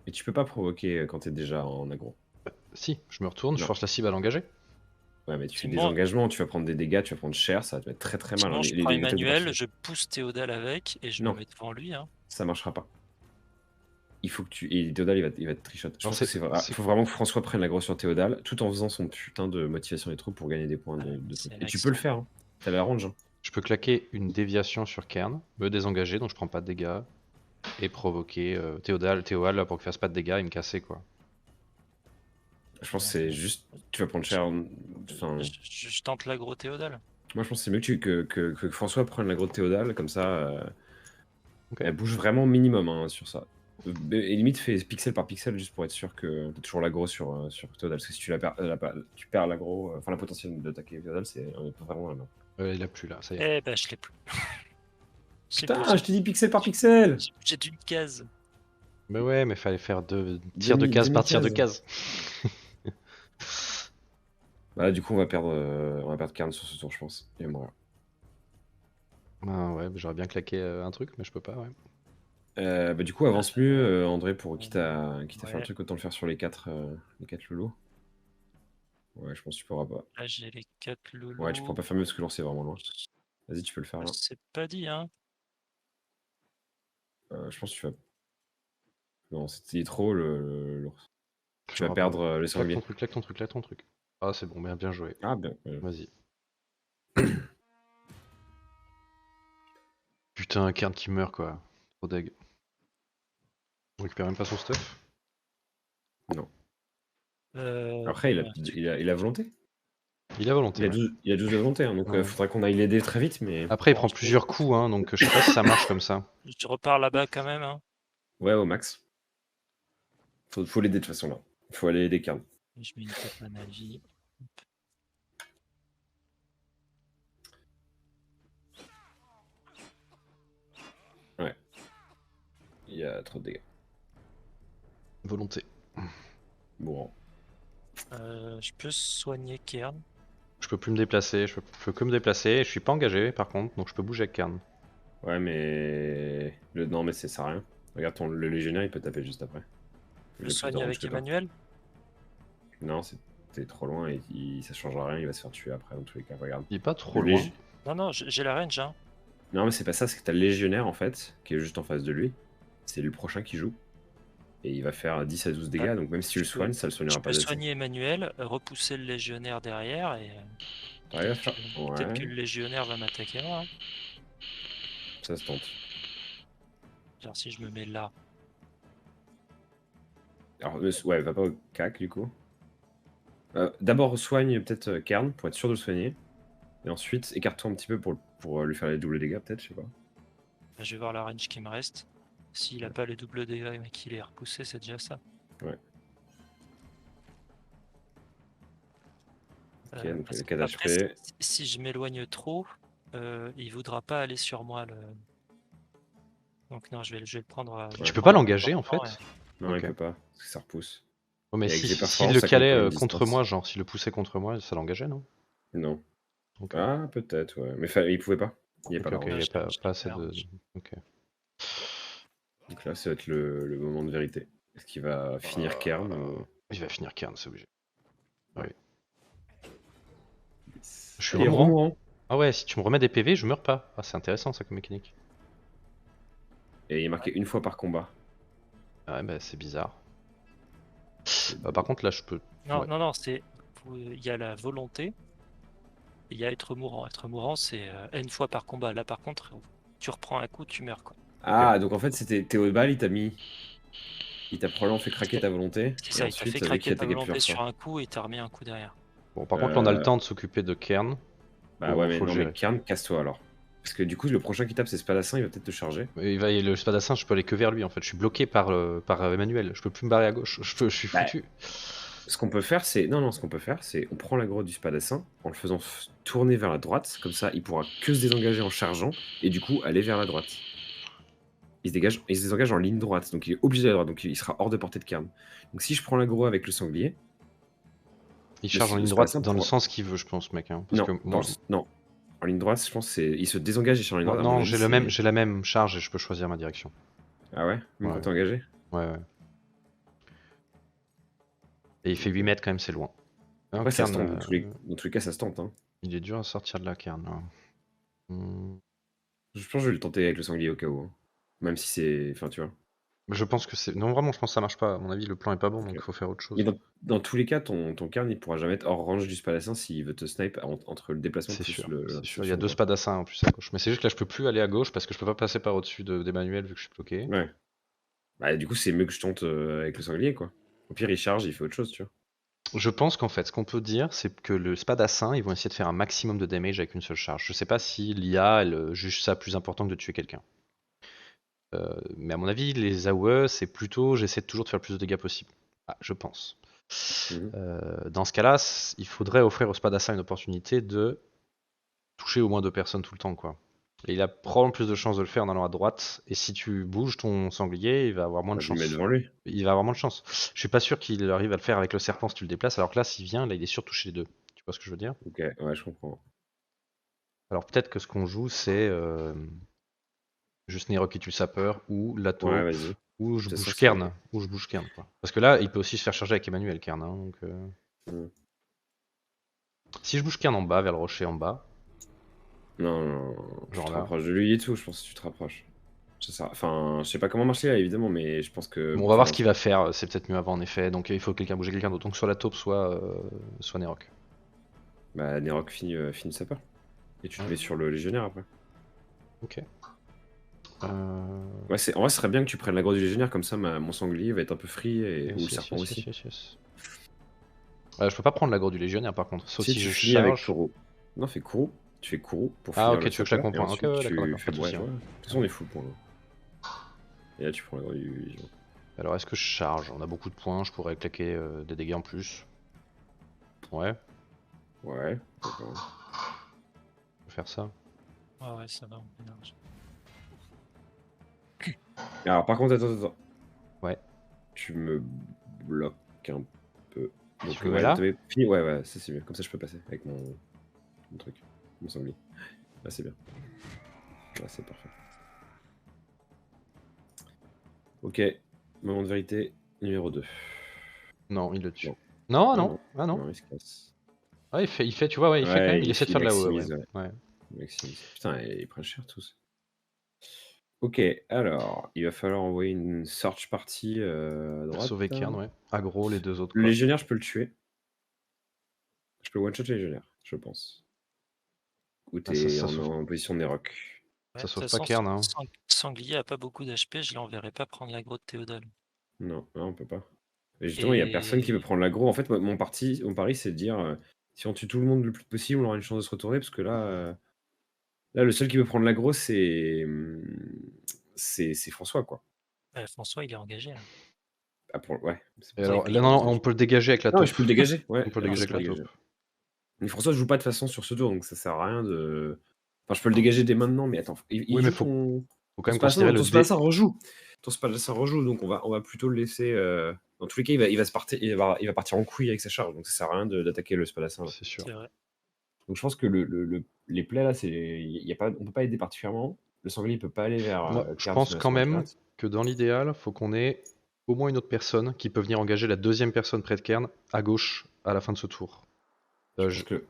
Et tu peux pas provoquer quand t'es déjà en aggro. Si, je me retourne, je Non. force la cible à l'engager. Ouais, mais tu fais C'est des moi. engagements, tu vas prendre des dégâts, tu vas prendre cher, ça va te mettre très très mal. sinon hein. je prends Les attaques de Emmanuel, partie. je pousse Théodale avec et je Non. me mets devant lui. Hein. Ça marchera pas. il faut que tu. Et Théodale, il va te trichot. Je Non, pense que il faut vraiment que François prenne l'aggro sur Théodale, tout en faisant son putain de motivation des troupes pour gagner des points de c'est trucs. Et là tu que peux le ça- faire, hein. T'as la range. Hein. Je peux claquer une déviation sur Kern, me désengager, donc je prends pas de dégâts, et provoquer Théoal là, pour qu'il fasse pas de dégâts et me casser quoi. Je pense que c'est juste. Tu vas prendre cher. Enfin, Je tente l'aggro Théodale. moi, je pense que c'est mieux que François prenne l'aggro de Théodale, comme ça, Ok. elle bouge vraiment minimum hein, sur ça. Et limite, fais pixel par pixel juste pour être sûr que t'as toujours l'aggro sur Théodale. Parce que si tu tu perds l'aggro, enfin la potentiel d'attaquer Théodale, on est pas vraiment dans la merde. Il a plus là, ça y est. Eh ben, je l'ai plus. J'ai Putain, bougé- je te dis pixel par pixel. j'ai bougé d'une case. Mais ouais, mais fallait faire tir de case par tir de case. Bah, du coup, on va perdre Karn sur ce tour, je pense. Et moi. Ah ouais, j'aurais bien claqué un truc, mais je peux pas, ouais. Bah, du coup, avance mieux, André, pour quitte à faire un Ouais. truc, autant le faire sur les 4 loulous. Ouais, je pense que tu pourras pas. Là, j'ai les 4 loulous. Ouais, tu pourras pas faire mieux parce que l'ours est vraiment loin. Vas-y, tu peux le faire là. C'est pas dit, hein. Je pense que tu vas. Non, c'était trop l'ours. Tu vas J'aurais perdre pas. le Claque sanglier. ton truc, claque ton truc, claque ton truc. Ah, c'est bon, bien joué. Ah, bien. Vas-y. Putain, Kern qui meurt quoi. Trop deg. On récupère même pas son stuff. Non. Après, il a volonté. Il a volonté. Ouais. Il a 12 de volonté, hein, donc Ouais. faudrait qu'on aille l'aider très vite, mais. Après, il prend plusieurs coups, hein, donc je sais pas si ça marche comme ça. Je repars là-bas quand même, hein. Ouais, au max. Faut l'aider de toute façon là. Faut aller aider Karn. Je mets une tête à ma vie. Ouais. Il y a trop de dégâts. Volonté. Bon. Je peux soigner Kern. Je peux plus me déplacer, je peux que me déplacer. Je suis pas engagé par contre, donc je peux bouger avec Kern. Ouais, mais. Non, mais ça sert à rien. Regarde, le légionnaire, il peut taper juste après. Je soigne avec Emmanuel. Non, t'es trop loin et ça changera rien, il va se faire tuer après dans tous les cas. Regarde. Il est pas trop loin. Non, j'ai la range, hein. Non, mais c'est pas ça, c'est que t'as le légionnaire en fait, qui est juste en face de lui. C'est le prochain qui joue. Et il va faire 10 à 12 dégâts, donc même si tu le soignes, ça le soignera pas. Je peux soigner Emmanuel, repousser le légionnaire derrière et. T'arrives à faire. Peut-être que le légionnaire va m'attaquer moi. Hein. Ça se tente. Genre si je me mets là. Alors, ouais, va pas au cac du coup. D'abord soigne peut-être Kern pour être sûr de le soigner. Et ensuite écarte-toi un petit peu pour lui faire les doubles dégâts peut-être, je sais pas. Je vais voir la range qui me reste. S'il a pas les doubles dégâts mais qu'il est repoussé, c'est déjà ça. Ouais. Ok, donc le cadavre après, si je m'éloigne trop, il voudra pas aller sur moi. Donc non, je vais le prendre. Tu peux pas l'engager en fait. Non, Ok. il peut pas, parce que ça repousse. Oh, mais Et avec s'il ses performances, le ça calait compte comme contre distance. moi, genre s'il le poussait contre moi, ça l'engageait, non? Non. Ok. Ah, peut-être, ouais. Mais il pouvait pas. Il n'y a pas la Ok, il range. n'y a pas assez de. Ok. Donc là, ça va être le moment de vérité. Est-ce qu'il va finir Kern ou... Il va finir Kern, c'est obligé. Ouais. Oui. Je suis Il est remourant. remourant. Ah ouais, si tu me remets des PV, je meurs pas. Ah, c'est intéressant ça comme mécanique. Et il est marqué une fois par combat. Ah ouais, bah c'est bizarre. Par contre, là, je peux. Non, Ouais. non, c'est. Il y a la volonté. Il y a être mourant. Être mourant, c'est une fois par combat. Là, par contre, tu reprends un coup, tu meurs, quoi. Ah, donc en fait, c'était Théodale, il t'a mis. Il t'a probablement fait craquer ta volonté. C'est ça, il t'a fait craquer ta volonté sur un coup et t'as remis un coup derrière. Bon, par contre, là, on a le temps de s'occuper de Kern. Bah ouais, mais faut le non, mais gérer. Kern, casse-toi alors. Parce que du coup, le prochain qui tape, c'est Spadassin, il va peut-être te charger. Le spadassin, je peux aller que vers lui en fait. Je suis bloqué par Emmanuel. Je peux plus me barrer à gauche. Je suis foutu. Ce qu'on peut faire, c'est. Non, ce qu'on peut faire, c'est. On prend l'aggro du Spadassin en le faisant tourner vers la droite. Comme ça, il pourra que se désengager en chargeant. Et du coup, aller vers la droite. Il se désengage en ligne droite. Donc il est obligé d'aller à droite. Donc il sera hors de portée de Kern. Donc si je prends l'aggro avec le sanglier. Il charge en ligne droite dans le sens qu'il veut, je pense, mec. Hein, parce non. En ligne droite, je pense c'est il se désengage et charge en ligne droite. Non, j'ai la même charge et je peux choisir ma direction. Ah ouais? Même quand t'es engagé? Ouais. Et il fait 8 mètres quand même, c'est loin. Après, ça se tente. Dans tous les cas, ça se tente. Hein. Il est dur à sortir de la Kern. Je pense que je vais le tenter avec le sanglier au cas où. Hein. Même si c'est. Enfin, tu vois. Je pense que c'est. Non, vraiment, je pense que ça marche pas. À mon avis, le plan est pas bon, Ok. donc il faut faire autre Mais chose. dans tous les cas, ton Karn, il pourra jamais être hors range du Spadassin s'il veut te snipe entre le déplacement C'est plus sûr, c'est sûr. Il y a l'interception, deux quoi. spadassins en plus à gauche. Mais c'est juste que là, je peux plus aller à gauche parce que je peux pas passer par au-dessus d'Emmanuel vu que je suis bloqué. Ouais. Bah, du coup, c'est mieux que je tente avec le sanglier, quoi. Au pire, il charge, il fait autre chose, tu vois. Je pense qu'en fait, ce qu'on peut dire, c'est que le spadassin, ils vont essayer de faire un maximum de damage avec une seule charge. Je sais pas si l'IA, elle juge ça plus important que de tuer quelqu'un. Mais à mon avis, les AOE, c'est plutôt j'essaie toujours de faire le plus de dégâts possible. Ah, je pense. Mhm. Dans ce cas-là, il faudrait offrir au spadassin une opportunité de toucher au moins 2 personnes tout le temps, quoi. Et il a probablement plus de chances de le faire en allant à droite. Et si tu bouges ton sanglier, il va avoir moins de Bah, je le mets chance. devant lui. Il va avoir moins de chance. Je suis pas sûr qu'il arrive à le faire avec le serpent si tu le déplaces. Alors que là, s'il vient, là, il est sûr de toucher les deux. Tu vois ce que je veux dire? Ok, ouais, je comprends. Alors peut-être que ce qu'on joue, c'est juste Nero qui tue le sapeur ou Ouais, Lato vas-y. ou De je toute façon, bouge c'est. Kern. Ou je bouge Kern, quoi. Parce que là, il peut aussi se faire charger avec Emmanuel Kern. Hein, donc, Mhm. si je bouge Kern en bas, vers le rocher en bas, Non, non, non, tu genre te là. rapproches de lui et tout, je pense que tu te rapproches. Enfin, je sais pas comment marcher là, évidemment, mais je pense que Bon, on va pour voir ce qu'il l'instant. va faire. C'est peut-être mieux avant, en effet. Donc il faut bouger quelqu'un d'autre. Donc soit la taupe, soit Nerok. Bah, Nerok finit sa peur. Et tu te Ouais. mets sur le légionnaire après. Ok. Ouais, en vrai, ce serait bien que tu prennes l'aggro du légionnaire, comme ça mon sanglier va être un peu free, ou le Yes, yes, serpent yes, aussi. yes, yes, yes. Je peux pas prendre l'aggro du légionnaire par contre, sauf Si si tu je finis avec charge. Kourou. Non, fais Kourou. Tu fais Kourou pour Ah finir ok, le tu veux que je la sapeur, et comprenne. Ok, ensuite ouais, d'accord, tu d'accord, fais pas de ouais, soucis. ouais. Hein. De toute façon, on est full pour l'instant. Et là, tu prends l'aggro du légion. Alors est-ce que je charge? On a beaucoup de points, je pourrais claquer des dégâts en plus. Ouais, Ouais, d'accord. je vais faire ça. Ouais, ça va, on est large. Alors, par contre, attends. Ouais. Tu me bloques un peu. Donc, Tu me mets là? fini, ouais, ça c'est mieux. Comme ça, je peux passer avec mon truc, mon sanglier. Là, c'est bien. Là, c'est parfait. Ok, moment de vérité numéro 2. Non, il le tue. Non. Non, Ah non, non, ah non. non, il se casse. Ah, il fait, tu vois, ouais, il fait quand Ouais, même, il essaie de il faire de la maximise, ouais. ouais. Ouais. Il maximise. Putain, ils prennent cher tous. Ok, alors, il va falloir envoyer une search party à Pour droite. sauver Kern, ouais. Aggro, les deux autres, Le quoi. légionnaire, je peux le tuer. Je peux one-shot le légionnaire, je pense. Ou Ah, ça, t'es ça sauve, en position Nerok. Ouais, ça de toute sauve pas façon, Kern, hein. Sanglier a pas beaucoup d'HP, je l'enverrai pas prendre l'aggro de Théodule. Non, on peut pas. Et justement, il y a personne qui veut Et prendre l'aggro. En fait, mon pari, c'est de dire si on tue tout le monde le plus possible, on aura une chance de se retourner. Parce que là le seul qui veut prendre l'aggro, c'est François, quoi. François, il est engagé là. Ah, ouais, c'est Et pour ça alors, que là, je non, me non, dis. on peut le dégager avec la Non, mais taupe. je peux le dégager. Ouais, On peut le alors dégager je avec peux la le taupe. dégager. Mais François joue pas de façon sur ce tour, donc ça sert à rien de. Enfin, je peux le dégager dès maintenant, mais attends, il Oui, mais joue faut ton. quand Ton même Spadassin, considérer ton le Spadassin rejoue. Ton Spadassin rejoue, donc on va plutôt le laisser. Dans tous les cas, il va partir en couille avec sa charge, donc ça sert à rien d'attaquer le Spadassin là. C'est sûr. C'est vrai. Donc je pense que les plays là, on peut pas aider particulièrement. Le sanglier peut pas aller vers Moi, je Kern pense sur quand la même carte. que dans l'idéal, faut qu'on ait au moins une autre personne qui peut venir engager la deuxième personne près de Kern à gauche à la fin de ce tour. Je Je pense que. je dis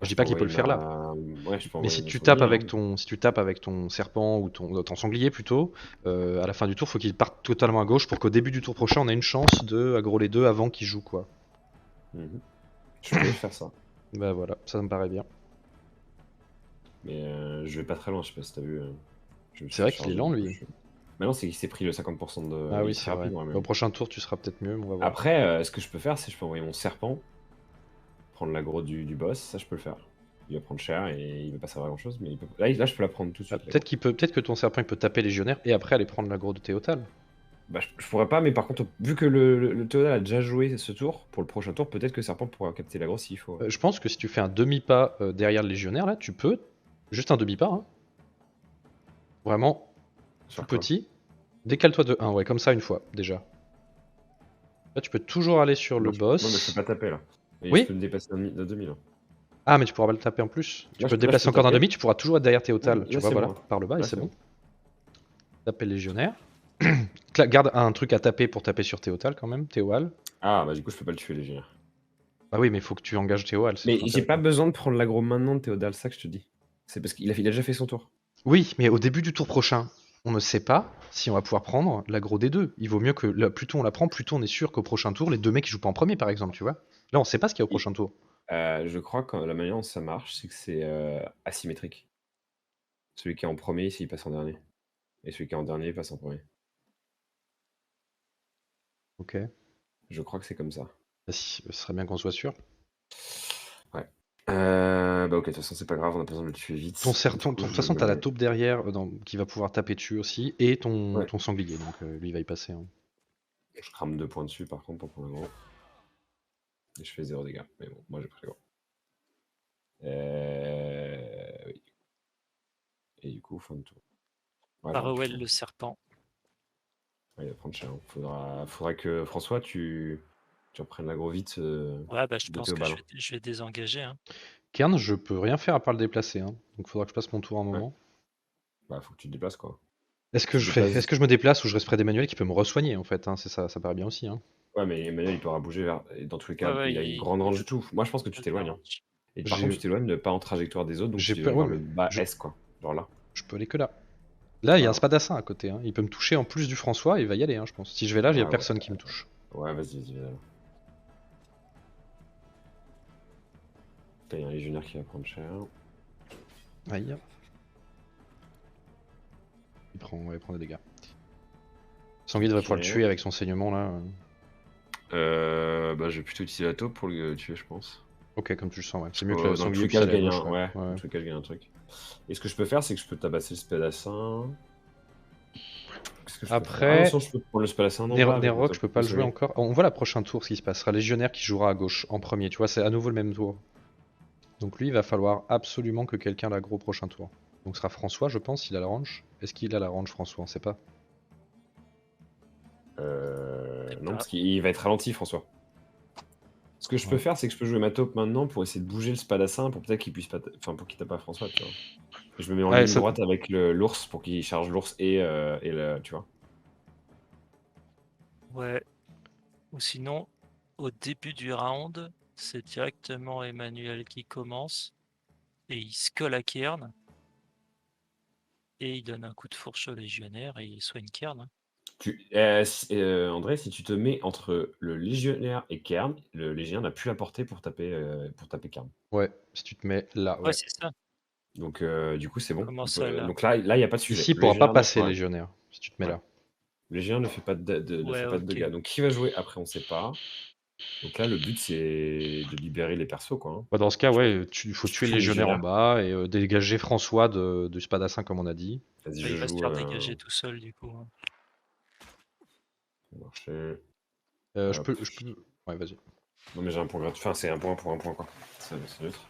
Je peux pas qu'il peut envoyer le faire là. Ouais, je peux Mais envoyer si mon tu tapes sanglier. avec Hein. ton, si tu tapes avec ton serpent ou ton sanglier plutôt, à la fin du tour, faut qu'il parte totalement à gauche pour qu'au début du tour prochain, on ait une chance de aggro les deux avant qu'ils jouent quoi. Mhm. Je peux faire ça. Bah voilà, ça me paraît bien. Mais je vais pas très loin, je sais pas si t'as vu. Je me suis C'est vrai fait qu'il est charger, lent du coup, lui. Maintenant, c'est qu'il s'est pris le 50% de. Ah Il oui, est c'est très vrai. rapide, moi, Au même. prochain tour, tu seras peut-être mieux, mais on va voir. Après, ce que je peux faire, c'est que je peux envoyer mon serpent, prendre l'aggro du boss, ça je peux le faire. Il va prendre cher et il va pas servir à grand chose, mais là, je peux la prendre tout de Ah, suite. peut-être que ton serpent il peut taper légionnaire et après aller prendre l'aggro de Théotal. Bah, je pourrais pas, mais par contre, vu que le Théodal a déjà joué ce tour, pour le prochain tour, peut-être que Serpent pourra capter l'aggro s'il faut. Je pense que si tu fais un demi-pas derrière le légionnaire, là, tu peux. Juste un demi-pas, hein. Vraiment Sur tout quoi? petit. Décale-toi de 1, ouais, comme ça une fois, déjà. Là, tu peux toujours aller sur le Non, mais je boss. peux pas taper là. Et Oui. je peux me dépasser d'un demi là. Ah, mais tu pourras pas le taper en plus. Tu Là, peux je te peux déplacer encore d'un taper. demi, tu pourras toujours être derrière Théotal. Tu Là, vois, c'est voilà, bon. par le bas, et Là, c'est c'est bon. Taper le légionnaire. Garde un truc à taper pour taper sur Théotal quand même, Théoal. Ah, bah du coup, je peux pas le tuer, légionnaire. Bah oui, mais il faut que tu engages Théoal, c'est Mais tout j'ai l'intérêt. pas besoin de prendre l'aggro maintenant de Théodal, ça que je te dis. C'est parce qu'il a déjà fait son tour. Oui, mais au début du tour prochain. on ne sait pas si on va pouvoir prendre l'aggro des deux. Il vaut mieux que plus tôt on la prend, plus tôt on est sûr qu'au prochain tour, les deux mecs qui jouent pas en premier, par exemple, tu vois. Là, on sait pas ce qu'il y a au Et, prochain tour. je crois que la manière dont ça marche, c'est que c'est asymétrique. Celui qui est en premier, s'il passe en dernier. Et celui qui est en dernier, il passe en premier. Ok. Je crois que c'est comme ça. Bah, ce serait bien qu'on soit sûr. Ouais. Bah ok, de toute façon, c'est pas grave, on a pas besoin de le tuer vite. De Du coup, toute je façon, t'as la mets- taupe derrière qui va pouvoir taper dessus aussi, et Ouais. ton sanglier, donc lui il va y passer. Hein. Je crame 2 points dessus, par contre, pour prendre l'aggro. Et je fais 0 dégâts. Mais bon, moi j'ai pris l'aggro. Oui. Et du coup, fin de tour. Ouais, j'aurais pu Farewell prendre. le serpent. Ouais, il va prendre cher. Hein. Faudra que François, tu reprennes l'aggro vite Ouais, bah, je de pense que Théobald. je vais désengager. Hein. Kern, je peux rien faire à part le déplacer, hein. Donc faudra que je passe mon tour un Ouais. moment. Bah, faut que tu te déplaces, quoi. Est-ce que Tu te déplaces. est-ce que je me déplace ou je reste près d'Emmanuel qui peut me re-soigner en fait, hein, c'est ça, ça paraît bien aussi. Hein. Ouais, mais Emmanuel, il pourra bouger vers. Et dans tous les Ouais, cas, ouais, il a une grande range du tout. Moi, je pense que tu il a bien t'éloignes. Hein. range. Et par contre, J'ai tu t'éloignes pas en trajectoire des autres, donc tu j'ai peur, t'éloignes ouais, vers mais le bas je, S, quoi. Genre là. je peux aller que là. Là, il y a un Voilà. spadassin à côté, hein. Il peut me toucher en plus du François, il va y aller, hein, je pense. Si je vais là, il y a Ouais, ouais. personne qui me touche. Ouais, vas-y, vas-y. Putain, il y a un légionnaire qui va prendre cher. Aïe. Ouais, il prend des dégâts. Sanguy devrait pouvoir le tuer avec son saignement là. Bah, je vais plutôt utiliser la taupe pour le tuer, je pense. Ok, comme tu le sens, ouais. C'est mieux que le Dans tous sanglier les puisse cas, je aller à gagne gauche, un. ouais. Ouais, Ouais. dans tous les cas, je gagne un truc. Et ce que je peux faire, c'est que je peux tabasser le spadassin. Qu'est-ce que je peux faire? Ah non, Après, sinon, je peux prendre le spadassin en bas avec ma Nerok, je taupe. peux pas le jouer encore. On voit la prochaine tour ce qui se passe. Ce sera Légionnaire qui jouera à gauche en premier. Tu vois, c'est à nouveau le même tour. Donc lui, il va falloir absolument que quelqu'un l'aggro au prochain tour. Donc ce sera François, je pense, s'il a la range. Est-ce qu'il a la range, François? On sait pas. Non, parce qu'il va être ralenti, François. Ce que je peux Ouais. faire, c'est que je peux jouer ma taupe maintenant pour essayer de bouger le spadassin pour peut-être qu'il puisse pas. Enfin, pour qu'il tape pas François, tu vois. Et je me mets en Ouais, ligne droite avec l'ours pour qu'il charge l'ours et le. Tu vois. Ouais. Ou sinon, au début du round, c'est directement Emmanuel qui commence et il se colle à Kern et il donne un coup de fourche au légionnaire et il soigne Kern. Hein. André, si tu te mets entre le légionnaire et Kern, le légionnaire n'a plus la portée pour taper Kern. Ouais, si tu te mets là, Ouais, ouais. c'est ça. Donc, du coup, c'est bon. Comment ça là? Donc là, il n'y a pas de sujet. Ici, il Le pourra pas légionnaire ne passer fera rien. Légionnaire, si tu te mets Ouais. là. Le légionnaire ne fait pas ne Ouais, fait pas de ok. dégâts. Donc, qui va jouer après, on ne sait pas. Donc là, le but, c'est de libérer les persos, quoi. Hein. Bah, dans ce cas, Je pense ouais, il faut que je tuer le tue le Légionnaire en légionnaire. bas et dégager François du spadassin comme on a dit. Vas-y, Bah, je il va se joue. faire dégager tout seul du coup. Hein. Ça va marcher. Je Hop. peux... Ouais, vas-y. Non, mais j'ai un point gratuit. Enfin, c'est un point pour un point, quoi. C'est neutre.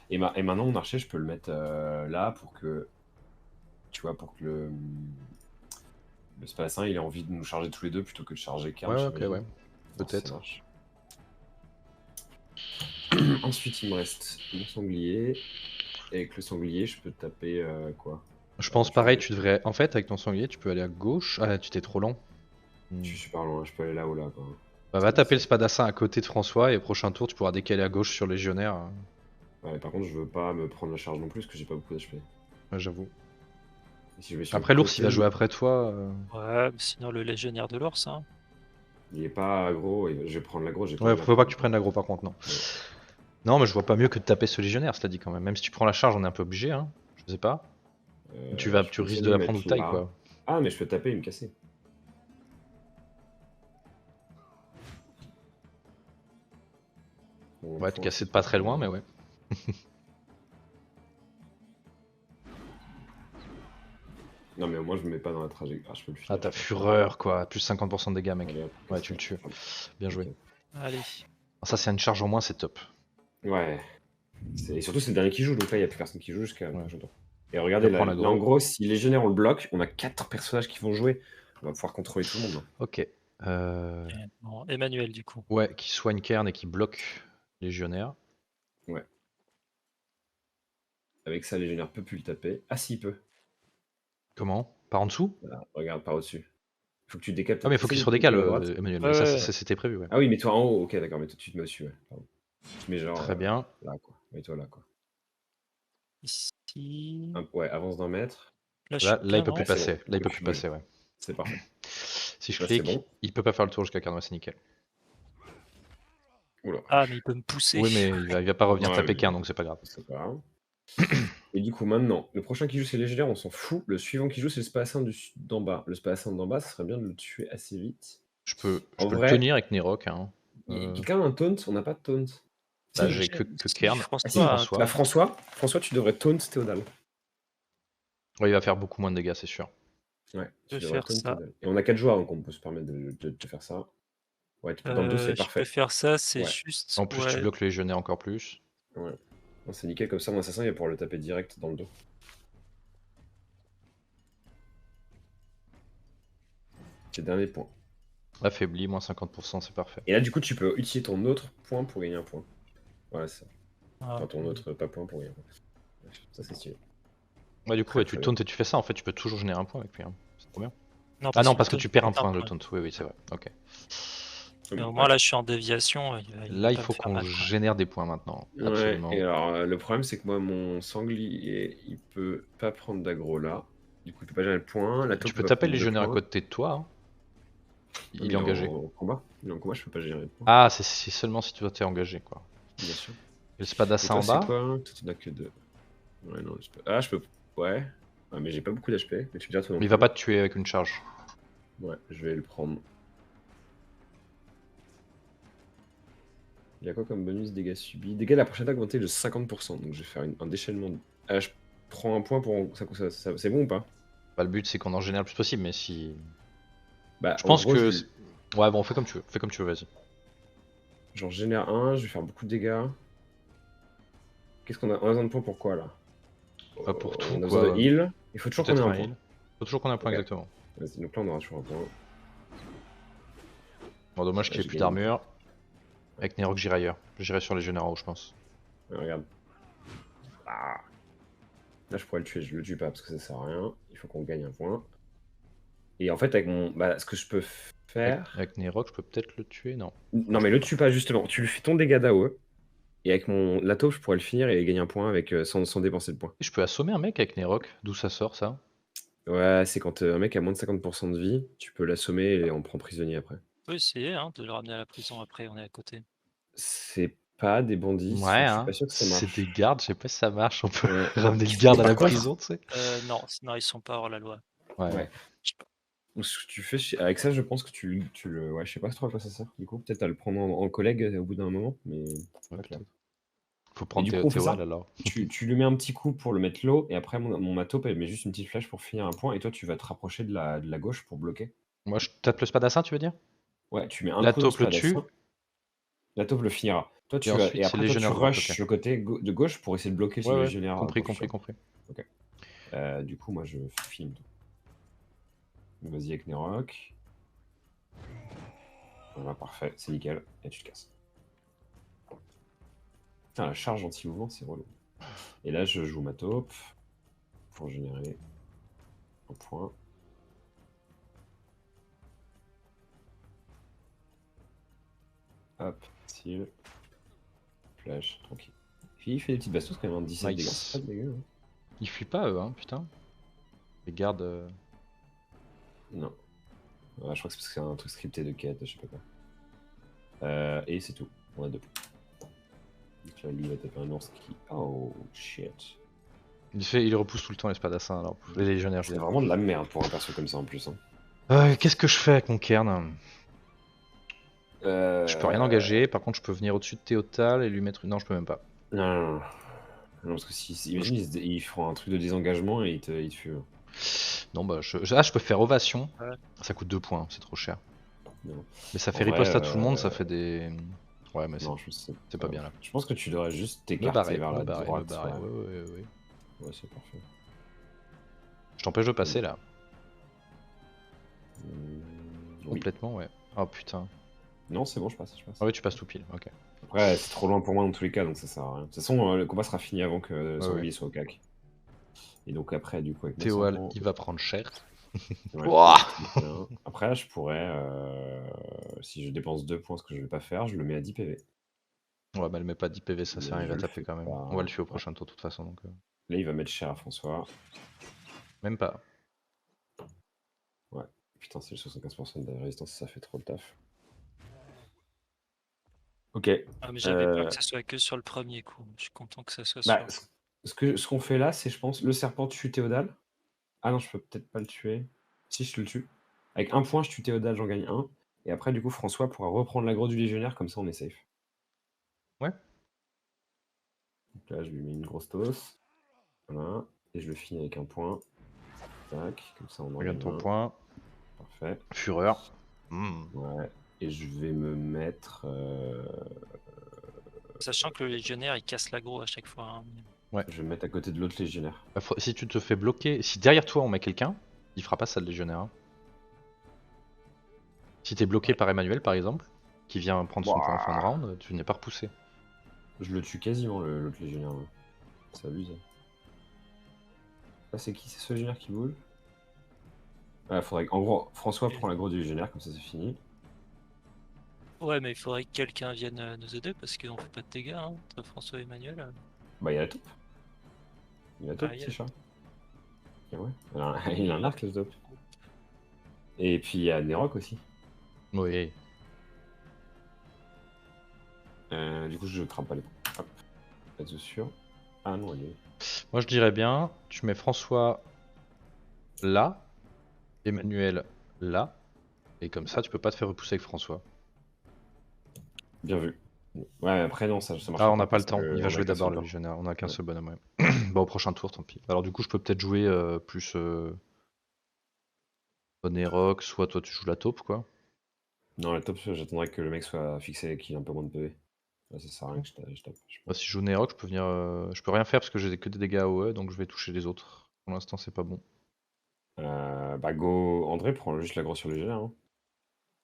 Et maintenant, mon archer, je peux le mettre là pour que. Tu vois, pour que le spadassin, il ait envie de nous charger tous les deux plutôt que de charger Kern, Ouais, ok, j'imagine. ouais. Voir si ça Peut-être. marche. Ensuite, il me reste mon sanglier. Et avec le sanglier, je peux taper quoi? Je pense pareil, tu devrais. En fait, avec ton sanglier, tu peux aller à gauche. Ah, tu t'es trop lent. Je suis super loin, je peux aller là ou là, quoi. Bah, va taper le spadassin à côté de François et prochain tour, tu pourras décaler à gauche sur le Légionnaire. Ouais, par contre, je veux pas me prendre la charge non plus parce que j'ai pas beaucoup d'HP. Ouais, j'avoue. Si je vais sur le Après, l'ours, il va côté, jouer après toi. Ouais, mais sinon le légionnaire de l'ours. Hein. il est pas aggro, je vais prendre l'aggro, j'ai pas Ouais, envie de la faut pas que prendre. tu prennes l'aggro par contre, non. Ouais. Non, mais je vois pas mieux que de taper ce Légionnaire, cela dit quand même. Même si tu prends la charge, on est un peu obligé, hein. Je sais pas. Tu Je tu peux risques essayer de me la prendre mettre ou taille, là. quoi. Ah, mais je peux taper et me casser. Bon, Ouais, te point, casser c'est de pas très loin, mais ouais. Non, mais moi, je me mets pas dans la trajectoire. Ah, je peux le Ah, finir. ta fureur, quoi. Plus 50% de dégâts, mec. Allez, hop, Ouais, tu le tues. Bien joué. Ok. Allez. Ça, c'est une charge en moins, c'est top. Ouais. Et surtout, c'est le dernier qui joue, donc là, il n'y a plus personne qui joue jusqu'à Ouais. prochain tour. Et regardez, Je prends là, l'aggro. en gros, si les légionnaires, on le bloque, on a 4 personnages qui vont jouer. On va pouvoir contrôler tout le monde. Hein. Ok. Et bon, Emmanuel du coup. Ouais, qui soigne Kern et qui bloque Légionnaire. Ouais. Avec ça, les légionnaires peut plus le taper. Ah, si, il peut. Comment? Par en dessous? Voilà, regarde, par au-dessus. Faut que tu décales. Ah, mais faut qu'il Essaye se de te redécale, décaler à droite. Emmanuel. Ouais, Mais ça, ouais. c'était prévu, ouais. Ah oui, mets-toi en haut. Ok, d'accord, mais toi, tu te mets au-dessus. Ouais. Pardon. Tu te mets genre Très bien. là, quoi. Mets-toi là, quoi. Ici. Ouais, avance d'un mètre. Là, je Là, suis il bien, peut non? plus c'est passer. bon. Là, il peut Oui, plus oui, passer, ouais. c'est parfait. Si je Là, c'est clique, bon. il peut pas faire le tour jusqu'à Carnois, c'est nickel. Oula. Ah, mais il peut me pousser. Oui, mais il va pas revenir Ouais, taper mais qu'un, donc c'est pas grave. c'est pas grave. Et du coup, maintenant, le prochain qui joue, c'est Légionnaire, on s'en fout. Le suivant qui joue, c'est le Spadassin d'en bas. Le Spadassin d'en bas, ça serait bien de le tuer assez vite. Je peux En le vrai, tenir avec Nerok. Hein. quelqu'un a un taunt? On n'a pas de taunt. Bah, Si, j'ai que Si, Kern. ah si, François, bah François. François, tu devrais taunt Théodal. Ouais, il va faire beaucoup moins de dégâts, c'est sûr. Ouais, je tu peux devrais faire taunt ça. Théodal. Et on a 4 joueurs, donc on peut se permettre de faire ça. Ouais, dans le dos, c'est Je peux parfait. faire ça, c'est Ouais. juste. En plus, tu Ouais. bloques le légionnaire encore plus. Ouais. Non, c'est nickel, comme ça, mon assassin, il va pouvoir le taper direct dans le dos. C'est le dernier point. Affaibli, moins 50%, c'est parfait. Et là, du coup, tu peux utiliser ton autre point pour gagner un point. Voilà, c'est ça. Ah, Enfin, ton autre pas point pour gagner un point. Bref, ça, c'est stylé. Ouais, du coup, Très, ouais, très tu bien. tauntes et tu fais ça, en fait, tu peux toujours générer un point avec lui. Hein. C'est trop bien. non, Ah non, parce le que taunt tu perds un coûte point, le taunt. Oui, oui, c'est vrai. Ok. Mais au Ouais. moins, là, je suis en déviation. Il va Là, il pas me faut faire qu'on mal, quoi. génère des points maintenant. Ouais, Absolument. et alors le problème c'est que moi mon sanglier il peut pas prendre d'aggro là, du coup il peut pas gérer le point, la Tu taupe peux va taper le prendre 2 légionnaire à points. côté de toi. Hein. Mais Il est engagé. en combat, il est en combat, je peux pas gérer le point, Ah, c'est seulement si toi t'es engagé, quoi. bien sûr. Et le Et spadassin toi en c'est bas. quoi? Toi tu n'as que 2. Ouais non, ah je peux, ouais, ah, mais j'ai pas beaucoup d'HP, mais tu me diras toi non Il va plus. pas te tuer avec une charge. Ouais, je vais le prendre. Il y a quoi comme bonus dégâts subis? Dégâts de la prochaine attaque augmentés de 50%, donc je vais faire un déchaînement. Ah, je prends un point pour... c'est bon ou pas? Bah, le but c'est qu'on en génère le plus possible, mais si. Bah Je en pense gros que. je... Ouais, bon, fais comme tu veux. Fais comme tu veux, vas-y. J'en génère un, je vais faire beaucoup de dégâts. Qu'est-ce qu'on a? On a besoin de points pour quoi là? Pas pour tout, On a besoin de quoi. heal. Il faut toujours qu'on ait Peut-être un un point. heal. Faut toujours qu'on ait un point, Ok. exactement. Vas-y, donc là on aura toujours un point. Bon, dommage Là, qu'il ait j'ai plus gagné. d'armure. Avec Nerok, j'irai ailleurs. J'irai sur les généraux, je pense. Ouais, regarde. Ah. Là je pourrais le tuer, je le tue pas parce que ça sert à rien. Il faut qu'on gagne un point. Et en fait avec mon... Bah, ce que je peux faire... Avec Nerok, je peux peut-être le tuer, non. Non mais le tue pas justement. Tu lui fais ton dégât d'AOE. Et avec mon la taupe je pourrais le finir et gagner un point avec, sans dépenser de points. Et je peux assommer un mec avec Nerok. D'où ça sort, ça? Ouais, c'est quand un mec a moins de 50% de vie, tu peux l'assommer et on prend prisonnier après. On peut essayer de le ramener à la prison après, on est à côté. C'est pas des bandits, Ouais, je suis pas hein. sûr que ça C'est des marche. gardes, je sais pas si ça marche. On peut Ouais. ramener le Mais garde à par la contre, prison, tu sais. Non, sinon ils sont pas hors la loi. Ouais. ouais. Je sais pas. Ce que tu fais avec ça, je pense que tu le. Ouais, je sais pas trop à quoi ça sert. Du coup, peut-être à le prendre en collègue au bout d'un moment, mais Ouais, pas clair. peut-être. Faut Et prendre du coup, on fait Théoal ça. alors. Tu lui mets un petit coup pour le mettre low, et après, mon Matope, elle met juste une petite flèche pour finir un point, et toi, tu vas te rapprocher de la gauche pour bloquer. Moi, je tape le spadassin, tu veux dire? Ouais, tu mets un La coup dans le taupe le tue. spadassin, la taupe le finira. Toi, Et et ensuite, c'est après, toi, tu légionnaire de droite, rushes ok. le côté de gauche pour essayer de bloquer Ouais, le ouais, légionnaire. compris, prochain. compris. Du coup, moi, je filme. Vas-y avec Nerok. Voilà, parfait, c'est nickel. Et tu te casses. Putain, la charge anti-mouvement, c'est relou. Et là, je joue ma taupe pour générer un point. Hop, style. Flash, tranquille. Puis il fait des petites bastos quand même, 17 Nice. dégâts, c'est pas dégueu. Hein. Ils fuient pas, eux, hein, putain. Les gardes. Non. Ouais, je crois que c'est parce que c'est un truc scripté de quête, je sais pas quoi. Et c'est tout, on a 2 points. Donc là, lui, il va taper un ours qui... Oh, shit. Il repousse tout le temps les spadassins, alors. Les légionnaires, je C'est veux dire. vraiment de la merde pour un perso comme ça en plus. Hein. Qu'est-ce que je fais avec mon cairn? Euh... Je peux rien engager, par contre, je peux venir au-dessus de Théotal et lui mettre une. Non, je peux même pas. Non, parce que imagine, ils feront un truc de désengagement et ils te fuient. Non, bah, je peux faire ovation. Ouais. Ça coûte 2 points, c'est trop cher. Non. Mais ça En fait vrai, riposte à tout le monde, ça fait des. Ouais, mais Non, je sais c'est pas bien là. Je pense que tu devrais juste Me t'écarter barrer, vers la me barrer, droite. me barrer. Ouais, Ouais. ouais c'est parfait. Je t'empêche de passer là. Oui. Complètement, ouais. Oh putain. Non, c'est bon, je passe. Ah ouais, tu passes tout pile, ok. Après, c'est trop loin pour moi dans tous les cas, donc ça sert à rien. De toute façon, le combat sera fini avant que Sanglier soit au cac. Et donc après, du coup, avec Théoal, il va prendre cher. Ouais, Ouah. après, je pourrais, si je dépense 2 points, ce que je vais pas faire, je le mets à 10 PV. Ouais, mais elle met pas 10 PV, ça Mais sert à rien, il je va le taper fais quand même. pas. On va le tuer au prochain tour de toute façon. Donc, Là, il va mettre cher à François. Même pas. Putain, c'est le 75% de la résistance, ça fait trop le taf. Ok. Ah, mais j'avais peur que ça soit que sur le premier coup. Je suis content que ça soit Bah, sur. ce qu'on fait là, c'est, je pense, le serpent tue Théodale. Ah non, je peux peut-être pas le tuer. Si, je le tue. Avec un point, je tue Théodale, j'en gagne un. Et après, du coup, François pourra reprendre l'aggro du légionnaire, comme ça on est safe. Ouais. Donc là, je lui mets une grosse tosse. Voilà. Et je le finis avec un point. Tac, comme ça on en Regarde gagne ton un. point. Parfait. Fureur. Hmm. Ouais. Et je vais me mettre. Sachant que le légionnaire il casse l'aggro à chaque fois. Hein. Je vais me mettre à côté de l'autre légionnaire. Bah, si tu te fais bloquer, si derrière toi on met quelqu'un, il fera pas ça le légionnaire. Hein. Si t'es bloqué Ouais. par Emmanuel par exemple, qui vient prendre son point en fin de Ouah. round, tu n'es pas repoussé. Je le tue quasiment, l'autre légionnaire. Là. Ça abuse. Là, c'est qui? C'est ce légionnaire qui bouge? Ouais, faudrait... En gros, François prend l'aggro du légionnaire, comme ça c'est fini. Ouais, mais il faudrait que quelqu'un vienne nous aider parce qu'on fait pas de dégâts hein, entre François et Emmanuel. Bah, il y a la taupe. Il y a la taupe, Ah, il y a petit le- chat. Et ouais. Il a un arc, le taupe. Et puis il y a Nerok aussi. Oui. Du coup, je crame pas les points. Hop. Faites sûr. Ah non, elle est. Moi je dirais bien, tu mets François là, Emmanuel là, et comme ça tu peux pas te faire repousser avec François. Bien vu. Ouais, après, non, ça Ah, marchera on n'a pas. pas le Parce temps, il va qu'on a jouer qu'un d'abord seul le temps. légionnaire, on a qu'un Ouais. seul bonhomme. Ouais. Bah au prochain tour, tant pis. Alors du coup je peux peut-être jouer plus Rock, soit toi tu joues la taupe quoi. Non, la taupe, j'attendrai que le mec soit fixé et qu'il ait un peu moins de PV. Là, ça sert à rien que je tape. Moi, si je joue Nerok, je peux venir. Je peux rien faire parce que j'ai que des dégâts AOE, donc je vais toucher les autres. Pour l'instant, c'est pas bon. Bah, go. André prend juste l'aggro sur le légionnaire. Hein.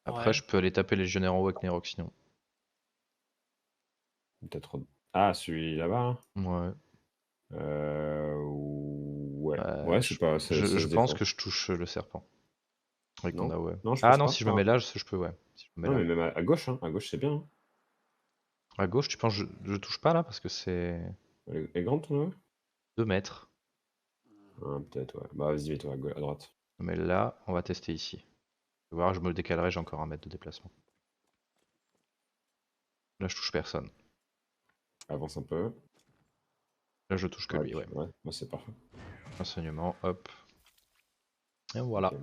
Après, Ouais. je peux aller taper les légionnaires en haut avec Nerok sinon. Peut-être. Ah, celui là-bas. Hein. Ouais. Ouais. Bah, Ouais, c'est pas. Ça je se pense défend. que je touche le serpent avec mon Non? AOE. Non, je Ah pense non, pas. si je me mets Ah. là, je peux, ouais. Si je me Non, mets mais là. même à gauche, hein. À gauche, c'est bien. Hein. À gauche, tu penses que je touche pas là parce que c'est Elle est grande ton AOE? 2 mètres. Ah, peut-être, ouais. Bah, vas-y, mets-toi à droite. Mais là, on va tester ici. Tu vas voir, je me décalerai, j'ai encore 1 mètre de déplacement. Là, je touche personne. Avance un peu. Là, je touche que Ouais, lui, ouais. ouais. Bah, c'est parfait. Enseignement, hop. Et voilà. Ok.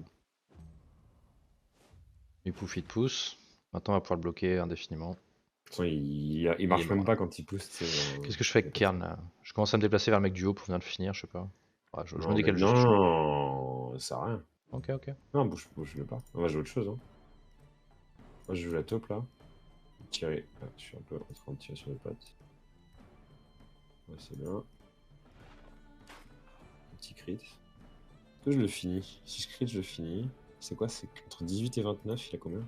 Il pouffe, il te pousse. Maintenant, on va pouvoir le bloquer indéfiniment. De toute façon, il Il est marche mort même là. pas quand il pousse. Tu sais, genre, Qu'est-ce que je fais il y a avec pas de Kern ça. là? Je commence à me déplacer vers le mec du haut pour venir le finir, je sais pas. Ah, je me Non, mais décale juste. non, ça sert à rien. Ok, ok. Non, bouge-le pas. On va jouer autre chose. Hein. Moi, je joue la taupe là. Tirer. Ah, je suis un peu en train de tirer sur les pattes. Ouais, c'est bien. Un petit crit. Est-ce que je le finis? Si je crit, je le finis. C'est quoi? C'est entre 18 et 29, il a combien?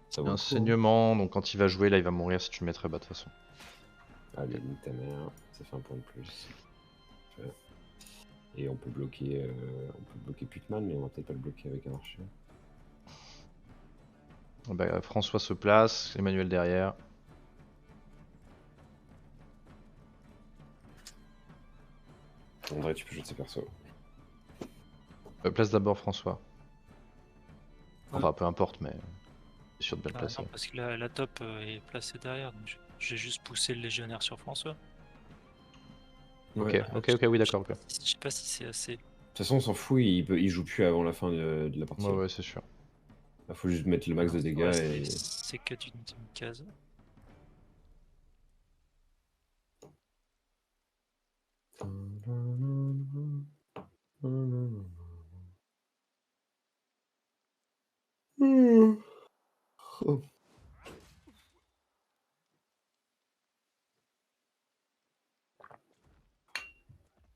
Ça vaut Un le coup. Hein. saignement, donc quand il va jouer là, il va mourir si tu le mets très bas de toute façon. Allez, nique ta mère. Ça fait un point de plus. Parfait. Et on peut bloquer Putman, mais on va peut-être pas le bloquer avec un archer. Bah, François se place, Emmanuel derrière. André, tu peux jouer de ses persos. Place d'abord François. Enfin, peu importe, mais c'est sûr de bien le Ah, placer. non, parce que la top est placée derrière. Donc j'ai juste poussé le légionnaire sur François. Ok, Ouais. ok, ok, oui, d'accord, ok. Je sais pas si c'est assez. De toute façon, on s'en fout, il joue plus avant la fin de la partie. Ouais, ouais, c'est sûr. Il faut juste mettre le max de dégâts Ouais, et. c'est que d'une case.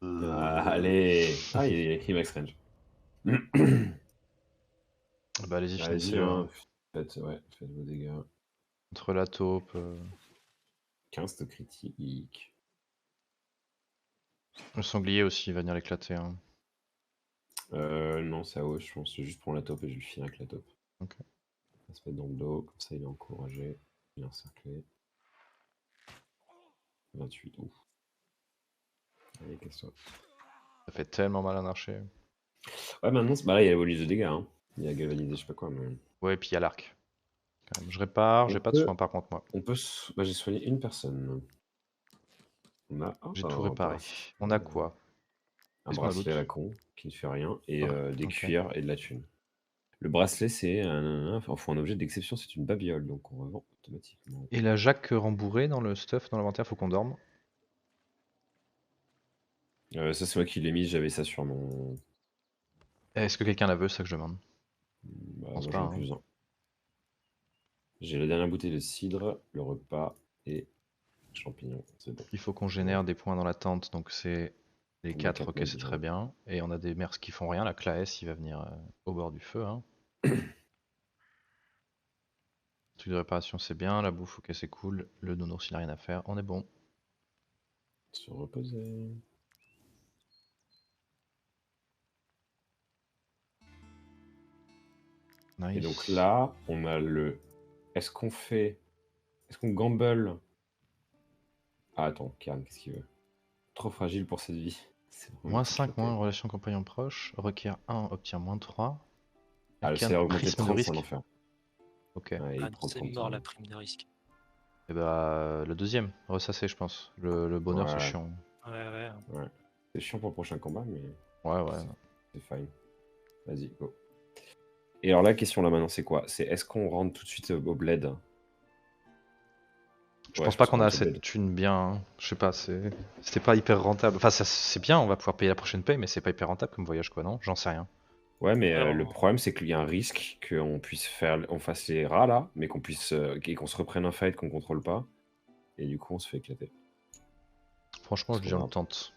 Ah, allez! Ah, il max range. Bah, allez-y, Allez-y, finissez. hein. Faites vos dégâts. Entre la taupe. 15 de critique. Le sanglier aussi, il va venir l'éclater. Hein. Non, c'est à gauche, je pense. Je vais juste prendre la taupe et je vais le finir avec la taupe. Ok. On va se mettre dans le dos, comme ça il est encouragé. Il est encerclé. 28, ouf. Allez, casse-toi. Ça fait tellement mal à un archer. Ouais, maintenant, bah là, il y a la bonus de dégâts. Hein. Il y a galvanisé, je sais pas quoi. Mais... Ouais, et puis il y a l'arc. Quand même. Je répare, On j'ai pas de peut, soins par contre, moi. bah, j'ai soigné une personne. On a J'ai tout un réparé. bracelet, On a quoi? un Qu'est-ce qu'on a bracelet à d'autre? la con qui ne fait rien et Ah, des ok. cuillères et de la thune. Le bracelet, c'est un objet d'exception, c'est une babiole, donc on revend automatiquement. Et la Jacques rembourrée dans le stuff, dans l'inventaire, faut qu'on dorme. Ça, c'est moi qui l'ai mis, j'avais ça sur mon. Est-ce que quelqu'un la veut, c'est ça que je demande? Bah, Je pense moi, pas, j'en ai hein. plus un. J'ai la dernière bouteille de cidre, le repas et champignons, c'est bon. Il faut qu'on génère des points dans la tente, donc c'est les On a 4, 4 ok, modes c'est déjà. très bien. Et on a des mers qui font rien, la Claes, il va venir au bord du feu. Hein. Truc de réparation, c'est bien. La bouffe, ok, c'est cool. Le nounours, il a rien à faire. On est bon. Se reposer. Nice. Et donc là, on a le. Est-ce qu'on fait. Est-ce qu'on gamble. Ah, attends, Karen, qu'est-ce qu'il veut? Trop fragile pour cette vie. C'est vraiment Moins toute la 5, moins tête. relation compagnon proche. Requiert 1, obtient moins 3. Ah, le Acquiert CR augmenté de prisme de 30, c'est un risque. enfer. Ok. Ouais, Ah il non, prend c'est 30 mort ans. la prime de risque. Et bah, le deuxième, ressasser, je pense. Le bonheur, c'est Ouais, chiant. Ouais, ouais. ouais. C'est chiant pour le prochain combat, mais Ouais, ouais. c'est fine. Vas-y, go. Et alors la question là maintenant, c'est quoi? C'est est-ce qu'on rentre tout de suite au bled? Je Ouais, pense je pas pense qu'on qu'on a rentre au assez de bled. thunes bien. Hein. Je sais pas, c'était pas hyper rentable. Enfin, c'est bien, on va pouvoir payer la prochaine paye, mais c'est pas hyper rentable comme voyage, quoi, non? J'en sais rien. Ouais, mais Ouais, le problème, c'est qu'il y a un risque qu'on puisse faire, on fasse les rats là, mais qu'on puisse, et qu'on se reprenne un fight qu'on contrôle pas, et du coup, on se fait éclater. Franchement, Parce je dis qu'on on le a. tente.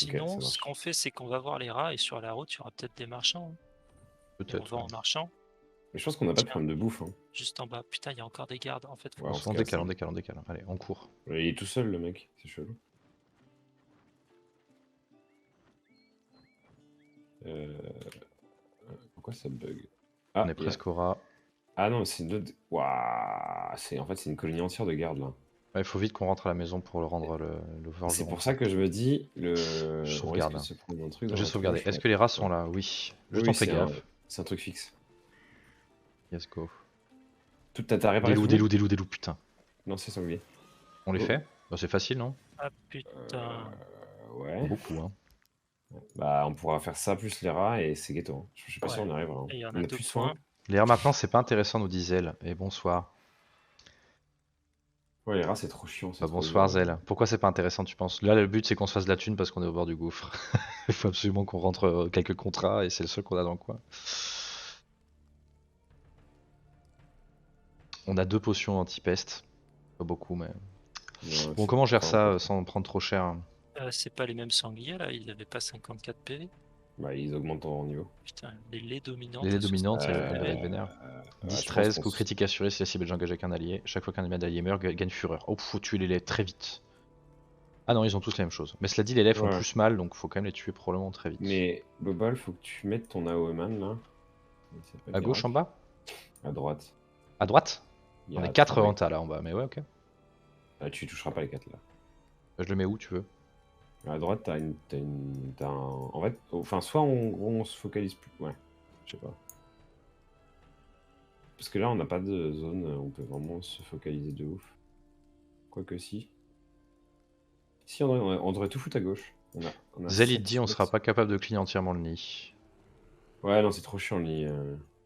Ok, Sinon, ça ce qu'on marche. fait, c'est qu'on va voir les rats et sur la route, il y aura peut-être des marchands. Et on Peut-être, va ouais. en marchand. Mais je pense qu'on n'a pas de Tiens, problème de bouffe. Hein. juste en bas. Putain, il y a encore des gardes. En fait, faut Ouais, qu'on on se se On casse. décale, on Hein. décale, on décale. Allez, on court. Il est tout seul, le mec, c'est chelou. Euh, Pourquoi ça bug? On Ah, est presque au rat. Ah non, c'est une autre. Waouh, en fait, c'est une colonie entière de gardes là. Ouais, il faut vite qu'on rentre à la maison pour le rendre le C'est forgeron. pour ça que je me dis, Je on risque sauvegarde. de Hein. se prendre un truc dans J'ai la sauvegardé. tronche Est-ce là. que les rats sont Ouais. là? Oui. Oui, Juste oui, on fait gaffe. c'est un truc fixe. Yes, go. T'as Des réparé loups, tout le des monde? loups, des loups, des loups, putain. Non, c'est sanglier. On les Go. fait? Bah, c'est facile, non? Ah Euh, putain. Pas ouais. beaucoup, hein. Bah, on pourra faire ça plus les rats et c'est ghetto. Hein. Je suis pas sûr Ouais. on y arrivera. Hein. Et il y en On a a deux plus soin. points. Les rats maintenant, c'est pas intéressant, nous dit Zell. Et bonsoir. Ouais, les rats, c'est trop chiant, c'est Bah, trop bonsoir dur. Zell. Pourquoi c'est pas intéressant, tu penses? Là, le but c'est qu'on se fasse de la thune parce qu'on est au bord du gouffre. Il faut absolument qu'on rentre quelques contrats et c'est le seul qu'on a dans le coin. On a 2 potions anti-peste. Pas beaucoup, mais. Ouais, Bon, c'est comment on gère pas ça important. sans prendre trop cher? C'est pas les mêmes sangliers là, ils avaient pas 54 PV. Bah, ils augmentent en niveau. Putain, les laits Les dominantes laits à dominantes, 64 elles doivent PV. être vénères. Je pense 10-13, qu'on coup critique assuré si la cible est déjà engagée avec un allié. Chaque fois qu'un allié meurt, gagne fureur. Oh, faut tuer les laits très vite. Ah non, ils ont tous la même chose. Mais cela dit, les laits font Ouais. plus mal, donc faut quand même les tuer probablement très vite. Mais, Bobol, faut que tu mettes ton AOE-man là. Il s'appelle À gauche en Garak. bas? À droite. À droite? Il y On est a 4 3 mecs. Renta là en bas, mais ouais, ok. Ah, tu toucheras pas les 4 là. Je le mets où tu veux? À droite, t'as un. En fait, enfin, soit on se focalise plus. Ouais, je sais pas. Parce que là, on n'a pas de zone où on peut vraiment se focaliser de ouf. Quoique si. Si, on devrait tout foutre à gauche. On a Zell il 7 dit on slots. sera pas capable de clean entièrement le nid. Ouais, non, c'est trop chiant, Lee.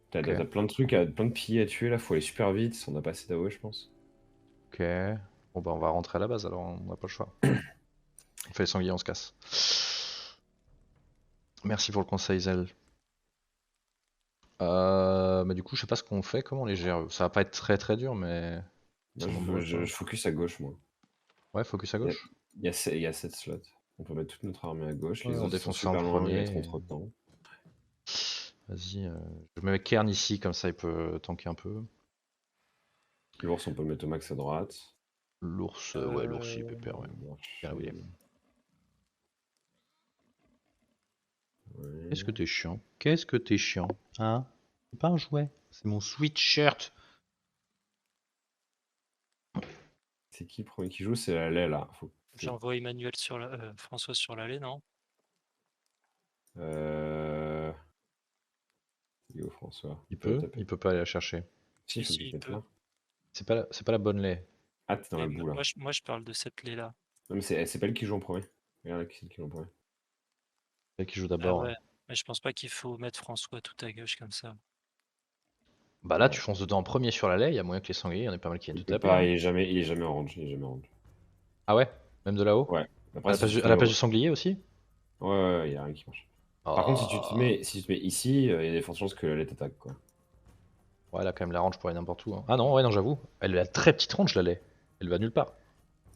T'as Ok. t'as plein de trucs, plein de piliers à tuer là, faut aller super vite. On a pas assez d'AOE, je pense. Ok. Bon bah on va rentrer à la base alors, on n'a pas le choix. On fait les sangliers, on se casse. Merci pour le conseil Zell. Mais du coup je sais pas ce qu'on fait, comment on les gère. Ça va pas être très très dur mais... Ils Moi, sont nombreux je quoi. focus à gauche, moi. Ouais, focus à Il y a, gauche. il y a 7 slots. On peut mettre toute notre armée à gauche. Ouais, Les on autres, ils sont défonce ça en super loin, ils premier. mettront trop de temps. Vas-y, je mets Kern ici, comme ça il peut tanker un peu. L'ours, on peut le mettre au max à droite. L'ours, ouais, l'ours il est pépère, ouais. Bien là où il est. L'archer. Qu'est-ce que Ouais. t'es chiant? Qu'est-ce que t'es chiant? Hein? C'est pas un jouet, c'est mon sweatshirt. C'est qui le premier qui joue? C'est la lait là. J'envoie Emmanuel sur François sur l'allée, non? Yo, François. Il peut pas aller la chercher. Si, faut Si, que tu il te mettes peut. là. C'est pas la bonne lait. Ah, t'es dans la Mais boue là. moi, je parle de cette lait-là. Non, mais c'est pas elle qui joue en premier. Regarde qui c'est qui joue en premier. C'est elle qui joue Ah d'abord. ouais, mais je pense pas qu'il faut mettre François tout à gauche comme ça. Bah là, Ouais. tu fonces dedans en premier sur la lait, il y a moyen que les sangliers, il y en ait pas mal qui viennent Il te peut taper. pas, hein. il est jamais orange. Il est jamais orange. Ah ouais? Même de là-haut? Ouais. Après, À la si place tu du, te à la mets place du sanglier aussi? Ouais, il y a rien qui marche. Par contre, Oh. si tu te mets ici, il y a des fortes chances que la lait t'attaque, quoi. Ouais, elle a quand même la range pour aller n'importe où. hein. Ah non, ouais, non, j'avoue. Elle a très petite range, la lait. Elle va nulle part.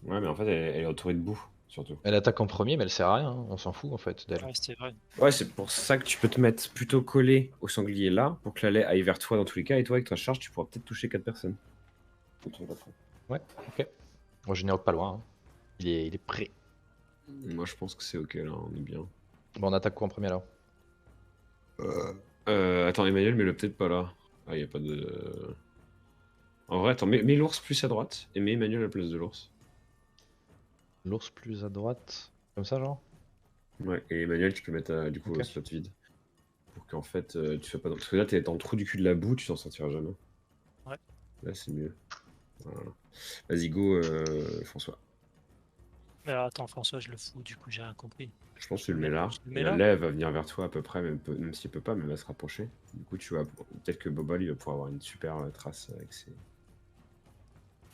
Ouais, mais en fait, elle est entourée de boue, surtout. Elle attaque en premier, mais elle sert à rien. hein. On s'en fout en fait d'elle. Ouais, c'est vrai. Ouais, c'est pour ça que tu peux te mettre plutôt collé au sanglier là, pour que la lait aille vers toi dans tous les cas, et toi, avec ta charge, tu pourras peut-être toucher 4 personnes. Je me trompe pas trop. Ouais, ok. Moi, je pas loin. hein. Il est prêt. Moi, je pense que c'est ok, là, on est bien. Bon, on attaque quoi en premier alors? Attends, Emmanuel, mets-le peut-être pas là. Ah, y a pas de... En vrai, attends, mets l'ours plus à droite, et mets Emmanuel à la place de l'ours. L'ours plus à droite. Comme ça, genre? Ouais, et Emmanuel, tu peux mettre du coup Ok. au slot vide. Pour qu'en fait, tu sois pas dans... Parce que là, t'es dans le trou du cul de la boue, tu t'en sortiras jamais. Ouais. Là, c'est mieux. Voilà. Vas-y, go, François. Mais alors, attends, François, je le fous, du coup, j'ai rien compris. Je pense que tu le mets là. Je le Et mets la là? lait, elle va venir vers toi à peu près, même s'il peut pas, mais elle va se rapprocher. Du coup, tu vois, peut-être que Bobol, il va pouvoir avoir une super trace avec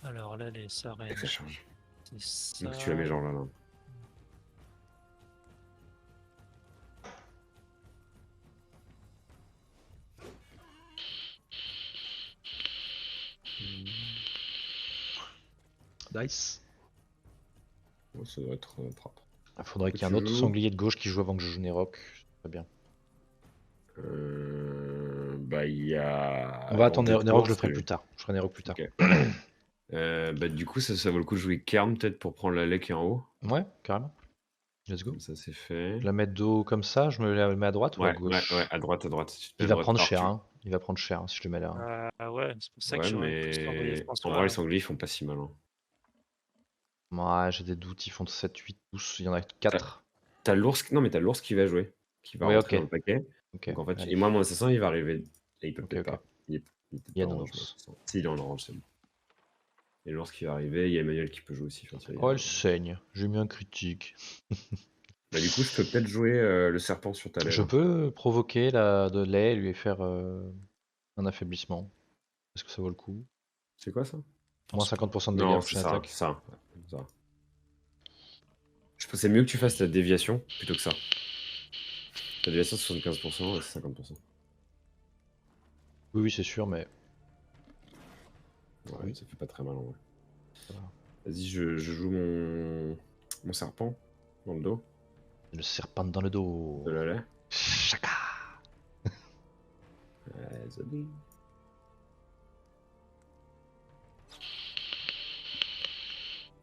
Alors là, les sarènes, avec sa charge. c'est ça. Donc tu la mets genre là. Nice. Ouais, ça doit être propre. Il faudrait qu'il y ait un Tu autre joues sanglier de gauche qui joue avant que je joue Nerok. Très bien. Bah, il y a. On va attendre Rocket Nerok, je le Horse, ferai plus tard. Je ferai Nerok plus tard. Ok. Bah, du coup, ça vaut le coup de jouer Kern peut-être pour prendre la lait qui est en haut. Ouais, carrément. Let's go. Comme ça, c'est fait. Je la mets dos comme ça, je me la mets à droite ou à Ouais, gauche? à droite, à droite. Si tu te mets Il à va droite. prendre Alors, cher, hein. Il va prendre cher hein, si je le mets là. hein. Ah ouais, c'est pour ça que Ouais, j'aurais plus envoyé mais en François. vrai, les sangliers, ils font pas si mal. Hein. Ouais, j'ai des doutes, ils font 7, 8, 12, il y en a 4. T'as l'ours, non mais t'as l'ours qui va jouer, qui va Ouais, rentrer ok. dans le paquet. Ok, Donc en fait, allez. et moi mon assassin il va arriver. Et il peut Ok, peut-être ok. pas. Il est peut-être Il y a pas un orange. mon ours. assassin. Si, il est en orange, c'est bon. Et l'ours qui va arriver, il y a Emmanuel qui peut jouer aussi. Enfin, tu vois, Oh, elle saigne. J'ai mis un critique. Bah, du coup, je peux peut-être jouer le serpent sur ta Je lèvre. peux provoquer la de lait et lui faire un affaiblissement. Est-ce que ça vaut le coup? C'est quoi ça? Moins 50% de dégâts Non, à c'est prochaine ça, attaque. ça. Ça. Je pense que c'est mieux que tu fasses ta déviation plutôt que ça. Ta déviation c'est 75% et c'est 50%. Oui, oui, c'est sûr, mais. Ouais, Oui. ça fait pas très mal en vrai. Ça va. Vas-y, je joue mon serpent dans le dos Le serpent dans le dos. de la lait. Chaka. Désolé.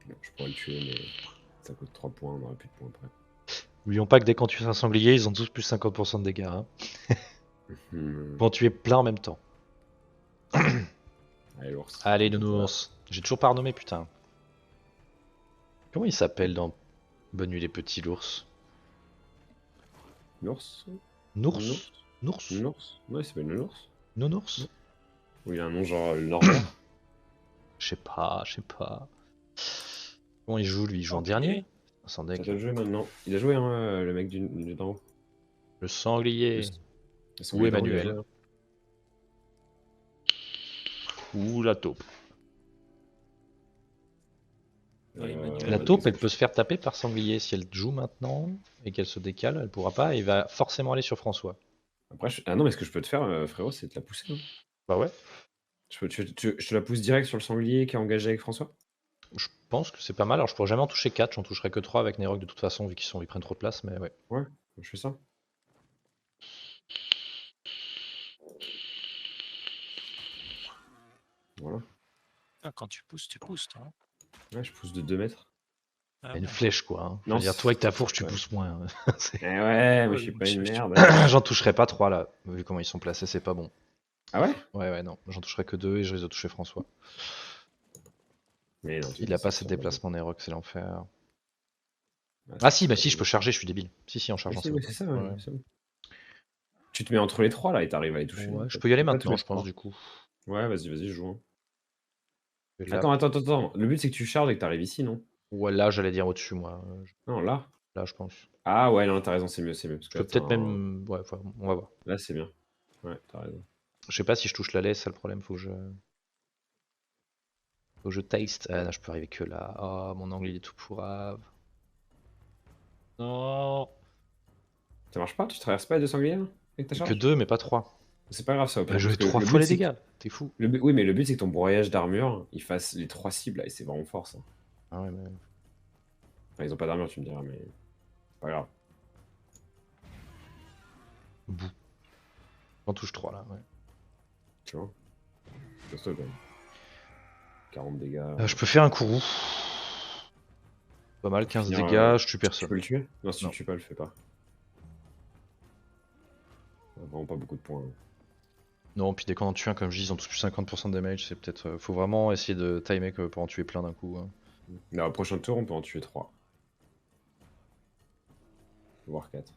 Bon, je pourrais le tuer, mais ça coûte 3 points, on aurait plus de points après. N'oublions pas que dès qu'on tue un sanglier, ils ont tous plus 50% de dégâts. Hein. Hmm. Pour en tuer plein en même temps. Allez, l'ours. Allez, nounours. J'ai toujours pas renommé, putain. Comment il s'appelle dans Bonne nuit les petits l'ours? L'ours Nours? Nours Nours? L'ours Ouais, il s'appelle le l'ours. Nounours? Ou il a un nom genre le Norbert. Je sais pas, je sais pas. Comment il joue lui? Il joue en Ok. dernier? Sans Ça deck. doit jouer maintenant. Il a joué, hein, le mec d'en haut. Le sanglier. Le Ou sanglier d'en haut, il a Emmanuel. joué. Ou la taupe. Ouais, Emmanuel, La Ouais, taupe, qu'est-ce elle que peut se faire taper par sanglier. Si elle joue maintenant et qu'elle se décale, elle pourra pas. Et il va forcément aller sur François. Après, ah non, mais ce que je peux te faire, frérot, c'est te la pousser. Hein. Bah ouais. Je te la pousse direct sur le sanglier qui est engagé avec François. Je pense que c'est pas mal. Alors je pourrais jamais en toucher 4, j'en toucherai que 3 avec Nerok de toute façon, vu ils prennent trop de place, mais ouais. Ouais, je fais ça. Voilà. Ah, quand tu pousses, toi. Hein. Ouais, je pousse de 2 mètres. Ah Une ouais. flèche quoi. Hein. Je Non, veux dire, toi avec ta c'est- fourche, tu ouais. pousses moins. hein. Eh ouais, mais Ouais, je suis mais pas une je- merde. J'en toucherai pas 3 là, vu comment ils sont placés, c'est pas bon. Ah ouais? Ouais, ouais, non. J'en toucherai que 2 et je les ai touchés François. Mais non, Il a pas assez de déplacement Nerok, c'est l'enfer. Ouais, Ah si, bah si, je peux charger, je suis débile. Si, en Oui, chargeant, si, c'est oui, bon. c'est ça, Ouais, ouais, ouais. c'est bon. Tu te mets entre les 3 là et t'arrives à les toucher. Ouais, en je fait. peux y aller Pas tous maintenant, les je pense, 3. du coup. Ouais, vas-y, joue. Hein. Et là, Attends. Le but c'est que tu charges et que t'arrives ici, non? ouais, là, j'allais dire au-dessus, moi. Non, là. Là, je pense. Ah ouais, non, t'as raison, c'est mieux. Parce Je que peux là, t'as peut-être un... même. Ouais, enfin, on va voir. Là, c'est bien. Ouais, t'as raison. Je sais pas si je touche la laisse, c'est ça le problème, faut que je taste. Ah, non, je peux arriver que là. Oh, mon angle il est tout pourrave. Non. Ça marche pas? Tu traverses pas les 2 sangliers là, avec ta Que charge? 2, mais pas 3. C'est pas grave ça, au Bah, pire. je veux Parce que 3 le fois but les c'est dégâts. T'es fou. Oui, mais le but c'est que ton broyage d'armure il fasse les 3 cibles là, et c'est vraiment fort ça. Ah ouais, mais. Enfin, ils ont pas d'armure, tu me diras, mais c'est pas grave. Bouh. J'en touche 3 là, ouais. Tu vois? Costaud quand même. 40 dégâts. Je peux faire un courroux. Pas mal, 15 finir, dégâts, je tue Tu personne. peux le tuer? Non, si tu Non. le tues pas, le fais pas. Vraiment pas beaucoup de points. Hein. Non, puis dès qu'on en tue un, comme je dis, ils ont tous plus 50% de damage, c'est peut-être. Faut vraiment essayer de timer pour en tuer plein d'un coup. Hein. Là, au prochain tour, on peut en tuer 3. Voire 4.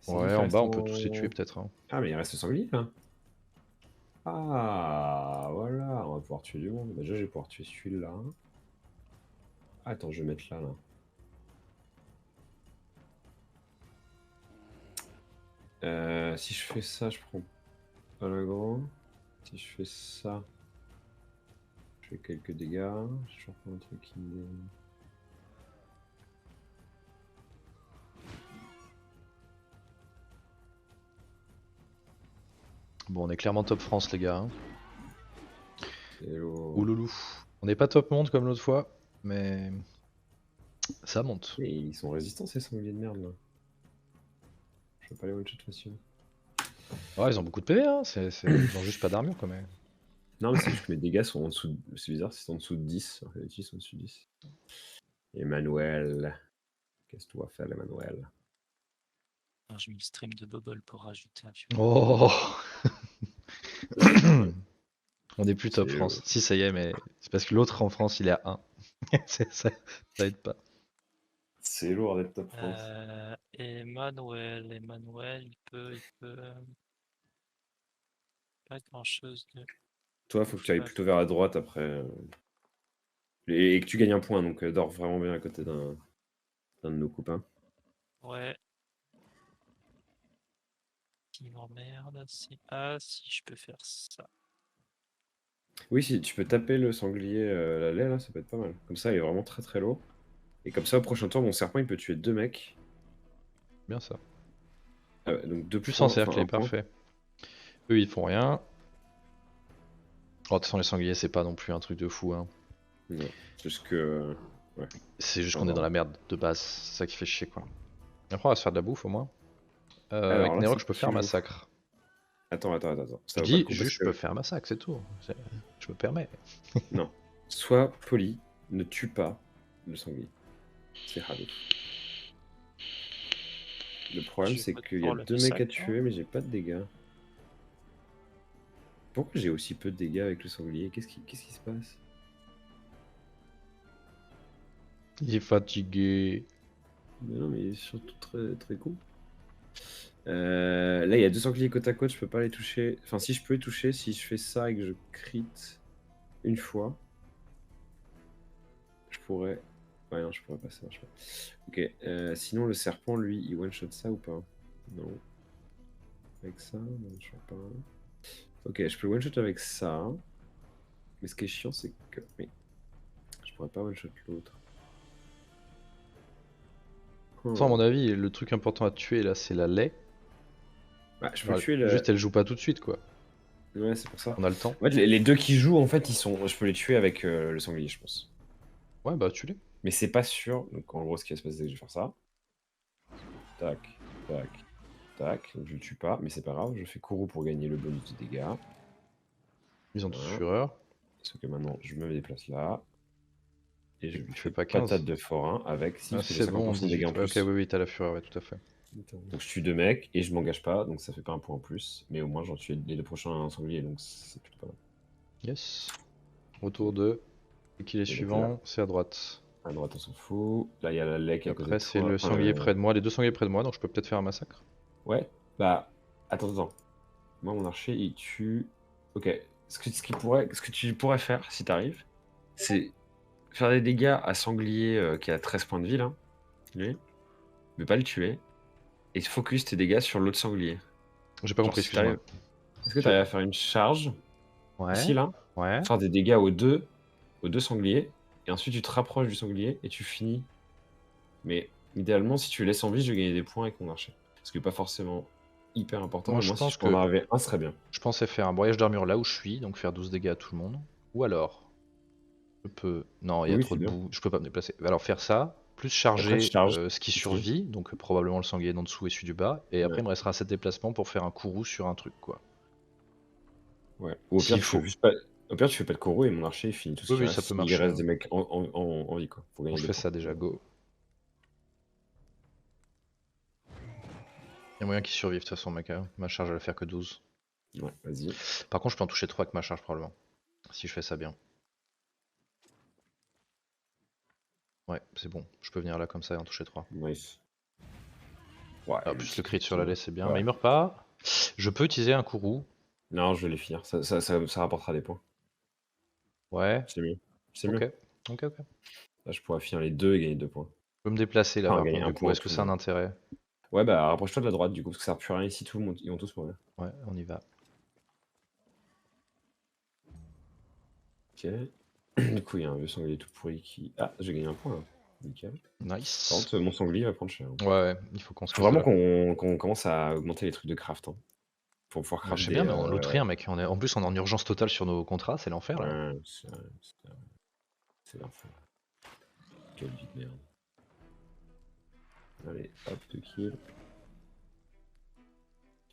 Ouais, en bas, on peut tous les tuer peut-être. Hein. Ah, mais il reste le sanglier là. Ah, voilà, on va pouvoir tuer du monde. Déjà, je vais pouvoir tuer celui-là. Attends, je vais mettre là. Si je fais ça, je prends pas le grand. Si je fais ça, je fais quelques dégâts. Je reprends un truc qui me... Bon, on est clairement top France, les gars. Hein. Hello. Ouloulou. On n'est pas top monde comme l'autre fois, mais ça monte. Et ils sont résistants ces sangliers de merde là. Je vais pas les one-shot facile. Ouais, ils ont beaucoup de PV, hein. Ils ont juste pas d'armure quand même. Non, mais c'est juste que mes dégâts sont en dessous de... C'est bizarre, c'est en dessous de 10. En réalité, ils sont en dessous de 10. Emmanuel. Qu'est-ce que tu vas faire, Emmanuel? Alors, je mets le stream de Bubble pour rajouter un vieux. Oh On est plus top C'est France. Si, ça y est, mais c'est parce que l'autre en France, il est à 1. ça aide pas. C'est lourd d'être top France. Emmanuel, il peut. Pas grand chose de. Toi, faut que tu ailles plutôt vers la droite après. Et que tu gagnes un point, donc dors vraiment bien à côté d'un de nos copains. Ouais. Qui m'emmerde. Ah, si je peux faire ça. Oui, si tu peux taper le sanglier, la laie, là, ça peut être pas mal. Comme ça, il est vraiment très très lourd. Et comme ça, au prochain tour, mon serpent, il peut tuer 2 mecs. Bien ça. Ah ouais, donc 2 Plus points, en cercle, enfin il 1 est point. parfait. Eux, ils font rien. Oh, de toute façon, les sangliers, c'est pas non plus un truc de fou. Hein. Non, c'est juste que... ouais. C'est juste Ah qu'on est bah. dans la merde de base. C'est ça qui fait chier, quoi. Après, on va se faire de la bouffe au moins. Alors Avec là, Nerok, c'est je peux qui faire vous massacre. Attends. Ça Je vaut pas dis le coup juste, parce je peux que... faire massacre, c'est tout. Je me permets. Non. Sois poli, ne tue pas le sanglier. C'est Harry. Le problème, Je c'est vote qu'il y a pour le 2 mecs à massacre, tuer, mais j'ai pas de dégâts. Pourquoi j'ai aussi peu de dégâts avec le sanglier? Qu'est-ce qui se passe? Il est fatigué. Mais non, mais il est surtout très, très cool. Là, il y a 2 sangliers côte à côte, je peux pas les toucher. Enfin, si je peux les toucher, si je fais ça et que je crit une fois, je pourrais... Ouais, non, je pourrais pas, ça marche pas. Ok, sinon le serpent, lui, il one-shot ça ou pas? Non. Avec ça, non, je vois pas. Ok, je peux one-shot avec ça. Mais ce qui est chiant, c'est que... Oui. Je pourrais pas one-shot l'autre. À mon avis, le truc important à tuer là, c'est la lait. Bah, je peux tuer le... Juste, elle joue pas tout de suite, quoi. Ouais, c'est pour ça. On a le temps. En fait, les 2 qui jouent, en fait, ils sont... je peux les tuer avec le sanglier, je pense. Ouais, bah, tue-les. Mais c'est pas sûr. Donc, en gros, ce qui va se passer, c'est que je vais faire ça. Tac, tac, tac. Donc, je le tue pas, mais c'est pas grave. Je fais Kourou pour gagner le bonus de dégâts. Ils ont tous Voilà. fureur. Sauf que maintenant, je me déplace là. Et je lui Tu fais fais pas 15. patate de forain avec si Ah, je fais c'est bon, 50% de dégâts en 18. plus. Ok, oui, t'as la fureur, ouais, tout à fait. Donc, je tue 2 mecs et je m'engage pas. Donc, ça fait pas un point en plus. Mais au moins, j'en tue les 2 prochains sangliers. Donc, c'est plutôt pas mal. Yes. Retour 2. Et qui est suivant, c'est à droite. À droite, on s'en fout. Là, il y a la lait qui est à côté de Après, c'est toi. le Enfin, sanglier près de moi, les 2 sangliers près de moi, donc je peux peut-être faire un massacre. Ouais, bah, Attends. Moi, mon archer, il tue. Ok. Ce que tu pourrais faire, si t'arrives, c'est faire des dégâts à sanglier qui a 13 points de vie, là. Lui. Mais pas le tuer. Et focus tes dégâts sur l'autre sanglier. J'ai pas Genre, compris, si excuse-moi. t'arrives. Est-ce que t'arrives à faire une charge ici, Ouais. là, Ouais. faire des dégâts aux deux sangliers, et ensuite tu te rapproches du sanglier et tu finis. Mais idéalement, si tu le laisses en vie, je vais gagner des points avec mon archer. Ce qui n'est pas forcément hyper important, Moi, mais je moi, si pense je peux en que arriver un, ce serait bien. je pensais faire un broyage d'armure là où je suis, donc faire 12 dégâts à tout le monde. Ou alors, je peux. Non, il y a Oui, trop c'est de bien. boue, je peux pas me déplacer. Alors faire ça, plus Et après, tu charger charges. ce qui Ok. survit, donc probablement le sanglier d'en dessous et celui du bas, et après Ouais. il me restera 7 déplacements pour faire un courroux sur un truc, quoi. Ouais. Ou au pire, S'il tu fais faut. juste pas. Au pire, tu fais pas de coraux et mon archer il finit tout ce Oui, qui oui, ça reste. peut Il marcher, reste hein. des mecs en vie, quoi. Faut Bon, gagner je des fais points. ça déjà, go. Il y a moyen qu'il survive de toute façon, mec, hein. Ma charge elle va faire que 12. Ouais, vas-y. Par contre, je peux en toucher 3 avec ma charge, probablement. Si je fais ça bien. Ouais, c'est bon. Je peux venir là comme ça et en toucher 3. Nice. Ouais, Alors, le plus petit le crit sur la là. laisse, c'est bien. Ouais. Mais il meurt pas. Je peux utiliser un courroux. Non, je vais les finir. Ça rapportera des points. Ouais. C'est mieux. C'est Ok. mieux. Ok, ok. Là, je pourrais finir les deux et gagner 2 points. Je peux me déplacer là Enfin, par gagner contre, un du coup. point en Est-ce que tout, c'est un mais. intérêt? Ouais, bah rapproche-toi de la droite du coup, parce que ça sert plus à rien ici, tout le monde, ils vont tous mourir. Ouais, on y va. Ok. Du coup, il y a un vieux sanglier tout pourri qui. Ah, j'ai gagné un point là. Nickel. Par Nice. contre, mon sanglier va prendre cher, hein. Ouais, ouais, il faut qu'on se Faut casse de vraiment là. qu'on commence à augmenter les trucs de craft, hein, pour pouvoir Bah, je craft sais des. bien, mais on loot rien, mec. En plus, on est en urgence totale sur nos contrats, c'est l'enfer là. Ouais, c'est l'enfer. Quelle vie de merde. Allez, hop, 2 kills.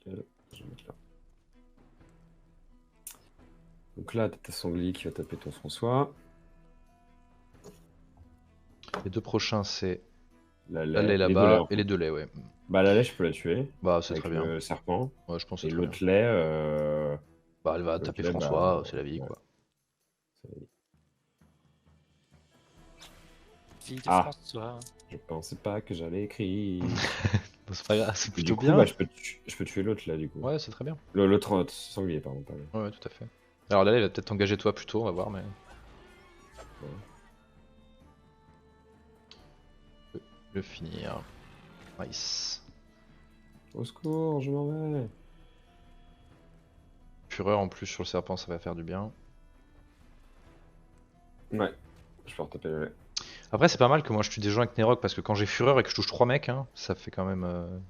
Nickel. Je vais mettre là. Donc là, t'as ta sanglier qui va taper ton François. Les deux prochains, c'est La la lait lait, les deux laits là-bas en et les fait. deux laits, ouais. Bah, la lait, je peux la tuer Bah, c'est avec très bien. le serpent. Ouais, je pense que Et c'est très bien. l'autre lait, Bah, elle va taper François, c'est la vie, ouais, quoi. c'est- Vie de Ah, François. je pensais pas que j'allais écrire. Bon, c'est pas grave, c'est Et plutôt du coup, bien. bah, je peux tuer l'autre là, du coup. Ouais, c'est très bien. L'autre sanglier, pardon, pas le. Ouais, ouais, tout à fait. Alors là, il va peut-être t'engager toi plutôt, on va voir, mais. Ouais. Le finir. Nice. Au secours, je m'en vais. Fureur en plus sur le serpent, ça va faire du bien. Ouais, je peux retaper le lait. Après, c'est pas mal que moi je tue des gens avec Nerok parce que quand j'ai Fureur et que je touche 3 mecs, hein, ça fait quand même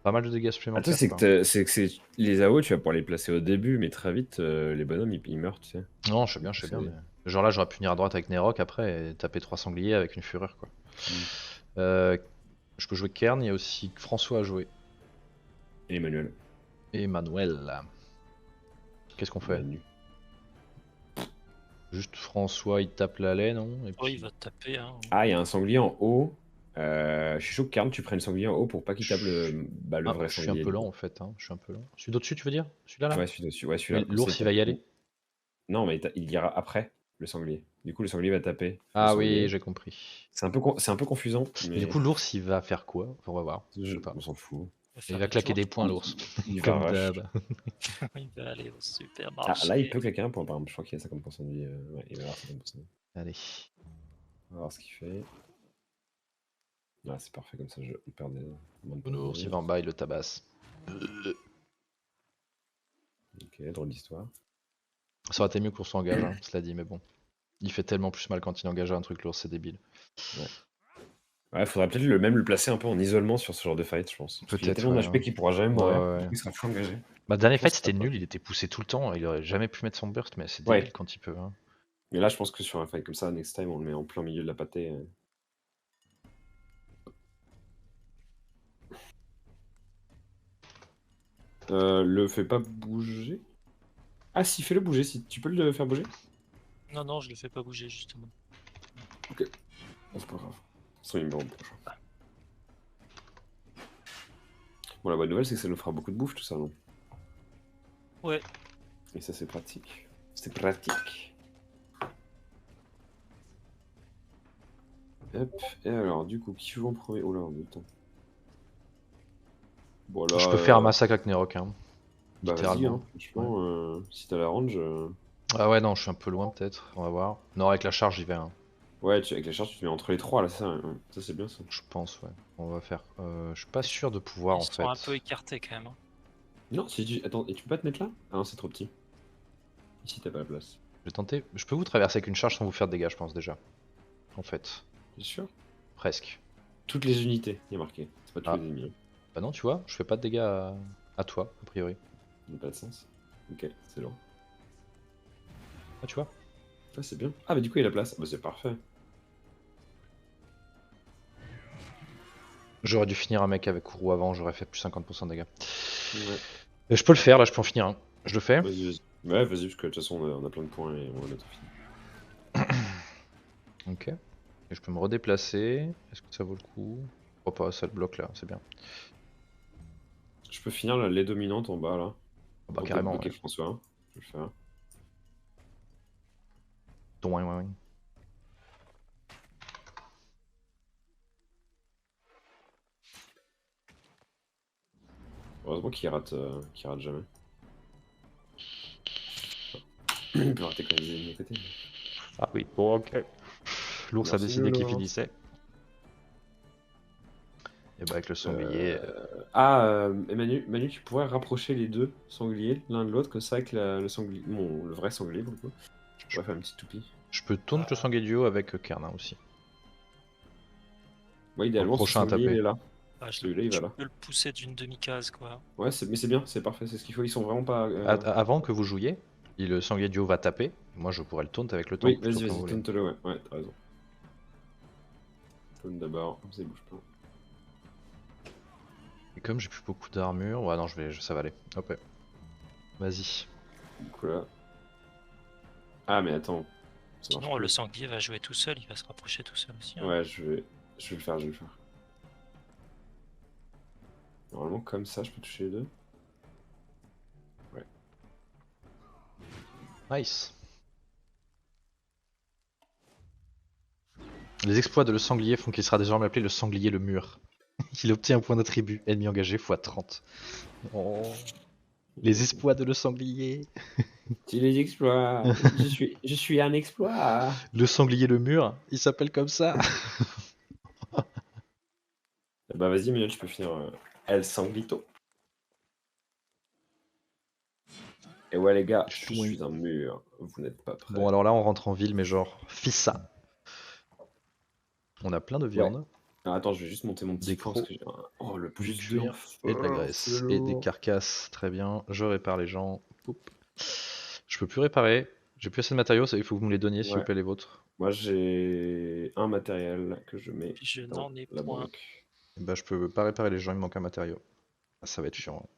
pas mal de dégâts Attends, supplémentaires. c'est quoi. que les AO, tu vas pouvoir les placer au début, mais très vite, les bonhommes, ils meurent, tu sais. Non, je sais bien, mais. Genre là, j'aurais pu venir à droite avec Nerok après et taper 3 sangliers avec une Fureur, quoi. Je peux jouer Kern, il y a aussi François à jouer. Et Emmanuel. Et Manuel. Qu'est-ce qu'on fait? Manu. Juste François, il tape la laine, non? Et Oh, puis... il va te taper. Hein. Ah, il y a un sanglier en haut. Je suis chaud que Karn, tu prennes le sanglier en haut pour pas qu'il tape le Ah, vrai je suis sanglier. un peu du lent coup. en fait, hein. Je suis un peu lent. Celui d'au-dessus, tu veux dire? Celui-là là? Ouais, celui dessus. Ouais, Mais celui-là. Comme ça, l'ours, il va y aller? Non, mais il ira après le sanglier. Du coup, le sanglier va taper le Ah oui, sanglier. j'ai compris. C'est un peu confusant, Et mais du coup, l'ours, il va faire quoi? On va voir. Je sais pas. on s'en fout. Il va claquer des points, l'ours. Il va Comme rush. d'hab. Il va aller au Ah, supermarché. là, il peut claquer un point, par exemple. Je crois qu'il a 50% de vie. Ouais, il va avoir 50% de vie. Allez. On va voir ce qu'il fait. Ah, c'est parfait, comme ça, on perd des. L'ours, il va en bas, il le tabasse. Ok, drôle d'histoire. Ça aurait été mieux qu'on s'engage, hein, cela dit, mais bon. Il fait tellement plus mal quand il engage un truc, l'ours, c'est débile. Ouais, faudrait peut-être le placer un peu en isolement sur ce genre de fight, je pense. Parce qu'il a Peut-être, tellement ouais, d'HP hein. qu'il pourra jamais Ouais, mourir. ouais. Du coup, il sera toujours engagé. Bah, le dernier Je pense fight, que c'était ça nul, il était poussé tout le temps, il aurait jamais pu mettre son burst, mais c'est Ouais. débile quand il peut. Hein. Mais là, je pense que sur un fight comme ça, next time, on le met en plein milieu de la pâtée. Le fais pas bouger. Ah si, fais-le bouger, si tu peux le faire bouger. Non, non, je le fais pas bouger, justement. Ok. Bon, c'est pas grave. C'est numéro prochain. Bon, la bonne nouvelle, c'est que ça nous fera beaucoup de bouffe, tout ça, non? Ouais. Et ça, c'est pratique. C'est pratique. Hop. Et alors, du coup, qui joue en premier? Oh là, en même temps. Bon, là, Je peux faire un massacre avec Nerok, hein. bah vas-y, littéralement. hein, franchement, si t'as la range. Ah ouais, non, je suis un peu loin peut-être, on va voir. Non, avec la charge, j'y vais, hein. Ouais, avec la charge, tu te mets entre les trois là, ça c'est bien ça. Je pense, ouais. On va faire. Je suis pas sûr de pouvoir Ils en sont un fait. peu écartés quand même. Hein. Non, si tu. Attends, et tu peux pas te mettre là? Ah non, c'est trop petit. Ici, t'as pas la place. Je vais tenter. Je peux vous traverser avec une charge sans vous faire de dégâts, je pense déjà. En fait, T'es sûr? presque. Toutes les unités, il y a marqué. C'est pas tous Ah. les ennemis. Hein. Bah non, tu vois, je fais pas de dégâts à toi, a priori. Ça n'a pas de sens. Ok, c'est long. Ah, tu vois. Ah, c'est bien. Ah, bah du coup, il y a la place. Bah, c'est parfait. J'aurais dû finir un mec avec Kourou avant, j'aurais fait plus 50% de dégâts. Ouais. Et je peux le faire, là, je peux en finir un. Je le fais. Vas-y, vas-y. Ouais, vas-y, parce que de toute façon, on a plein de points et on va bientôt fini. Ok. Et je peux me redéplacer. Est-ce que ça vaut le coup? Je crois pas, ça le bloque là, c'est bien. Je peux finir les dominantes en bas là. Ah bah On peut carrément, bloquer ouais. François. Hein. Je vais le faire. Ouais, ouais, ouais. Heureusement qu'il rate jamais. Il peut rater quand même des ennemis à côté. Ah oui, bon, ok. L'ours a Merci, décidé qu'il Lolo. finissait. Et bah avec le sanglier. Et Manu, tu pourrais rapprocher les deux sangliers l'un de l'autre, comme ça avec le sanglier, le vrai sanglier pour le coup. Je pourrais faire une petite toupie. Je peux taunt le sanglier duo avec Kernin aussi. Ouais, idéalement, ce prochain à sanglier il taper. est là. Ah, Celui-là, il va je là. peux le pousser d'une demi-case quoi. Ouais, mais c'est bien, c'est parfait, c'est ce qu'il faut. Ils sont vraiment pas. Avant que vous jouiez, le sanglier duo va taper. Moi je pourrais le taunt avec le taunt Oui, plutôt vas-y, que vous vas-y, voulez. tente-le, ouais. Ouais, t'as raison. Tente d'abord, comme ça il bouge pas. Et comme j'ai plus beaucoup d'armure, ouais non ça va aller. Hop. Ouais. Vas-y. Du coup là. Ah, mais attends. Ça marche Sinon, le plus. sanglier va jouer tout seul, il va se rapprocher tout seul aussi. Hein. Ouais, je vais le faire, je vais le faire. Normalement, comme ça, je peux toucher les deux. Ouais. Nice. Les exploits de le sanglier font qu'il sera désormais appelé le sanglier le mur. Il obtient un point d'attribut, ennemi engagé x 30. Oh. Les exploits de le sanglier. Tu les exploits. je suis un exploit. Le sanglier le mur, il s'appelle comme ça. Bah vas-y, Miguel, tu peux finir El Sanglito. Et ouais, les gars, je suis un mur. Vous n'êtes pas prêts. Bon alors là on rentre en ville mais genre Fissa. On a plein de viande. Alors, attends, je vais juste monter mon petit Des four parce crocs, que j'ai un... Oh, le du plus de cuir et de la graisse. Et des carcasses, très bien. Je répare les gens. Poup. Je peux plus réparer. J'ai plus assez de matériaux, il faut que vous me les donniez s'il vous Ouais. plaît les vôtres. Moi, j'ai un matériel que je mets Puis je dans n'en ai la point. banque. Et bah je peux pas réparer les gens, il me manque un matériau. Ah, ça va être chiant. Hein.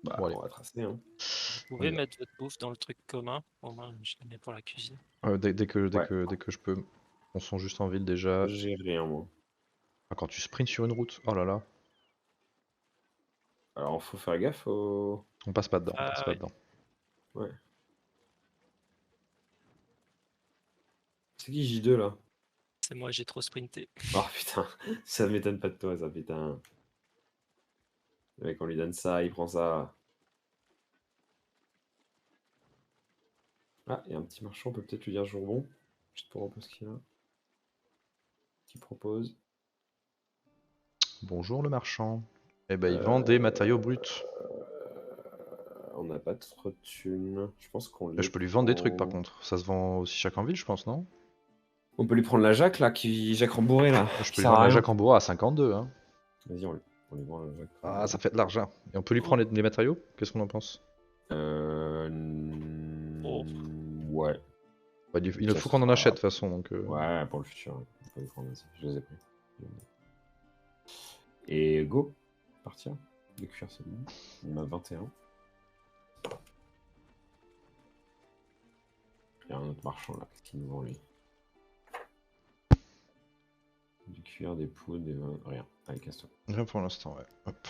Bah, Bon allez. on va tracer, hein. Vous pouvez mettre votre bouffe dans le truc commun. Au moins, je la mets pour la cuisine. Dès que Ouais. je peux. On sont juste en ville déjà. J'ai rien, moi. Ah, quand tu sprints sur une route, oh là là. Alors, faut faire gaffe au... On passe pas dedans, on Ah, passe pas ouais. dedans. Ouais. C'est qui J2, là? C'est moi, j'ai trop sprinté. Oh, putain. Ça m'étonne pas de toi, ça, putain. Le mec, on lui donne ça, il prend ça. Ah, il y a un petit marchand, on peut peut-être lui dire jour bon. Juste pour voir ce qu'il y a. Qui propose. Bonjour le marchand. Eh ben il vend des matériaux bruts. On n'a pas trop de thunes. Je pense qu'on Là, les je peux lui vendre des trucs par prend. contre. Ça se vend aussi chaque en ville, je pense, non? On peut lui prendre la Jacques, là, Jacques rembourré, là. Je Qui peux lui sert à vendre la rien. Jacques en bois à 52, hein. Vas-y, on lui vend la Jacques. Ah, ça fait de l'argent. Et on peut lui prendre les matériaux? Qu'est-ce qu'on en pense? Euh... Oh. Ouais. Bah, il Ça faut qu'on en sera- achète de toute façon. Donc, Ouais, pour le futur. On peut les prendre, vas-y. Je les ai pris. Et go. Partir. Les cuirs, c'est bon. On a 21. Il y a un autre marchand là, qu'est-ce qu'il nous vend lui? Du cuir, des poudres, des vins, rien. Allez, casse-toi. rien pour l'instant, ouais. Hop.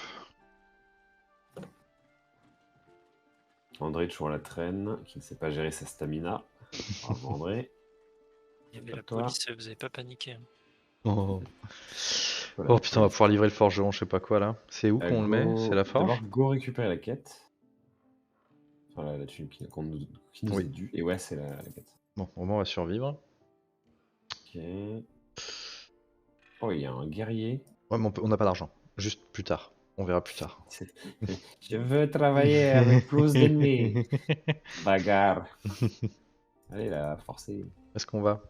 André toujours à la traîne, qui ne sait pas gérer sa stamina. Bravo André. Il y avait la Toi. police, vous avez pas paniqué. Hein. Oh. Voilà, Oh putain, on va pouvoir livrer le forgeron, je sais pas quoi là. C'est où qu'on le met? C'est la D'abord, forge? go récupérer la quête. Enfin, la thune qui nous est Oui. due. Et ouais, c'est la quête. Bon, au moins on va survivre. Ok. Oh, il y a un guerrier. Ouais, mais on n'a pas d'argent. Juste plus tard. On verra plus tard. Je veux travailler avec plus d'ennemis. Bagarre. Allez là, forcez. Est-ce qu'on va?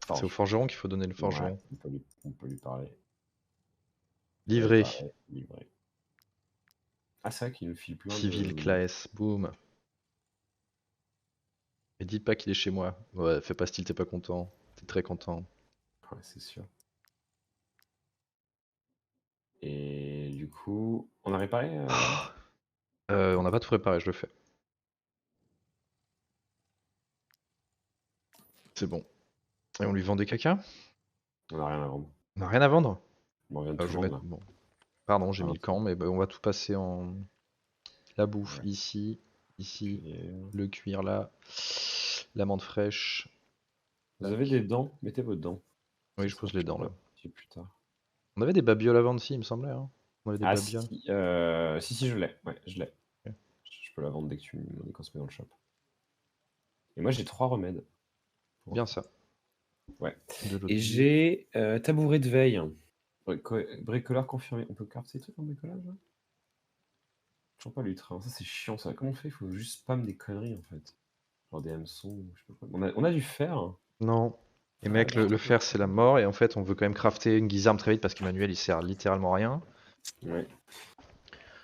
C'est au Forge. forgeron qu'il faut donner le Ouais, forgeron. on peut lui parler. Livré. Livré. Ah, c'est vrai qu'il nous file plein Civil de. class. Boum. Et dis pas qu'il est chez moi. Ouais, fais pas style, t'es pas content. T'es très content. Ouais, c'est sûr. Et du coup, on a réparé On n'a pas tout préparé, je le fais. C'est bon. Et on lui vend des caca? On a rien à vendre. On n'a rien à vendre? Bon, on vient de Je tout vais vendre mettre. là. Bon. Pardon, j'ai Ah, mis le camp, mais bah, on va tout passer en. La bouffe Ouais. ici, ici, Cuillère. le cuir là, l'amande fraîche. Vous avez des dents? Mettez vos dents. Oui, Ça je sera pose les dents là. plus tard. On avait des babioles à vendre ici, il me semblait. Hein. On avait des Ah babioles. si, je l'ai. Ouais, je l'ai. Ok. Je peux la vendre dès qu'on se met dans le shop. Et moi j'ai 3 remèdes. Bien ça. Ouais. De l'eau de Et vie. j'ai tabouret de veille. Bricoleur confirmé. On peut crafter ces trucs en bricolage là? Toujours pas l'ultra. Ça c'est chiant ça. Comment on fait? Il faut juste spam des conneries en fait. Genre des hameçons, je sais pas quoi. On a du fer. Non. Et Ah, mec, le putain. fer c'est la mort, et en fait on veut quand même crafter une guisarme très vite parce qu'Emmanuel il sert littéralement à rien. Ouais.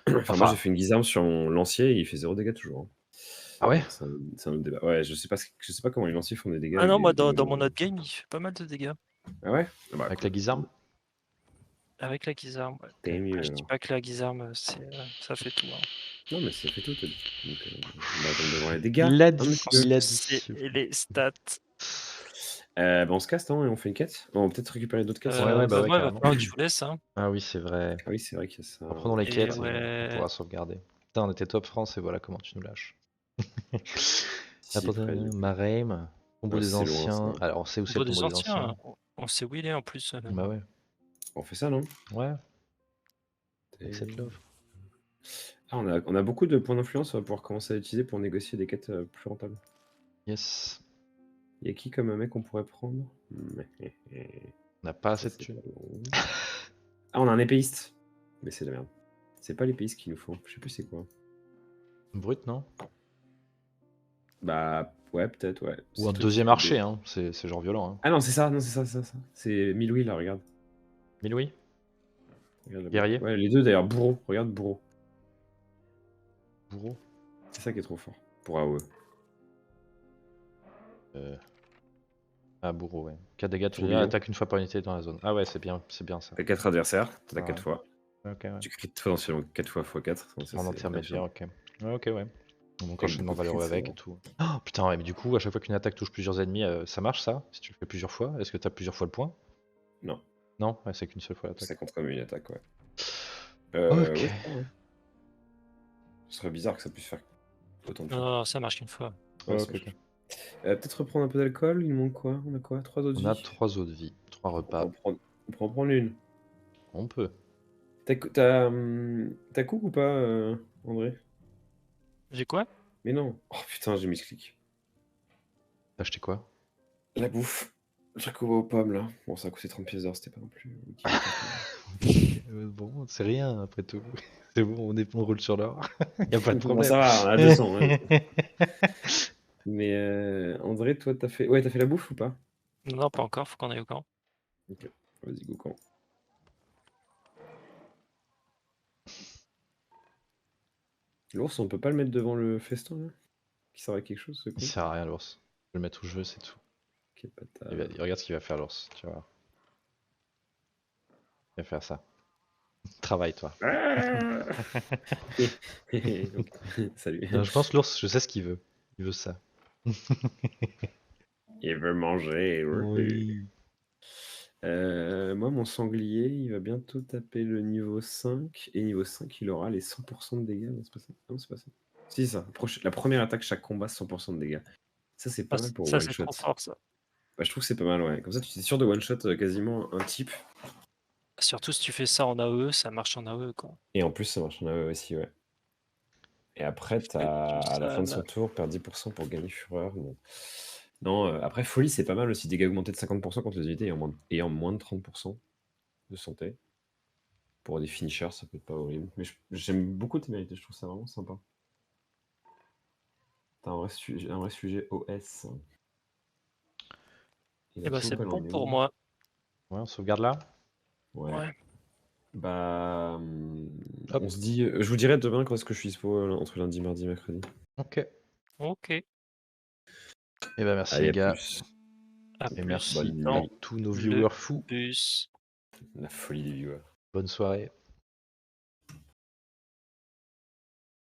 Enfin, moi j'ai Enfin. fait une guisarme sur mon lancier et il fait 0 dégâts toujours. Ah ouais? Bon, c'est un autre débat. Ouais, je sais pas comment les lanciers font des dégâts Ah avec non, moi, des dans mon monos. autre game, il fait pas mal de dégâts. Ah ouais? Ah bah, Avec cool. la guisarme? Avec la guisarme, ouais. T'es mieux Après, je dis alors. pas que la guisarme, ça fait tout. Hein. Non, mais ça fait tout, t'as dit. Donc, on va attendre devant les dégâts. Il l'a Hein, dit, monsieur. il a C'est dit. les stats. Bah, on se casse, hein, et on fait une quête. On va peut-être récupérer d'autres quêtes. Ouais, bah ouais, Moi, il va carrément. falloir que je vous laisse. Hein. Ah oui, c'est vrai. Ah oui, c'est vrai qu'il y a ça. Reprenons les Et quêtes et on ouais. pourra sauvegarder. Putain, on était top France et voilà comment tu nous lâches. Si, près du coup. Marème, tombeau Ouais, des c'est loin, anciens. ça. Alors on sait où c'est le Pour des tombeau des anciens, anciens. on sait où il est en plus. Bah ouais. On fait ça, non? Ouais, Et- accepte l'offre. Ah, on a beaucoup de points d'influence, on va pouvoir commencer à utiliser pour négocier des quêtes plus rentables. Yes. Il y a qui comme un mec qu'on pourrait prendre? On n'a pas Ça, assez de c'est thunes. pas bon. Ah, on a un épéiste. Mais c'est de la merde. C'est pas l'épéiste qu'il nous faut. Je sais plus c'est quoi. Brut, non? Bah, ouais, peut-être, ouais. Ou C'est un le truc deuxième qui fait archer, des- hein. C'est genre violent. Hein. Ah non, c'est ça, non, c'est ça. C'est Miloui, là, regarde. Mais oui, Regarde là-bas. guerrier, Ouais, les deux d'ailleurs, bourreau. Regarde, bourreau. bourreau. C'est ça qui est trop fort. Pour AOE. Ah, bourreau, ouais. 4 dégâts, tu Tourbillon. attaque une fois par unité dans la zone. Ah ouais, c'est bien ça. T'as 4 adversaires, t'en as Ah 4 ouais. fois. Ok, ouais. Tu crées potentiellement 4 fois x4. En intermédiaire, ok. Ouais, ok, ouais. Donc Avec enchaînement beaucoup de valeureux crits, avec c'est et tout. Oh putain, ouais, mais du coup, à chaque fois qu'une attaque touche plusieurs ennemis, ça marche ça? Si tu le fais plusieurs fois? Est-ce que t'as plusieurs fois le point? Non, Non? Ouais, c'est qu'une seule fois l'attaque. ça compte comme une attaque, ouais. Ok. Ouais, c'est ça, ouais. Ce serait bizarre que ça puisse faire autant de choses. Non, ça marche qu'une fois. Ouais, ça ok, marche. ok. Peut-être reprendre un peu d'alcool, il nous manque quoi? On a quoi? 3 autres On a vies? 3 autres vies, 3 On repas. peut en prendre une. On peut. T'as cook ou pas, André? J'ai quoi? Mais non. Oh putain, j'ai mis ce clic. T'as acheté quoi? La bouffe. Le truc aux pommes là. Bon, ça a coûté 30 pièces d'or, c'était pas non plus. Bon, c'est rien après tout. C'est bon, on roule sur l'or. Y a pas de Bon, problème. ça va, on a 200. Hein. Mais André, toi, t'as fait la bouffe ou pas? Non, pas encore, faut qu'on aille au camp. Ok, vas-y, go camp. L'ours, on peut pas le mettre devant le festin là? Qui sert à quelque chose ce con? Il sert à rien l'ours. Je vais le mettre où je veux, c'est tout. Quel bâtard. Regarde ce qu'il va faire l'ours, tu vois. Il va faire ça. Travaille toi. Ah Salut. Non, je pense que l'ours, je sais ce qu'il veut. Il veut ça. Il veut manger. Oui. Moi, mon sanglier, il va bientôt taper le niveau 5. Et niveau 5, il aura les 100% de dégâts. Non, c'est pas ça. Non, c'est pas ça. Si, c'est ça. La première attaque, chaque combat, 100% de dégâts. Ça, c'est pas mal pour Ça, one c'est shot. trop fort, ça. Bah, je trouve que c'est pas mal, ouais. Comme ça, tu es sûr de one shot quasiment un type. Surtout si tu fais ça en AE, ça marche en AE, quoi. Et en plus, ça marche en AE aussi, ouais. Et après, Faites t'as du à la fin de sale. son tour, perd 10% pour gagner Fureur. Bon. Non, après, Folie, c'est pas mal aussi. Dégâts augmentés de 50% contre les unités ayant moins de 30% de santé. Pour des finishers, ça peut être pas horrible. Mais j'aime beaucoup Témérité, je trouve ça vraiment sympa. T'as un vrai sujet OS. Et Et la bah c'est Chopelle bon en est pour où? moi. Ouais, on sauvegarde là. Ouais. Ouais. Bah, Hop. on se dit, je vous dirai demain quand est-ce que je suis dispo entre lundi, mardi, mercredi. Ok. Ok. Et bah merci Allez, les à gars. plus. À Et plus merci Bonne à dans nuit. tous nos le viewers fous. bus. La folie des viewers. Bonne soirée.